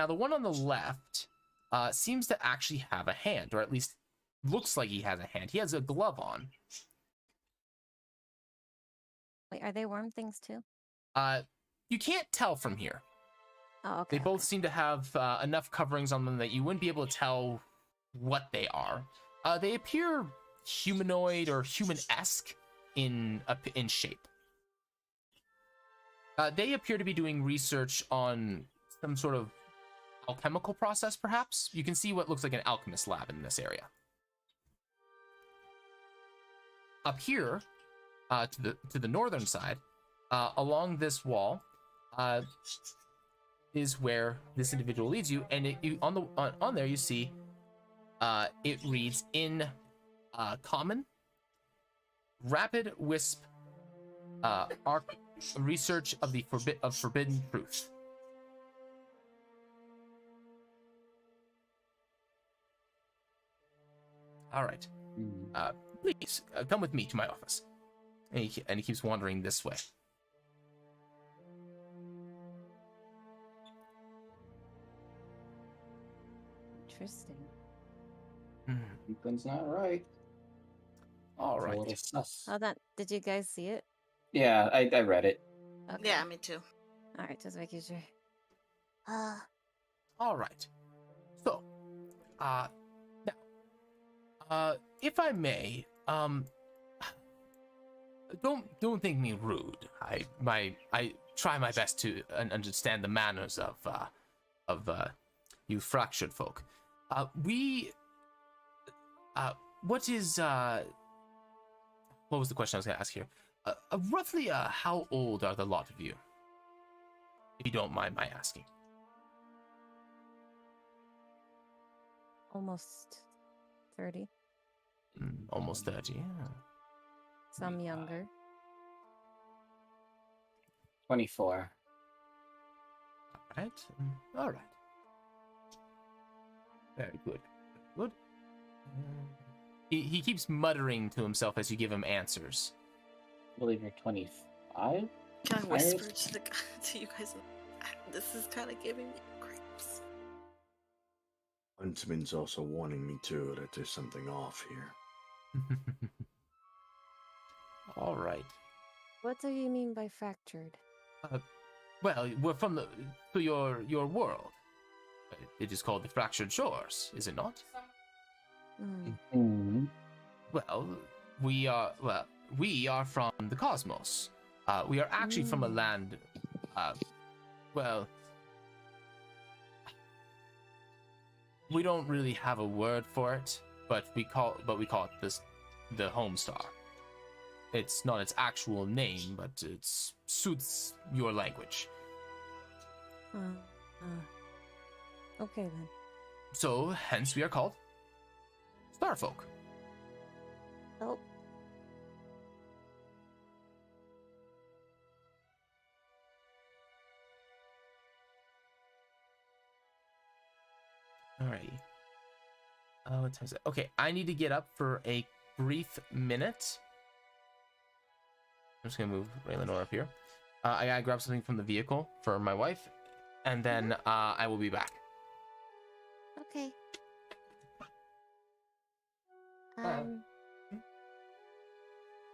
B: the one on the left seems to actually have a hand, or at least looks like he has a hand. He has a glove on.
A: Wait, are they worm things too?
B: You can't tell from here.
A: Oh, okay.
B: They both seem to have enough coverings on them that you wouldn't be able to tell what they are. They appear humanoid or human-esque in shape. They appear to be doing research on some sort of alchemical process, perhaps. You can see what looks like an alchemist lab in this area. Up here, to the northern side, along this wall, is where this individual leads you, and on there you see it reads in common, rapid wisp, arc research of the forbidden truth. All right, please come with me to my office. And he keeps wandering this way.
A: Interesting.
C: Something's not right.
B: All
C: It's a
B: right.
C: little sus.
A: Hold on. Did you guys see it?
C: Yeah, I read it.
A: Okay.
D: Yeah, me too.
A: All right, just making sure.
B: All right. So, now, if I may, Don't think me rude. I try my best to understand the manners of you fractured folk. What is what was the question I was gonna ask here? Roughly, how old are the lot of you? If you don't mind my asking.
A: Almost 30.
B: Almost 30, yeah.
A: Some younger.
C: 24.
B: All right. Very good. Good. He keeps muttering to himself as you give him answers.
C: I believe you're 25?
D: Can I whisper to you guys? This is kind of giving me creeps.
E: Huntsman's also warning me too that there's something off here.
B: All right.
A: What do you mean by fractured?
B: Well, we're from your world. It is called the Fractured Shores, is it not?
C: Mm-hmm.
B: Well, we are from the cosmos. We are actually from a land. Well, we don't really have a word for it, but we call it this the Homestar. It's not its actual name, but it suits your language.
A: Okay then.
B: So, hence we are called Starfolk.
A: Oh.
B: Alrighty. What time is it? Okay, I need to get up for a brief minute. I'm just gonna move Raylanor up here. I gotta grab something from the vehicle for my wife, and then I will be back.
A: Okay.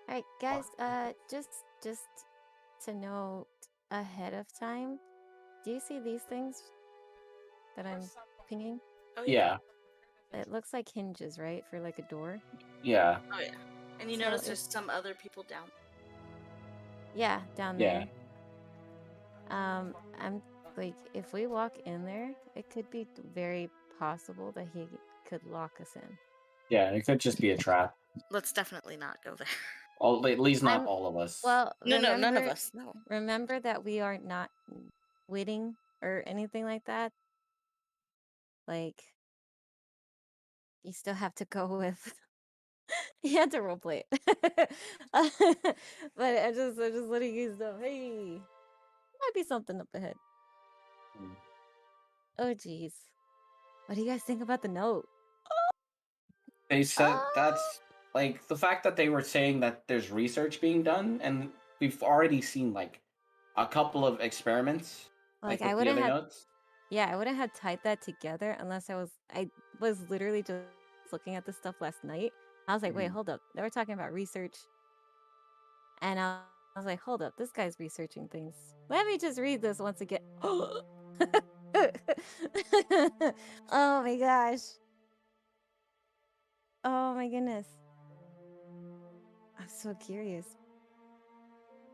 A: Alright, guys, just to know ahead of time, do you see these things that I'm pinging?
D: Oh
C: Yeah.
A: It looks like hinges, right? For like a door?
C: Yeah.
D: Oh yeah. And you
A: So
D: notice
A: if-
D: there's some other people down.
A: Yeah, down
C: Yeah.
A: there. I'm like, if we walk in there, it could be very possible that he could lock us in.
C: Yeah, it could just be a trap.
D: Let's definitely not go there.
C: At least not
A: I'm-
C: all of us.
A: Well,
D: No, none of
A: remember-
D: us. No.
A: Remember that we are not witting or anything like that. Like, you still have to go with. You had to roleplay it, but I'm just letting you know. Hey, might be something up ahead. Oh, geez. What do you guys think about the note?
C: They said that's like the fact that they were saying that there's research being done, and we've already seen like a couple of experiments.
A: Like,
C: with
A: I
C: the
A: wouldn't
C: other
A: have.
C: notes.
A: Yeah, I wouldn't have tied that together unless I was literally just looking at this stuff last night. I was like, wait, hold up. They were talking about research. And I was like, hold up, this guy's researching things. Let me just read this once again. Oh my gosh. Oh my goodness. I'm so curious.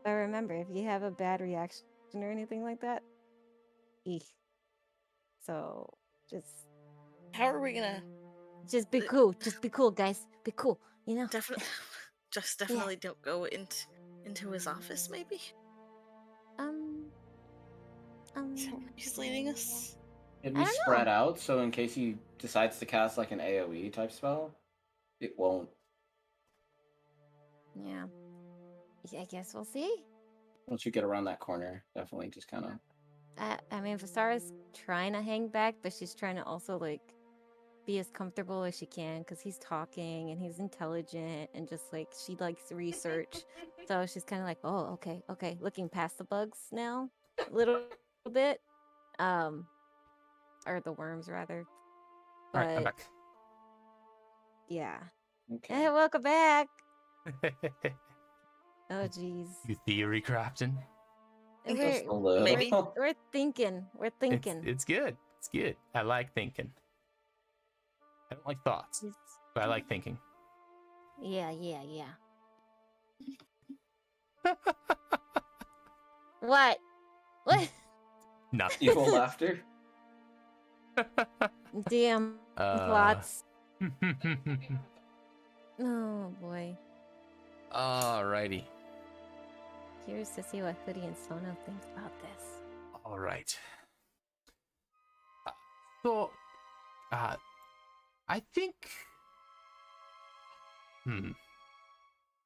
A: But remember, if you have a bad reaction or anything like that, eek. So just
D: How are we gonna
A: be cool. Just be cool, guys. Be cool. You know?
D: definitely don't go into his office, maybe? Is that where he's leading us?
C: It'd
A: I
C: be
A: don't
C: spread
A: know.
C: out, so in case he decides to cast like an AoE type spell, it won't.
A: Yeah. I guess we'll see.
C: Once you get around that corner, definitely just kind of.
A: I mean, Vasara's trying to hang back, but she's trying to also like be as comfortable as she can because he's talking and he's intelligent and just like she likes research. So she's kind of like, oh, okay, looking past the bugs now a little bit, or the worms rather. But
B: All right, I'm back.
A: yeah.
C: Okay.
A: Hey, welcome back. Oh, jeez.
B: You theory crafting?
C: Just a little.
D: Maybe.
A: We're thinking. We're thinking.
B: It's good. It's good. I like thinking. I don't like thoughts, but I like thinking.
A: Yeah. What? What?
B: Nothing.
C: Evil laughter.
A: DM plots. Oh boy.
B: Alrighty.
A: Curious to see what Hoodie and Sono think about this.
B: All right. So, I think.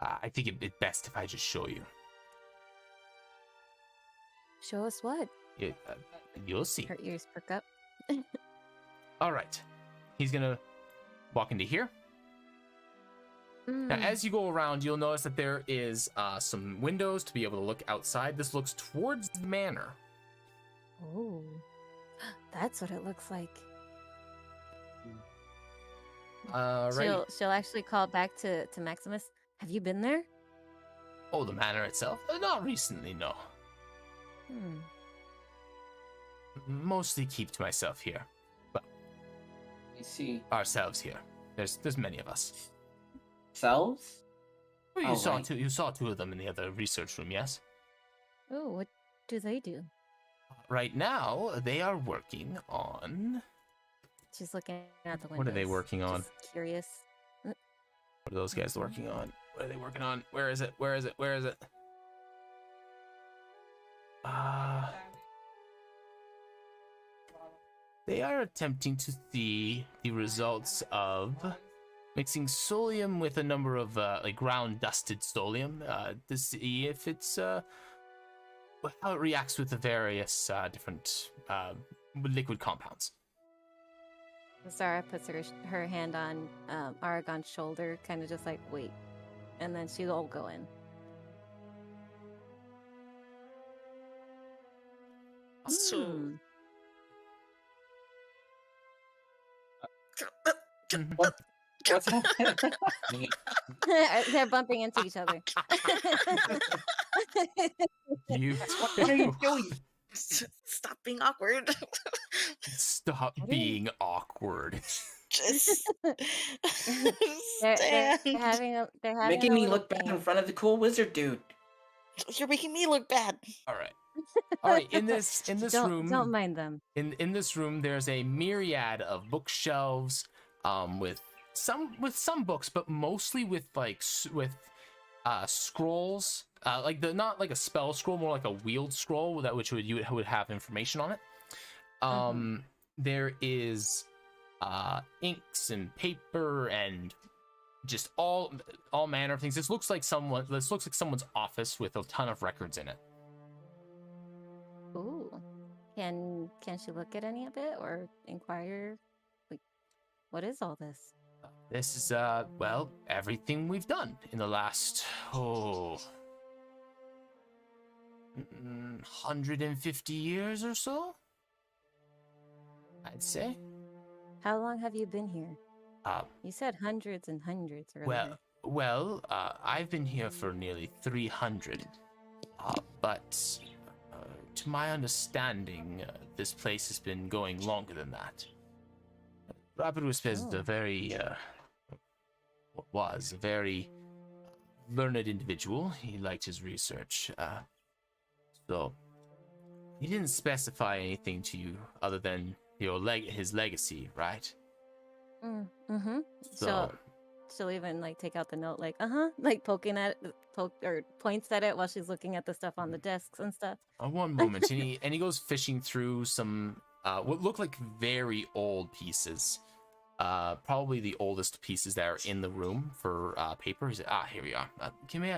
B: I think it'd be best if I just show you.
A: Show us what?
B: You'll see.
A: Her ears perk up.
B: All right. He's gonna walk into here. Now, as you go around, you'll notice that there is some windows to be able to look outside. This looks towards the manor.
A: Oh, that's what it looks like.
B: Right.
A: She'll actually call back to Maximus. Have you been there?
B: Oh, the manor itself? Not recently, no. Mostly keep to myself here. Well,
C: I see.
B: ourselves here. There's many of us.
C: Selves?
B: Well,
C: Oh, right.
B: you saw two of them in the other research room, yes?
A: Oh, what do they do?
B: Right now, they are working on...
A: She's looking out the window.
B: What are they working on?
A: Just curious.
B: What are those guys working on? What are they working on? Where is it? Where is it? Where is it? They are attempting to see the results of mixing solium with a number of like ground dusted solium to see if it's how it reacts with the various different liquid compounds.
A: Zara puts her hand on Aragon's shoulder, kind of just like, wait. And then she'll go in.
D: So...
C: What's happening?
A: They're bumping into each other.
C: What are you doing?
D: Stop being awkward.
B: Stop being awkward.
D: Just
A: They're
D: stand.
A: having
C: Making
A: a
C: me
A: little
C: look bad in
A: game.
C: front of the cool wizard dude.
D: You're making me look bad.
B: All right. In this room,
A: Don't mind them.
B: In this room, there's a myriad of bookshelves, with some books, but mostly with scrolls, like not like a spell scroll, more like a wheeled scroll you would have information on it. There is inks and paper and just all manner of things. This looks like someone's office with a ton of records in it.
A: Ooh. Can she look at any of it or inquire? Like, what is all this?
B: This is well, everything we've done in the last 150 years or so, I'd say.
A: How long have you been here? You said hundreds and hundreds earlier.
B: Well, I've been here for nearly 300, but to my understanding, this place has been going longer than that. Robert Wispez is was a very learned individual. He liked his research, so he didn't specify anything to you other than his legacy, right?
A: Mm-hmm.
B: So
A: She'll even like take out the note, like like poking at it, or points at it while she's looking at the stuff on the desks and stuff.
B: one moment, and he goes fishing through some what look like very old pieces. Probably the oldest pieces that are in the room for paper. He's like, here we are. Give me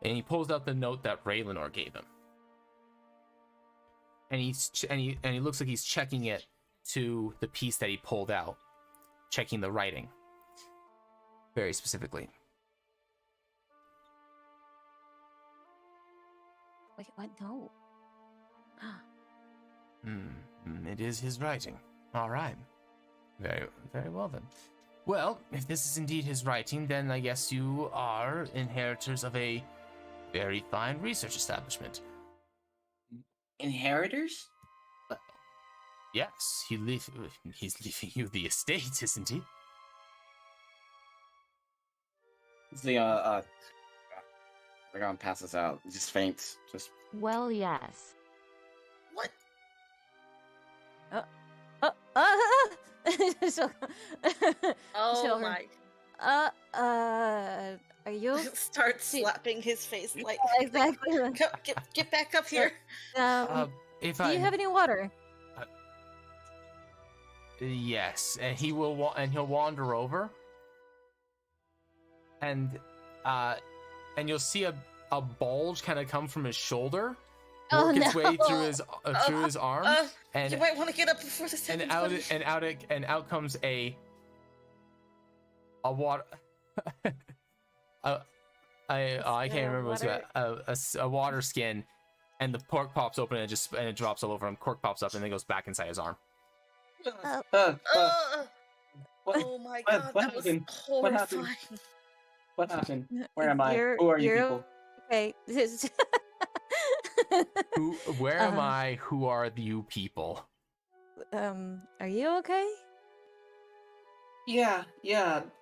B: and he pulls out the note that Raylanor gave him. And he looks like he's checking it to the piece that he pulled out, checking the writing very specifically.
A: Wait, what? No.
B: It is his writing. All right. Very, very well then. Well, if this is indeed his writing, then I guess you are inheritors of a very fine research establishment.
C: Inheritors?
B: Yes, he's leaving you the estate, isn't he?
C: Argon passes out. He just faints. Just
G: Well, yes.
D: What?
A: She'll,
D: Oh
A: she'll
D: my!
A: are you?
D: Start slapping his face like
A: Exactly.
D: Get back up here.
B: If
A: Do
B: I
A: you have any water?
B: yes, and he'll wander over, and you'll see a bulge kind of come from his shoulder, work its way through his arm, and
D: you might want to get up before this happens.
B: and out comes a water. I can't remember what's a water skin, and the cork pops open and it drops all over him. Cork pops up and then goes back inside his arm.
D: Oh my god,
C: what
D: that was
C: happened?
D: horrifying.
C: What happened? Where am I? Who are you people?
A: Okay.
B: Where am I? Who are you people?
A: Are you okay?
C: Yeah,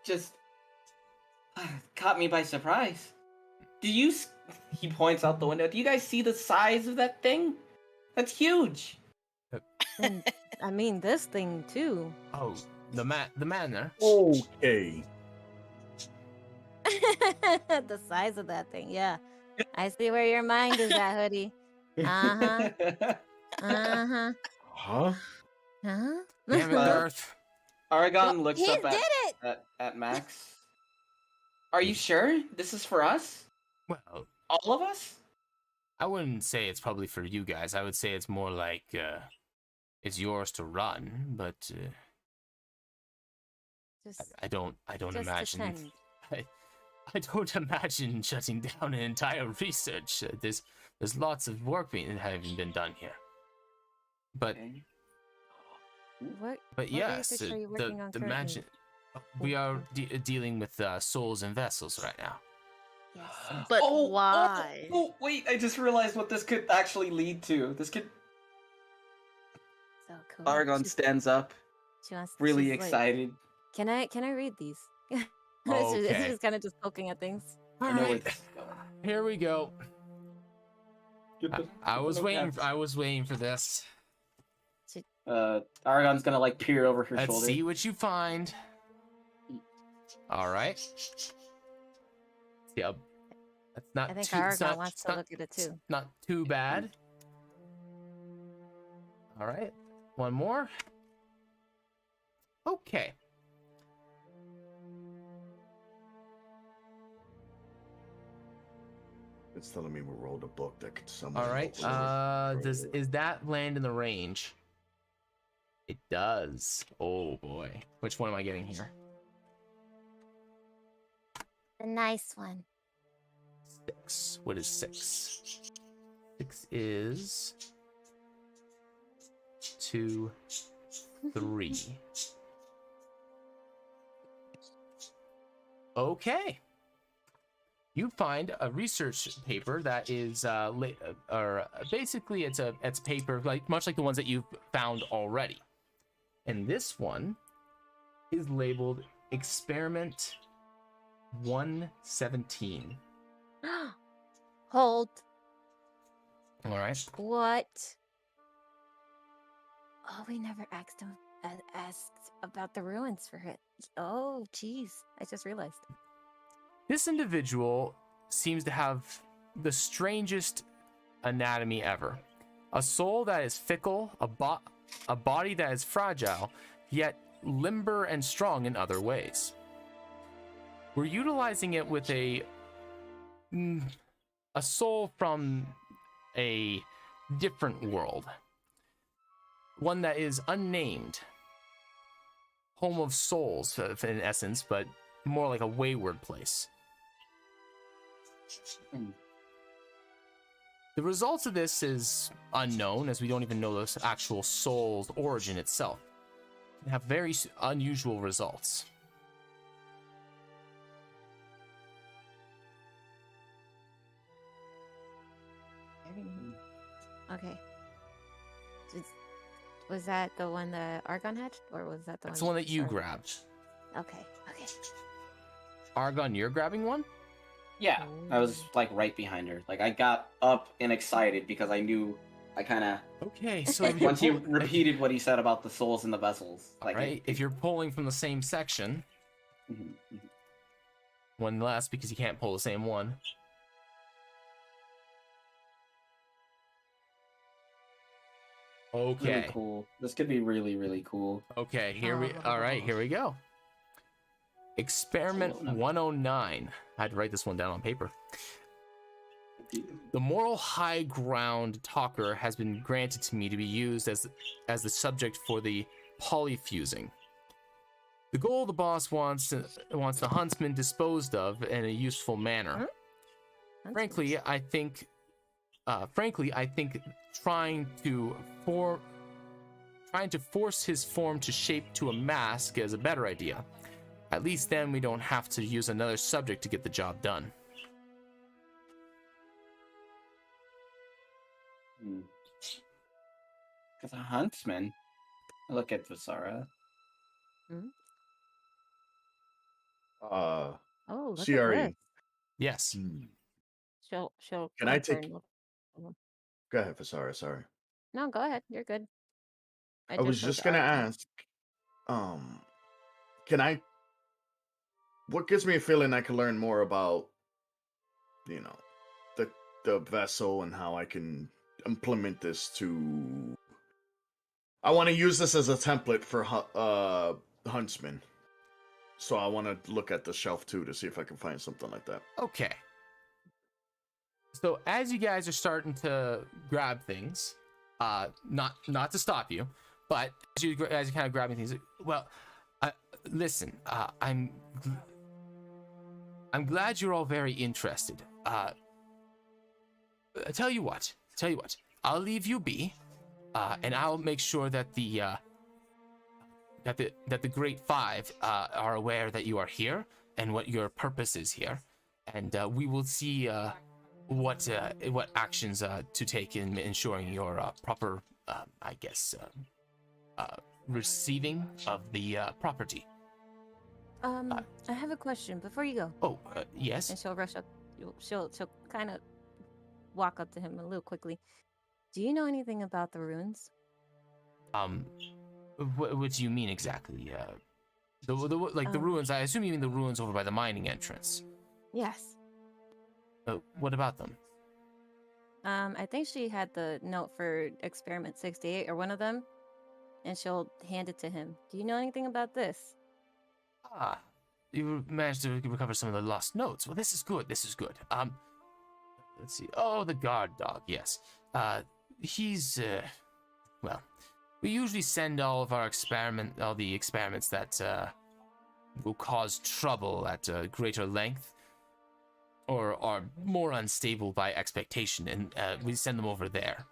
C: just caught me by surprise. Do you? He points out the window. Do you guys see the size of that thing? That's huge.
A: And I mean this thing too.
B: Oh, the man there.
E: Okay.
A: The size of that thing, yeah. I see where your mind is at, Hoodie. Uh-huh. Uh-huh.
E: Huh?
A: Huh?
B: Damn it, Earth.
C: Aragon looks
A: He
C: up
A: did it!
C: at Max. Are you sure this is for us?
B: Well,
C: All of us?
B: I wouldn't say it's probably for you guys. I would say it's more like it's yours to run, but I don't
A: just
B: imagine.
A: pretend.
B: I don't imagine shutting down an entire research. There's lots of work having been done here. But
C: Okay.
A: What?
B: but yes,
A: research are you working on
B: the
A: currently?
B: magic. We are dealing with souls and vessels right now.
A: Yes.
D: But why?
C: Oh, wait! I just realized what this could actually lead to. This could.
A: So cool.
C: Aragon stands up, really
A: she's like,
C: excited.
A: Can I read these?
B: Okay.
A: She's kind of just poking at things.
B: All
C: I know where
B: right,
C: this is going.
B: here we go.
C: Get the-
B: I was
C: get the
B: waiting.
C: notes.
B: I was waiting for this.
C: Aragon's gonna like peer over her
B: Let's
C: shoulder.
B: see what you find. All right. Yeah, that's not.
A: I think
B: too, it's
A: Aragon
B: not,
A: wants
B: it's
A: to
B: not-
A: look at it
B: it's
A: too.
B: Not too bad. All right, one more. Okay.
E: It's telling me we rolled a book that could summon.
B: All right. Is that land in the range? It does. Oh boy. Which one am I getting here?
A: The nice one.
B: 6. What is 6? 6 is 2, 3. Okay. You find a research paper that is, basically it's paper much like the ones that you've found already, and this one is labeled Experiment 117.
A: Hold.
B: All right.
A: What? Oh, we never asked him. Asked about the ruins for it. Oh, jeez. I just realized.
B: This individual seems to have the strangest anatomy ever. A soul that is fickle, a body that is fragile, yet limber and strong in other ways. We're utilizing it with a soul from a different world. One that is unnamed. Home of souls, in essence, but more like a wayward place. The results of this is unknown, as we don't even know the actual soul's origin itself. It have very unusual results.
A: Okay. Was that the one that Argon had, or was that the
B: That's
A: one?
B: the one that you
A: Sorry.
B: grabbed.
A: Okay. Okay.
B: Argon, you're grabbing one?
C: Yeah, I was like right behind her. Like I got up and excited because I knew I kind of
B: Okay, so
C: like once he repeated what he said about the souls in the vessels. Like
B: right, if you're pulling from the same section, one less because you can't pull the same one. Okay.
C: Really cool. This could be really, really cool.
B: Okay, all right, here we go. Experiment 109. I had to write this one down on paper. The moral high ground talker has been granted to me to be used as the subject for the polyfusing. The goal the boss wants the huntsman disposed of in a useful manner. Frankly, I think trying to force his form to shape to a mask is a better idea. At least then we don't have to use another subject to get the job done.
C: Because a huntsman. Look at Visara.
A: Oh, look
E: CRE.
A: at this.
B: Yes.
A: She'll
E: Can I take? Go ahead, Visara. Sorry.
A: No, go ahead. You're good.
E: I was just gonna ask. Can I? What gives me a feeling I can learn more about, the vessel and how I can implement this to. I want to use this as a template for Huntsman. So I want to look at the shelf too to see if I can find something like that.
B: Okay. So as you guys are starting to grab things, not to stop you, but as you guys are kind of grabbing things, well, listen, I'm glad you're all very interested. Tell you what, I'll leave you be, and I'll make sure that the Great Five are aware that you are here and what your purpose is here, and we will see what actions to take in ensuring your proper, receiving of the property.
A: I have a question before you go.
B: Oh, yes.
A: And she'll rush up. She'll kind of walk up to him a little quickly. Do you know anything about the runes?
B: What do you mean exactly? The ruins. I assume you mean the ruins over by the mining entrance.
A: Yes.
B: What about them?
A: I think she had the note for experiment 68 or one of them, and she'll hand it to him. Do you know anything about this?
B: You managed to recover some of the lost notes. Well, this is good. Let's see. Oh, the guard dog. Yes. He's well, we usually send all the experiments that will cause trouble at greater length or are more unstable by expectation, and we send them over there.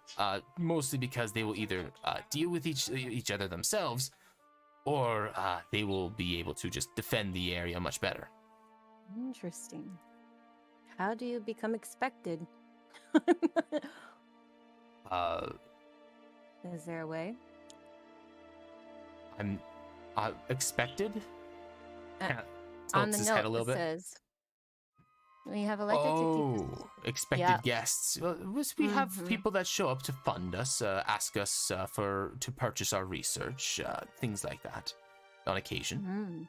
B: Mostly because they will either deal with each other themselves, or they will be able to just defend the area much better.
A: Interesting. How do you become expected? Is there a way?
B: I'm expected?
A: On the
B: his
A: note,
B: head a little
A: it
B: bit.
A: says, we have elected to keep this.
B: Expected guests. Well, we have people that show up to fund us, ask us to purchase our research, things like that, on occasion.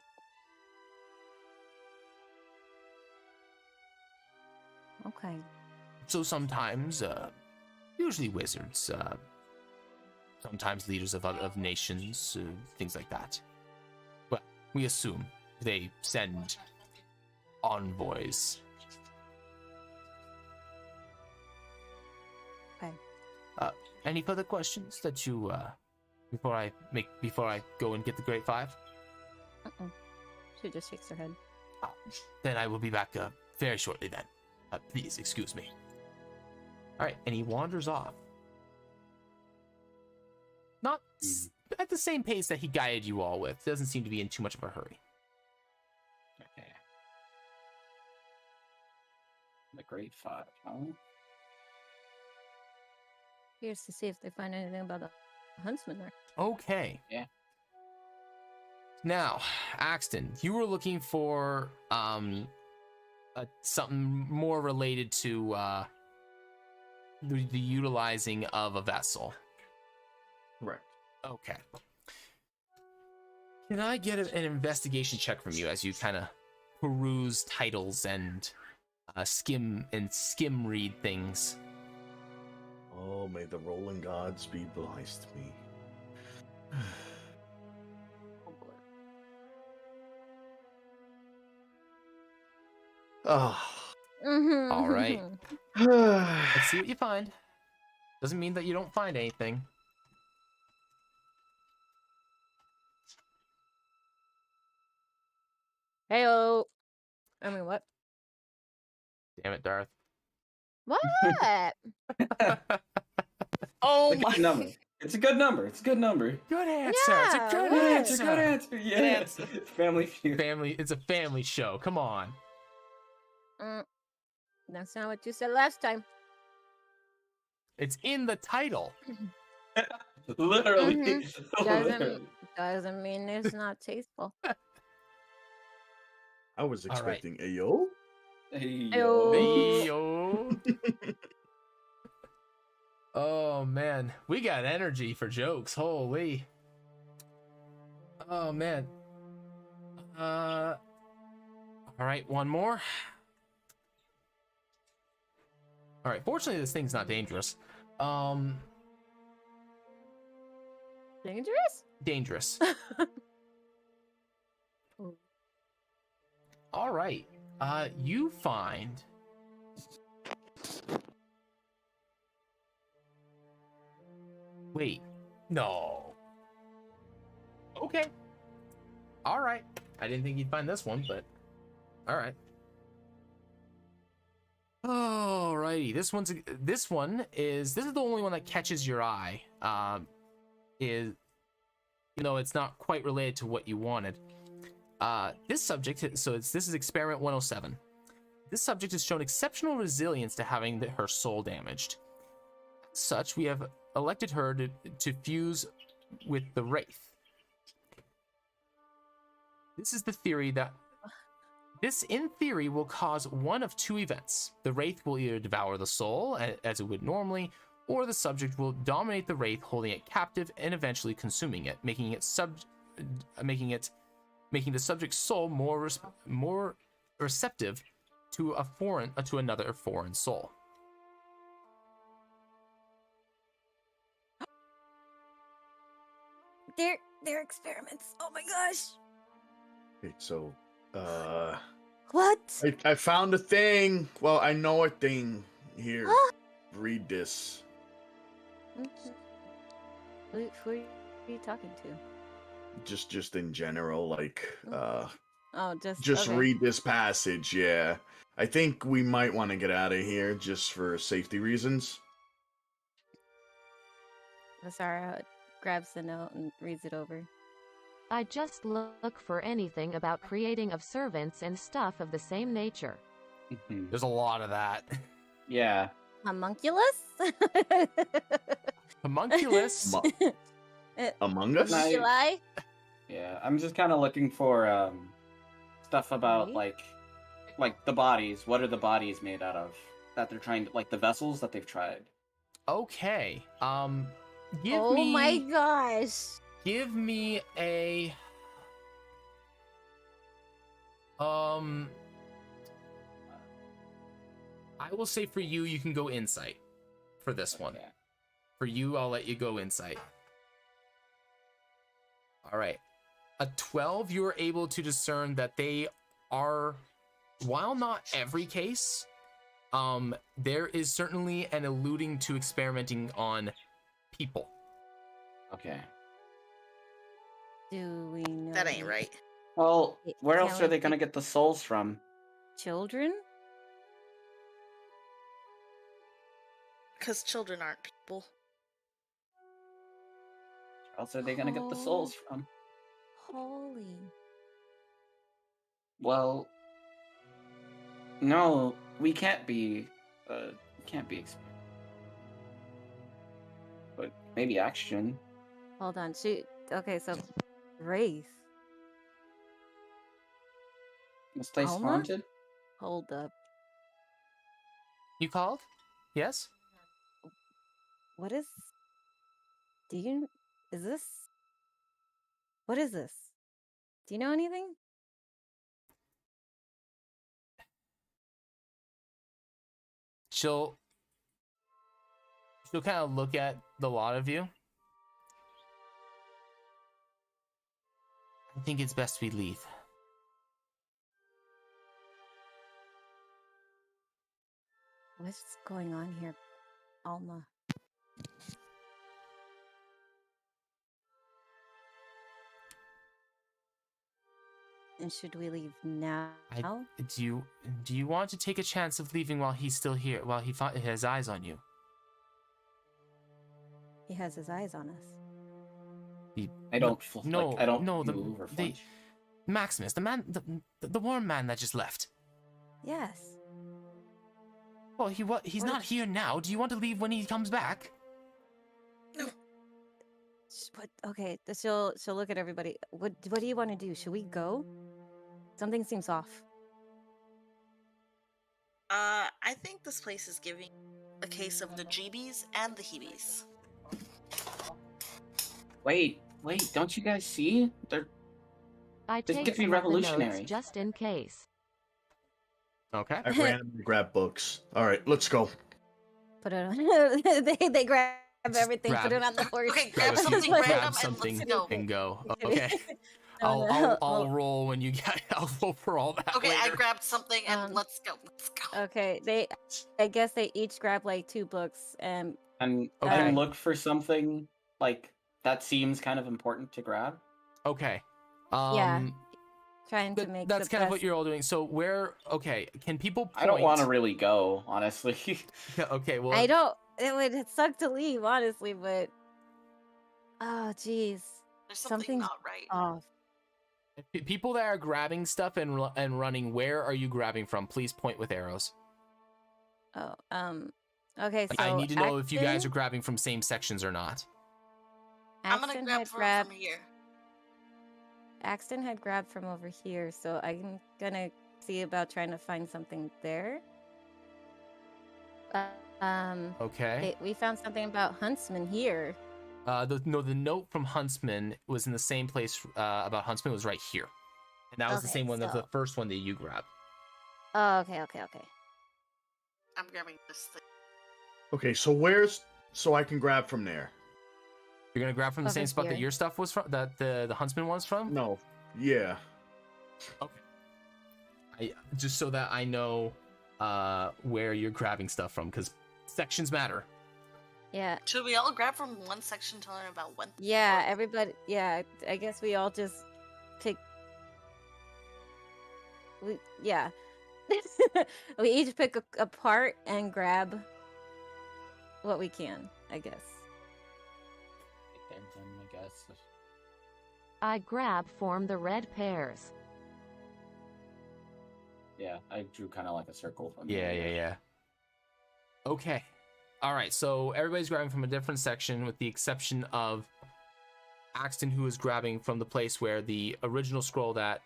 A: Okay.
B: So sometimes, usually wizards, sometimes leaders of nations, things like that. Well, we assume they send envoys.
A: Okay.
B: Any further questions that you before I go and get the Great Five?
A: She just shakes her head.
B: Then I will be back very shortly. Then, please excuse me. All right, and he wanders off. Not at the same pace that he guided you all with. Doesn't seem to be in too much of a hurry.
C: Okay. The Great Five, huh?
A: Here's to see if they find anything about the huntsman there.
B: Okay.
C: Yeah.
B: Now, Axton, you were looking for something more related to the utilizing of a vessel.
C: Correct.
B: Okay. Can I get an investigation check from you as you kind of peruse titles and skim read things?
E: Oh, may the rolling gods be blessed me. Ah.
B: All right. Let's see what you find. Doesn't mean that you don't find anything.
A: Heyo. I mean, what?
B: Damn it, Darth.
A: What?
D: Oh
C: It's a
D: my.
C: good number. It's a good number. It's a good number.
B: Good answer.
A: Yeah,
B: It's a good
A: what?
B: answer.
C: It's a good answer. Yes. Family Feud.
B: It's a family show. Come on.
A: That's not what you said last time.
B: It's in the title.
C: Literally.
A: Mhm. Doesn't mean it's not tasteful.
E: I was
B: All right.
E: expecting Ayo.
C: Hey,
A: Ayo.
C: yo.
B: Yo. Oh man, we got energy for jokes. Holy. Oh man. All right, one more. All right, fortunately this thing's not dangerous.
A: Dangerous?
B: Dangerous. All right. You find Wait. No. Okay. All right. I didn't think you'd find this one, but all right. Alrighty. This is the only one that catches your eye. Is it's not quite related to what you wanted. This subject, this is experiment 107. This subject has shown exceptional resilience to having her soul damaged. As such, we have elected her to fuse with the Wraith. This is the theory that this, in theory, will cause one of two events. The Wraith will either devour the soul, as it would normally, or the subject will dominate the Wraith, holding it captive and eventually consuming it, making the subject's soul more receptive to another foreign soul.
A: They're experiments. Oh my gosh.
E: Okay, so,
A: What?
E: I found a thing. Well, I know a thing. Here, read this.
A: Who are you talking to?
E: Just in general, like,
A: just okay.
E: read this passage. Yeah, I think we might want to get out of here just for safety reasons.
A: Sarah grabs the note and reads it over.
G: I just look for anything about creating of servants and stuff of the same nature.
B: There's a lot of that.
C: Yeah.
A: Homunculus?
B: Homunculus?
E: Among Us?
A: Homunculi?
C: Yeah, I'm just kind of looking for stuff about like the bodies. What are the bodies made out of that they're trying to, like the vessels that they've tried?
B: Okay.
A: My gosh.
B: Give me a I will say for you can go insight for this one.
C: Okay.
B: For you, I'll let you go insight. All right. A 12, you are able to discern that they are, while not every case, there is certainly an alluding to experimenting on people.
C: Okay.
A: Do we know?
D: That ain't right.
C: Well, where else
A: Can
C: are
A: we
C: they gonna
A: pick
C: get the souls from?
A: Children?
D: Because children aren't people.
C: Where else are they gonna get the souls from?
A: Holy.
C: Well, no, we can't be but maybe action.
A: Hold on. Okay, so Wraith.
C: This place
A: Alma?
C: haunted?
A: Hold up.
B: You called? Yes?
A: What is... Do you... Is this... What is this? Do you know anything?
B: She'll kind of look at the lot of you. I think it's best we leave.
A: What's going on here, Alma? And should we leave now?
B: Do you want to take a chance of leaving while he's still here, while he has eyes on you?
A: He has his eyes on us.
C: I don't
B: move
C: or flinch.
B: Maximus, the man, the warm man that just left.
A: Yes.
B: Well, he's not here now. Do you want to leave when he comes back?
D: No.
A: But okay, she'll look at everybody. What do you want to do? Should we go? Something seems off.
D: I think this place is giving a case of the jeebies and the heebies.
C: Wait, don't you guys see?
G: I
C: This
G: take
C: could be
G: some of the notes
C: revolutionary.
G: just in case.
B: Okay.
E: I randomly grab books. All right, let's go.
A: Put it on. they grab everything,
B: grab-
A: put it on the horse.
D: Okay,
B: Grab
D: grab something random
B: grab
D: and
B: something
D: let's go.
B: and go.
A: Okay.
B: Okay.
A: No,
B: I'll roll when you get. I'll roll for all that.
D: Okay, I
B: later.
D: grabbed something and let's go. Let's go.
A: Okay, I guess they each grab like 2 books and
C: And
B: Okay.
C: look for something like that seems kind of important to grab.
B: Okay.
A: Yeah, trying to make
B: that's
A: the
B: kind of what
A: best-
B: you're all doing. So okay, can people point?
C: I don't want to really go, honestly.
B: Yeah, okay, well,
A: I don't. It would suck to leave, honestly, but oh, jeez,
D: There's something
A: something's
D: not right.
A: off.
B: people that are grabbing stuff and running, where are you grabbing from? Please point with arrows.
A: Oh, okay. So
B: I need to know if you guys are
A: Axton-
B: grabbing from same sections or not.
D: I'm gonna
A: Axton
D: grab
A: had
D: from
A: grabbed.
D: here.
A: Axton had grabbed from over here, so I'm gonna see about trying to find something there.
B: Okay.
A: We found something about Huntsman here.
B: The note from Huntsman was in the same place. About Huntsman was right here, and that was the
A: Okay,
B: same one. That's the
A: so-
B: first one that you grabbed.
A: Oh, okay.
D: I'm grabbing this thing.
E: Okay, so I can grab from there?
B: You're gonna grab from the
A: Over
B: same spot that
A: here.
B: your stuff was from, that the Huntsman was from.
E: No. Yeah.
B: Okay. Just so that I know where you're grabbing stuff from, because sections matter.
A: Yeah.
D: Should we all grab from one section to learn about one?
A: Yeah, everybody. Yeah, I guess we all just pick. Yeah. We each pick a part and grab what we can, I guess.
C: I guess.
G: I grab form the red pairs.
C: Yeah, I drew kind of like a circle from
B: Yeah. Okay. All right. So everybody's grabbing from a different section, with the exception of Axton, who is grabbing from the place where the original scroll that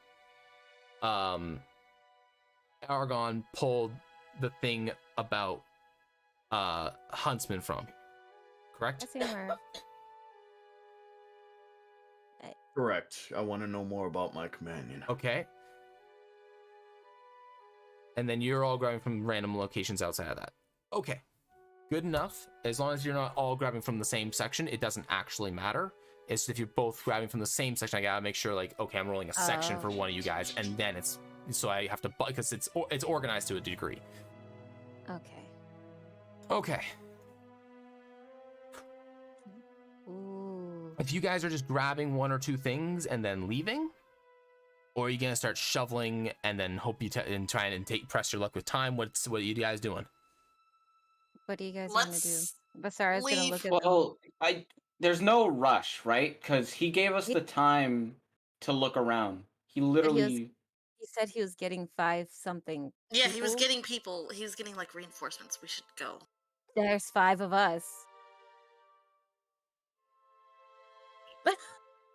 B: Aragon pulled the thing about Huntsman from. Correct?
A: I see where.
E: Correct. I want to know more about my companion.
B: Okay. And then you're all grabbing from random locations outside of that. Okay. Good enough. As long as you're not all grabbing from the same section, it doesn't actually matter. It's if you're both grabbing from the same section, I gotta make sure, like, okay, I'm rolling a section for one of you guys, and then it's so I have to, because it's organized to a degree.
A: Okay.
B: Okay.
A: Ooh.
B: If you guys are just grabbing 1 or 2 things and then leaving, or are you gonna start shoveling and then hope and try and press your luck with time? What are you guys doing?
A: What do you guys want to do?
D: Let's
A: Basara's gonna
D: leave.
A: look at
C: Well, there's no rush, right? Because he gave us the time to look around. He literally.
A: He said he was getting 5 something.
D: Yeah, he was
A: people.
D: getting people. He was getting like reinforcements. We should go.
A: There's 5 of us.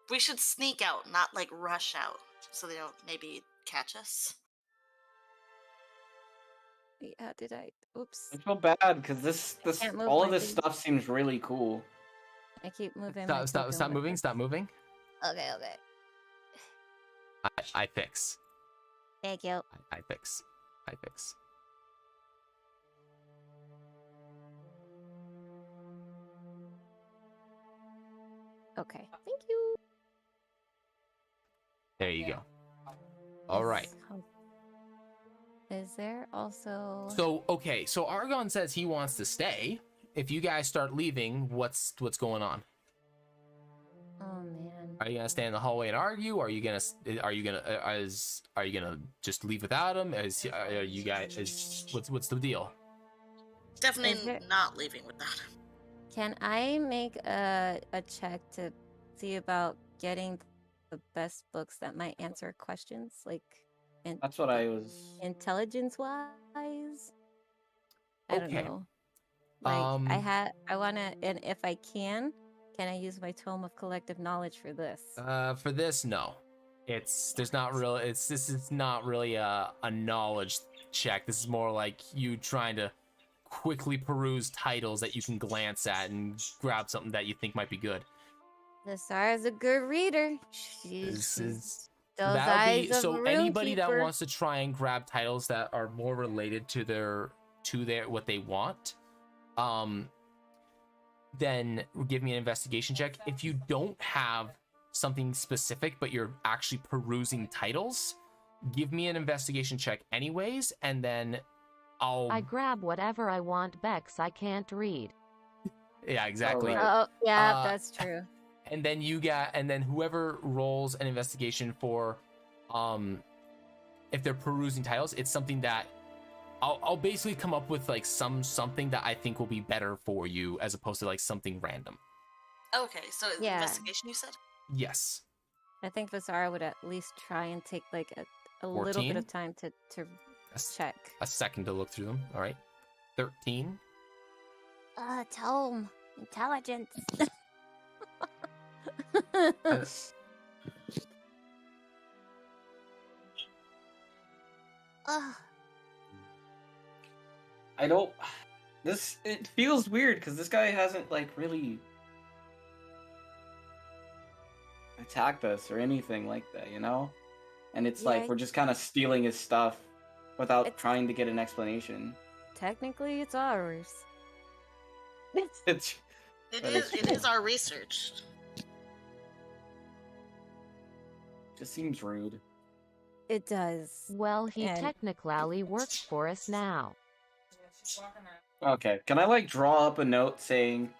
D: We should sneak out, not like rush out, so they don't maybe catch us.
A: Wait, how did I? Oops.
C: I feel bad because this
A: can't move
C: all
A: my
C: of this
A: thing.
C: stuff seems really cool.
A: I keep moving my
B: Stop
A: token with
B: moving,
A: this.
B: stop moving.
A: Okay, okay.
B: I fix.
A: Thank you.
B: I fix. I fix.
A: Okay, thank you.
B: There you go. All right.
A: Is there also?
B: So okay, so Argon says he wants to stay. If you guys start leaving, what's going on?
A: Oh man.
B: Are you gonna stand in the hallway and argue? Are you gonna just leave without him? Are you guys? What's the deal?
D: Definitely not leaving without him.
A: Can I make a check to see about getting the best books that might answer questions, like
C: That's what I was.
A: intelligence wise? I don't
B: Okay.
A: know. Like I wanna, and if I can I use my tome of collective knowledge for this?
B: For this, no. This is not really a knowledge check. This is more like you trying to quickly peruse titles that you can glance at and grab something that you think might be good.
A: Nasara's a good reader. She's those eyes of a
B: anybody that
A: roomkeeper.
B: wants to try and grab titles that are more related to their what they want, then give me an investigation check. If you don't have something specific but you're actually perusing titles, give me an investigation check anyways, and then I
G: grab whatever I want, Bex. I can't read.
B: Yeah, exactly.
A: Oh, yeah, that's true.
B: And then whoever rolls an investigation for if they're perusing titles, it's something that I'll basically come up with like something that I think will be better for you as opposed to like something random.
D: Okay, so investigation you said?
B: Yes.
A: I think Vasara would at least try and take like a little bit of time to check.
B: A second to look through them. All right. 13.
A: Tome. Intelligence.
C: I don't. It feels weird because this guy hasn't like really attacked us or anything like that, you know? And it's like we're just kind of stealing his stuff without trying to get an explanation.
A: Technically, it's ours.
D: It is our research.
C: Just seems rude.
A: It does.
G: Well, he technically works for us now.
C: Okay, can I like draw up a note saying,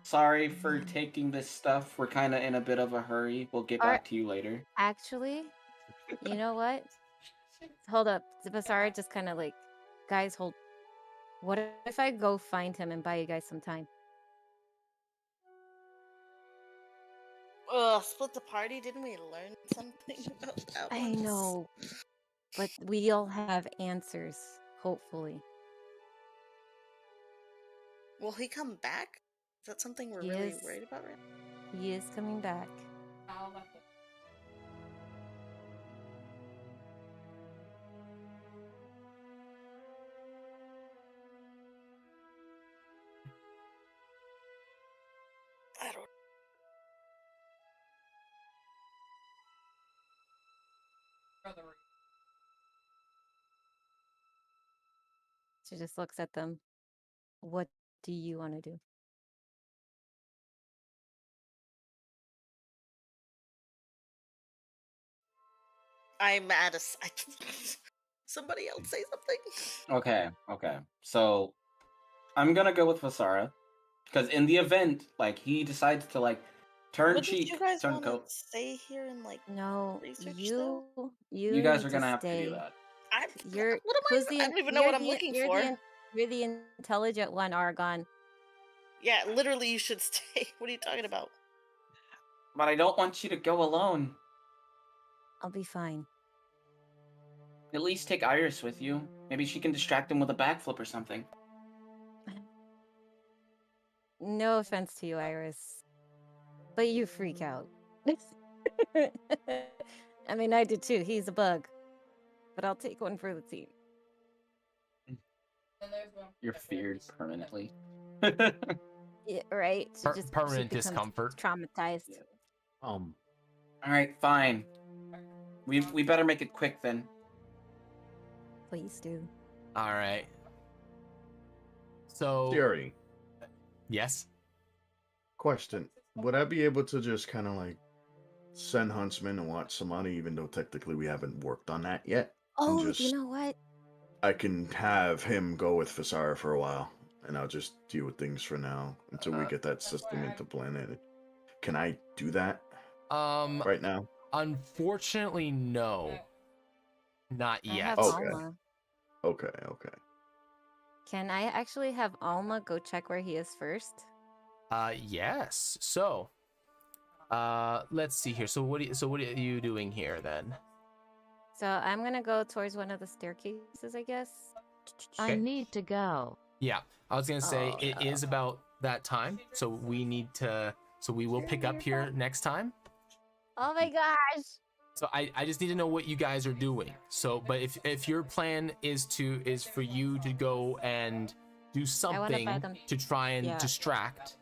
C: sorry for taking this stuff. We're kind of in a bit of a hurry. We'll get back to you later.
A: Actually, you know what? Hold up. Vasara just kind of like, guys, hold. What if I go find him and buy you guys some time?
D: Split the party? Didn't we learn something about that?
A: I know. But we'll have answers, hopefully.
D: Will he come back? Is that something we're really worried about right now?
A: He is coming back.
D: I don't.
A: She just looks at them. What do you want to do?
D: I'm mad as somebody else say something.
C: Okay. So I'm gonna go with Vasara because in the event, like he decides to like turn cheek,
D: you guys
C: turn
D: want
C: coat.
D: to stay here and like research
A: you
C: guys are gonna
A: to
C: have
A: stay.
C: to do that.
D: I don't even know what I'm looking for.
A: You're the intelligent one, Argon.
D: Yeah, literally, you should stay. What are you talking about?
C: But I don't want you to go alone.
A: I'll be fine.
C: At least take Iris with you. Maybe she can distract him with a backflip or something.
A: No offense to you, Iris. But you freak out. I mean, I did too. He's a bug. But I'll take one for the team.
C: You're feared permanently.
A: Yeah, right.
B: Permanent
A: she becomes
B: discomfort.
A: Traumatized.
C: All right, fine. We better make it quick then.
A: Please do.
B: All right. So
E: Theory.
B: yes.
E: Question. Would I be able to just kind of like send Huntsman and watch Samani, even though technically we haven't worked on that yet?
A: Oh,
E: just,
A: you know what?
E: I can have him go with Fasara for a while, and I'll just deal with things for now until we get that system into Planet. Can I do that? Right now?
B: Unfortunately, no. Not
A: I
B: yet.
A: have Alma.
E: Okay.
A: Can I actually have Alma go check where he is first?
B: Yes. So, let's see here. So what are you doing here then?
A: So I'm gonna go towards one of the staircases, I guess.
G: I need to go.
B: Yeah, I was gonna say it is about that time, so we will pick up here next time.
A: Oh my gosh!
B: So I just need to know what you guys are doing. So, but if your plan is for you to go and do something to try and distract,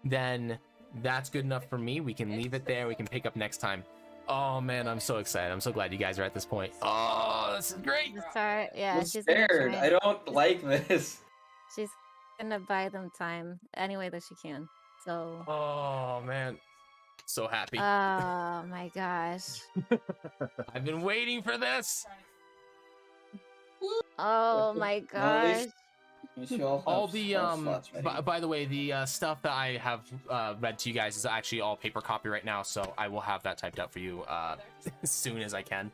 B: then that's good enough for me. We can leave it there. We can pick up next time. Oh man, I'm so excited. I'm so glad you guys are at this point. Oh, this is great.
A: Sorry, yeah,
C: I'm
A: she's
C: scared. I don't like this.
A: She's gonna buy them time any way that she can. So.
B: Oh man, so happy.
A: Oh my gosh.
B: I've been waiting for this.
A: Oh my gosh.
B: All the by the way, the stuff that I have read to you guys is actually all paper copy right now, so I will have that typed up for you as soon as I can.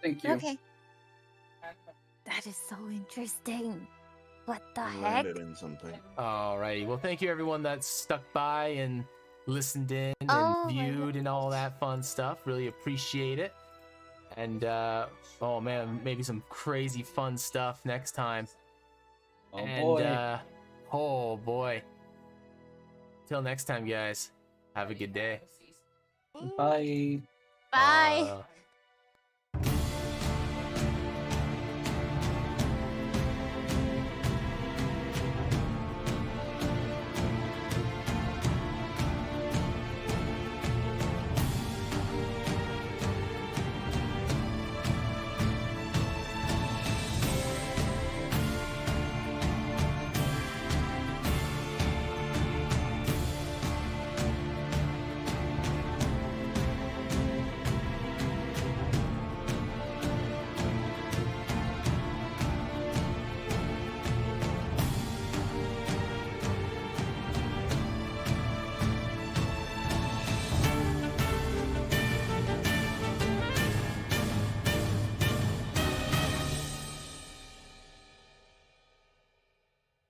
C: Thank you.
A: Okay. That is so interesting. What the heck?
E: Landed in something.
B: Alrighty. Well, thank you everyone that stuck by and listened in and
A: Oh my
B: viewed and all that fun stuff. Really appreciate it. And oh man, maybe some crazy fun stuff next time.
C: Oh boy.
B: Oh boy. Till next time, guys. Have a good day.
C: Bye.
A: Bye.